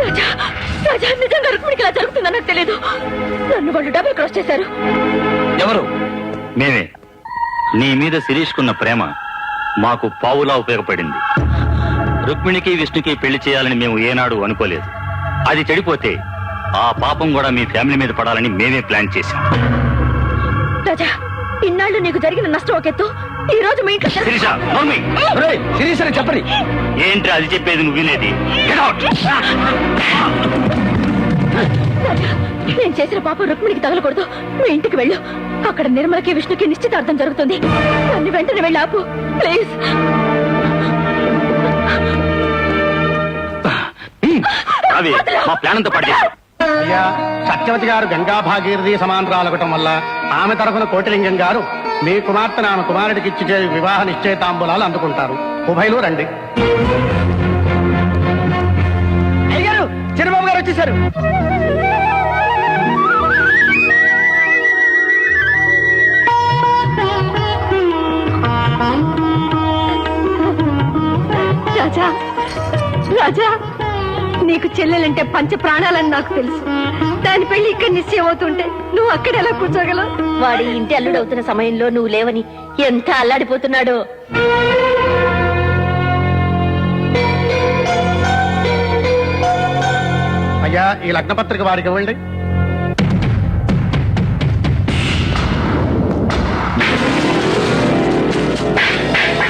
రాజా, రాజా, నిజంగా రుక్మిణికి ఇలా జరుగుతుందని నాకు తెలియదు. నన్ను వాళ్ళు డబుల్ క్రాస్ చేశారు. ఎవరు? మేమే. నీ మీద శిరీష్కున్న ప్రేమ మాకు పావులా ఉపయోగపడింది. రుక్మిణికి విష్ణుకి పెళ్లి చేయాలని మేము ఏనాడు అనుకోలేదు. అది చెడిపోతే ఆ పాపం కూడా మీ ఫ్యామిలీ మీద పడాలని మేమే ప్లాన్ చేశాం. రాజా, ఇన్నాళ్ళు నీకు జరిగిన నష్టం ఒక ఎత్తు, ఈ రోజు మీ ఇంట్లో శిరీష, నోర్మి. శిరీష్ అని చెప్పని ఏంటి అది చెప్పేది నువ్వు వినేది? Get out. రాజా, నేను చేసిన పాపం రుక్మిణికి తగలకూడదు. మీ ఇంటికి వెళ్ళు. అక్కడ నిర్మలకి విష్ణుకి నిశ్చితార్థం జరుగుతుంది. దాన్ని వెంటనే వెళ్ళి ఆపు ప్లీజ్. అవి మా ప్లాన్ అంతా పడి అయ్యా, సత్యవతి గారు గంగా భాగీరథి సమాంతరాలగటం వల్ల ఆమె తరఫున కోటిలింగం గారు మీ కుమార్తెను ఆమె కుమారుడికి ఇచ్చి వివాహ నిశ్చయితాంబూలాలు అందుకుంటారు. ఉభయలు రండి. అయ్యారు, చిన్నబాబు గారు వచ్చేసారు. రాజా, రాజా, నీకు చెల్లెలంటే పంచ ప్రాణాలని నాకు తెలుసు. దాని పెళ్లి ఇక్కడ నిశ్చయం అవుతుంటే నువ్వు అక్కడ ఎలా కూర్చోగలవు? వాడి ఇంటి అల్లుడు అవుతున్న సమయంలో నువ్వు లేవని ఎంత అల్లాడిపోతున్నాడో. అయ్యా, ఈ లగ్నపత్రిక వారికి ఇవ్వండి.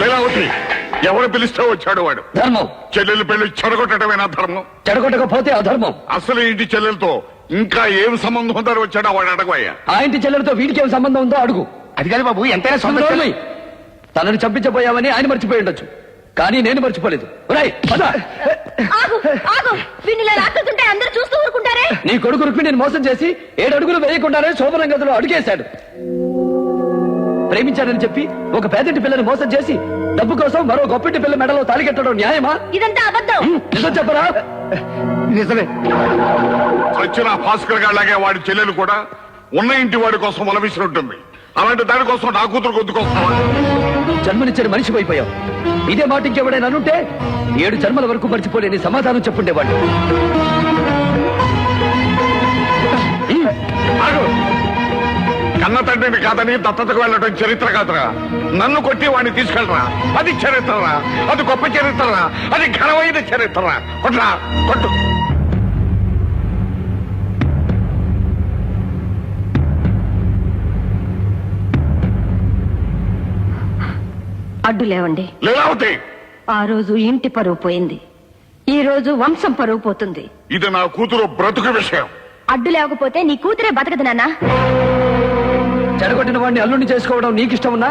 లీలావతి, ఎవరు పిలిస్తే వచ్చాడు వాడు? ధర్మం. చెల్లెలు పెళ్లి చెడగొట్టడమేనా ధర్మం? చెడగొట్టకపోతే అధర్మం. అసలు ఇంటి చెల్లెలతో ఇంకా ఏం సంబంధం ఉందని వచ్చాడో వాడు అడగవయ్యా. ఆ ఇంటి చెల్లెలతో వీడికి ఏం సంబంధం ఉందో అడుగు. అది కాదు బాబు, ఎంతైనా సొంత నోర్మి. చెల్లి. తనని చంపించబోయామని ఆయన మర్చిపోయి ఉండొచ్చు, కానీ నేను మర్చిపోలేదు. ఒరేయ్, పద. ఆగు, ఆగు. వీణిలా లాక్కుతుంటే అందరూ చూస్తూ ఊరుకుంటారే. నీ కొడుకు రుక్మిణిని మోసం చేసి 7 అడుగులు వేయకుండానే శోభనం గదిలో అడుగేశాడు. ప్రేమించాడని చెప్పి ఒక పేదింటి పిల్లని మోసం చేసి డబ్బు కోసం మరో గొప్పింటి పిల్ల మెడలో తాలికెట్టడం న్యాయమా? ఇదంతా అబద్ధం. నిజం చెప్పరా? నిజమే. వచ్చిన భాస్కర్ గారిలాగే వాడి చెల్లెలు కూడా ఉన్న ఇంటి వాడి కోసం వలవిసి ఉంటుంది. అలాంటి దానికోసం నా కూతురు గొంతుకొస్తావా? జన్మనిచ్చిన మనిషి అయిపోయావు. ఇదే మాట ఇంకెవడైనా అనుంటే 7 జన్మల వరకు మర్చిపోలేని సమాధానం చెప్పుండేవాడు. కన్న తండ్రిని కాదని దత్తతకు వెళ్ళడం చరిత్ర కాదురా. నన్ను కొట్టి వాడిని తీసుకెళ్ళరా, అది చరిత్రరా, అది గొప్ప చరిత్రరా, అది ఘనమైన చరిత్రరా. కొట్రా, కొట్టు. అడ్డు లేవండి. లీలావతి, ఆ రోజు ఇంటి పరువు పోయింది, ఈ రోజు వంశం పరువు పోతుంది. ఇది నా కూతురు బ్రతుకు విషయం. అడ్డు లేకపోతే నీ కూతురే బతకదు నాన్న. చెడగొట్టిన వాడిని అల్లుడిని చేసుకోవడం నీకిష్టం ఉన్నా,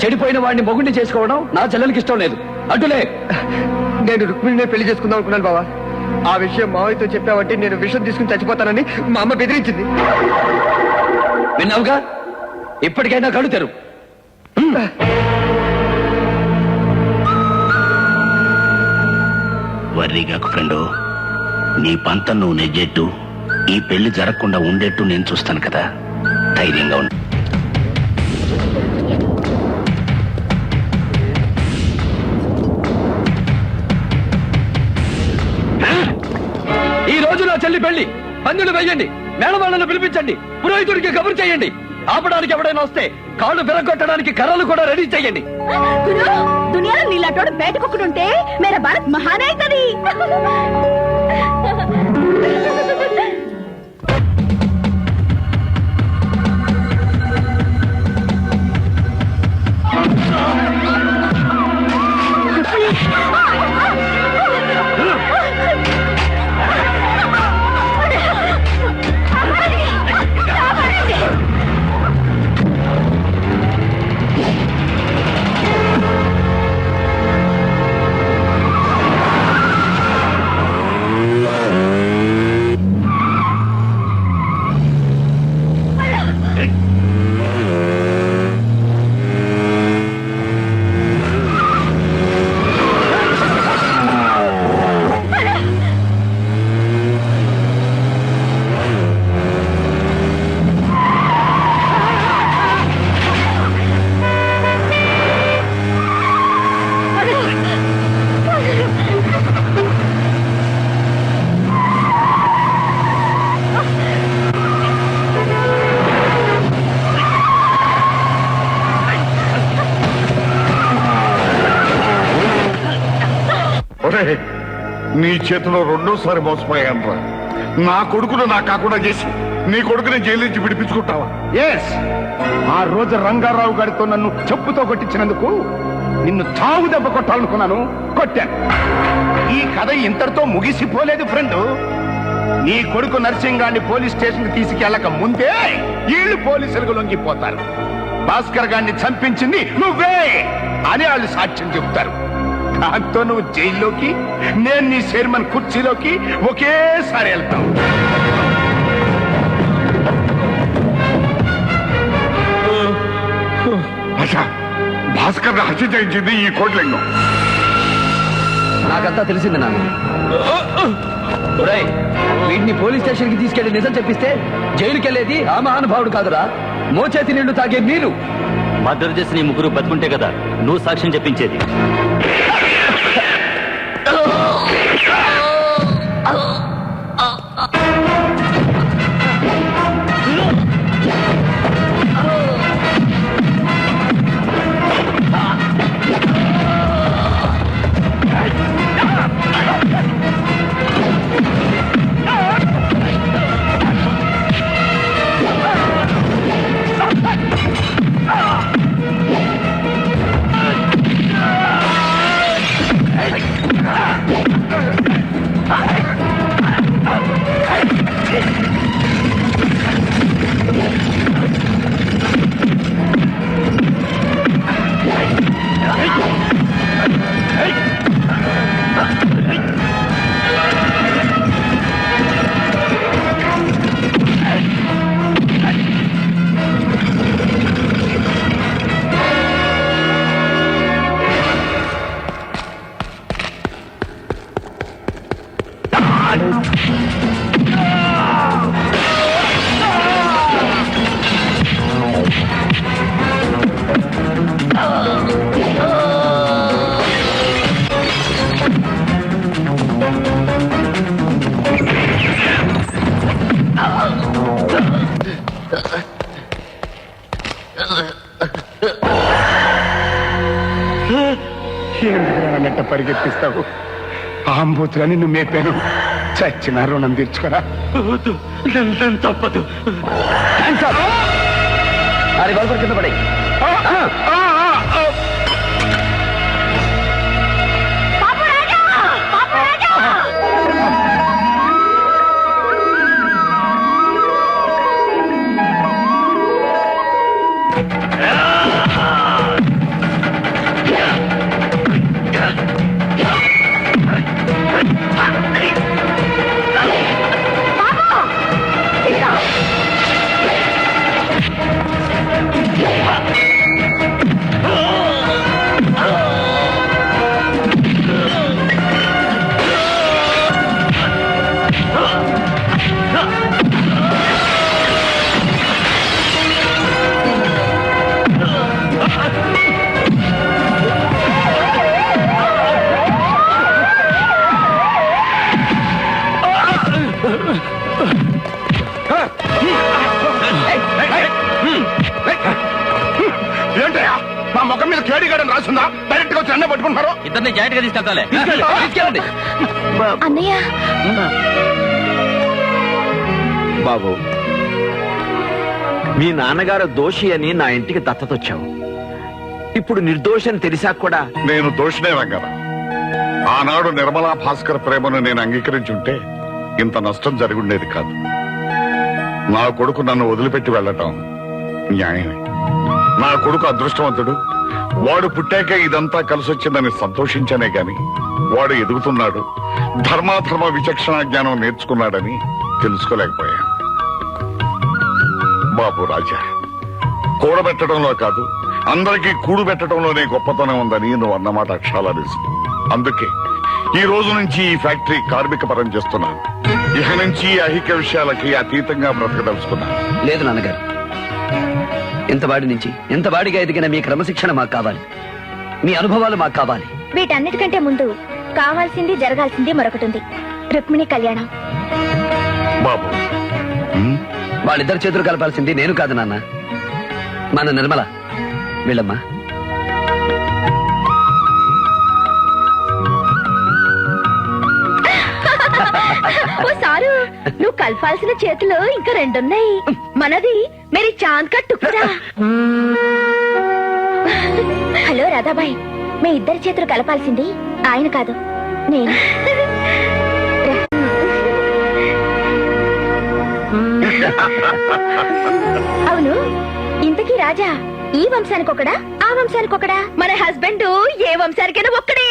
చెడిపోయిన వాడిని మొగుడిని చేసుకోవడం నా చెల్లెలకి ఇష్టం లేదు. అడ్డులే. నేను రుక్మిణినే పెళ్లి చేసుకుందాం అనుకున్నాను బావా. ఆ విషయం మావయ్యతో చెప్పావంటే నేను విషం తీసుకుని చచ్చిపోతానని మా అమ్మ బెదిరించింది. విన్నావుగా, ఇప్పటికైనా కళ్ళు తెరు. వర్రీగాకు ఫ్రెండు, నీ పంతం నువ్వు నెగ్గేట్టు, ఈ పెళ్లి జరగకుండా ఉండేట్టు నేను చూస్తాను కదా. ధైర్యంగా ఉండు. ఈ రోజు నా చెల్లి పెళ్లి. పందులు వేయండి, మేళవాళ్లను పిలిపించండి, పురోహితుడికి కబురు చేయండి. ఆపడానికి ఎవడైనా వస్తే కాళ్ళు విరగొట్టడానికి కర్రలు కూడా రెడీ చేయండి. దునియాలో నీలాంటోడు బయట కుక్కడుంటే మేరా భారత్ మహాన్ అవుతుంది. ఒరే, నీ చేతిలో రెండోసారి మోసపోయాను రా. నా కొడుకును నాకు కాకుండా చేసి నీ కొడుకుని జైలు నుంచి విడిపించుకుంటావా? ఎస్, ఆ రోజు రంగారావు గారితో నన్ను చెప్పుతో కొట్టించినందుకు నిన్ను చావు దెబ్బ కొట్టాలనుకున్నాను, కొట్టాను. ఈ కథ ఇంతటితో ముగిసిపోలేదు ఫ్రెండ్. నీ కొడుకు నర్సింగాన్ని పోలీస్ స్టేషన్ కి తీసుకెళ్ళక ముందే వీళ్ళు పోలీసులకు లొంగిపోతారు. భాస్కర్ గారిని చంపించింది నువ్వే అని వాళ్ళు సాక్ష్యం చెప్తారు. దాంతో నువ్వు జైల్లోకి, నేను నీ చైర్మన్ కుర్చీలోకి ఒకేసారి వెళ్తావు. అచ్చా, భాస్కర్ హత్య చేయించింది ఈ కోట్లింగం. నాకంతా తెలిసింది నాన్న. ఒరేయ్, వీటిని పోలీస్ స్టేషన్ కి తీసుకెళ్లి నిజం చెప్పిస్తే జైలుకి వెళ్ళేది ఆ మహానుభావుడు కాదురా, మోచేతి నీళ్లు తాగే మీరు. మర్డర్ చేసిన ఈ ముగ్గురు బతుకుంటే కదా నువ్వు సాక్ష్యం చెప్పించేది. ఏమిటంటే పరిగెత్తిస్తావు? ఆంబూతులని నువ్వు మేపాను, చచ్చిన రుణం తీర్చుకోరా. తప్పదు. ఆ రివాల్వర్ కింద పడే. ఏంటయ్యా, మా ముఖం మీద కేడిగాడని రాసిందా? డైరెక్ట్ గా వచ్చి అన్న పట్టుకుంటున్నారు. ఇద్దరిని జాయింట్ గా తీసుకెళ్తాలే. తీసుకెళ్ళండి. అన్నయ్య, బాబు, మీ నాన్నగారు దోషి అని నా ఇంటికి దత్తతొచ్చావు. ఇప్పుడు నిర్దోషని తెలిసాక కూడా నేను దోషినే రంగన. ఆనాడు నిర్మలా భాస్కర్ ప్రేమను నేను అంగీకరించుంటే ఇంత నష్టం జరుగుండేది కాదు. నా కొడుకు నన్ను వదిలిపెట్టి వెళ్ళటం న్యాయమే. నా కొడుకు అదృష్టవంతుడు. వాడు పుట్టాకే ఇదంతా కలిసొచ్చిందని సంతోషించానే గాని వాడు ఎదుగుతున్నాడు, ధర్మాధర్మ విచక్షణ జ్ఞానం నేర్చుకున్నాడని తెలుసుకోలేకపోయా. బాబు రాజా, కూడబెట్టడంలో కాదు అందరికీ కూడు పెట్టడంలోనే గొప్పతనం ఉందని నువ్వు అన్నమాట అక్షరాల నిజం. అందుకే ఈ రోజు నుంచి ఈ ఫ్యాక్టరీ కార్మిక పరం చేస్తున్నాను. ఇక నుంచి అహిక విషయాలకి అతీతంగా బ్రతకదలుచుకున్నాను. లేదు నాన్నగారు, ఎంత వాడి నుంచి ఎంత వాడిగా ఎదిగిన మీ క్రమశిక్షణ మాకు కావాలి, మీ అనుభవాలు మాకు కావాలి. వీటన్నిటికంటే ముందు కావాల్సింది జరగాల్సింది మరొకటి ఉంది, రుక్మిణి కళ్యాణం. బాబు, వాళ్ళిద్దరు చేతులు కలపాల్సింది నేను కాదు నాన్న, మన నిర్మల. వీళ్ళమ్మా. ఓ సారు, నువ్వు కలపాల్సిన చేతులు ఇంకా రెండున్నాయి. మనది మేరీ చాంద్ కా టుక్రా. హలో రాధాబాయ్, మీ ఇద్దరి చేతులు కలపాల్సింది ఆయన కాదు, నేను. అవును, ఇంతకీ రాజా ఈ వంశానికి ఒకడా, ఆ వంశానికి ఒకడా? మన హస్బెండ్ ఏ వంశానికైనా ఒక్కడే.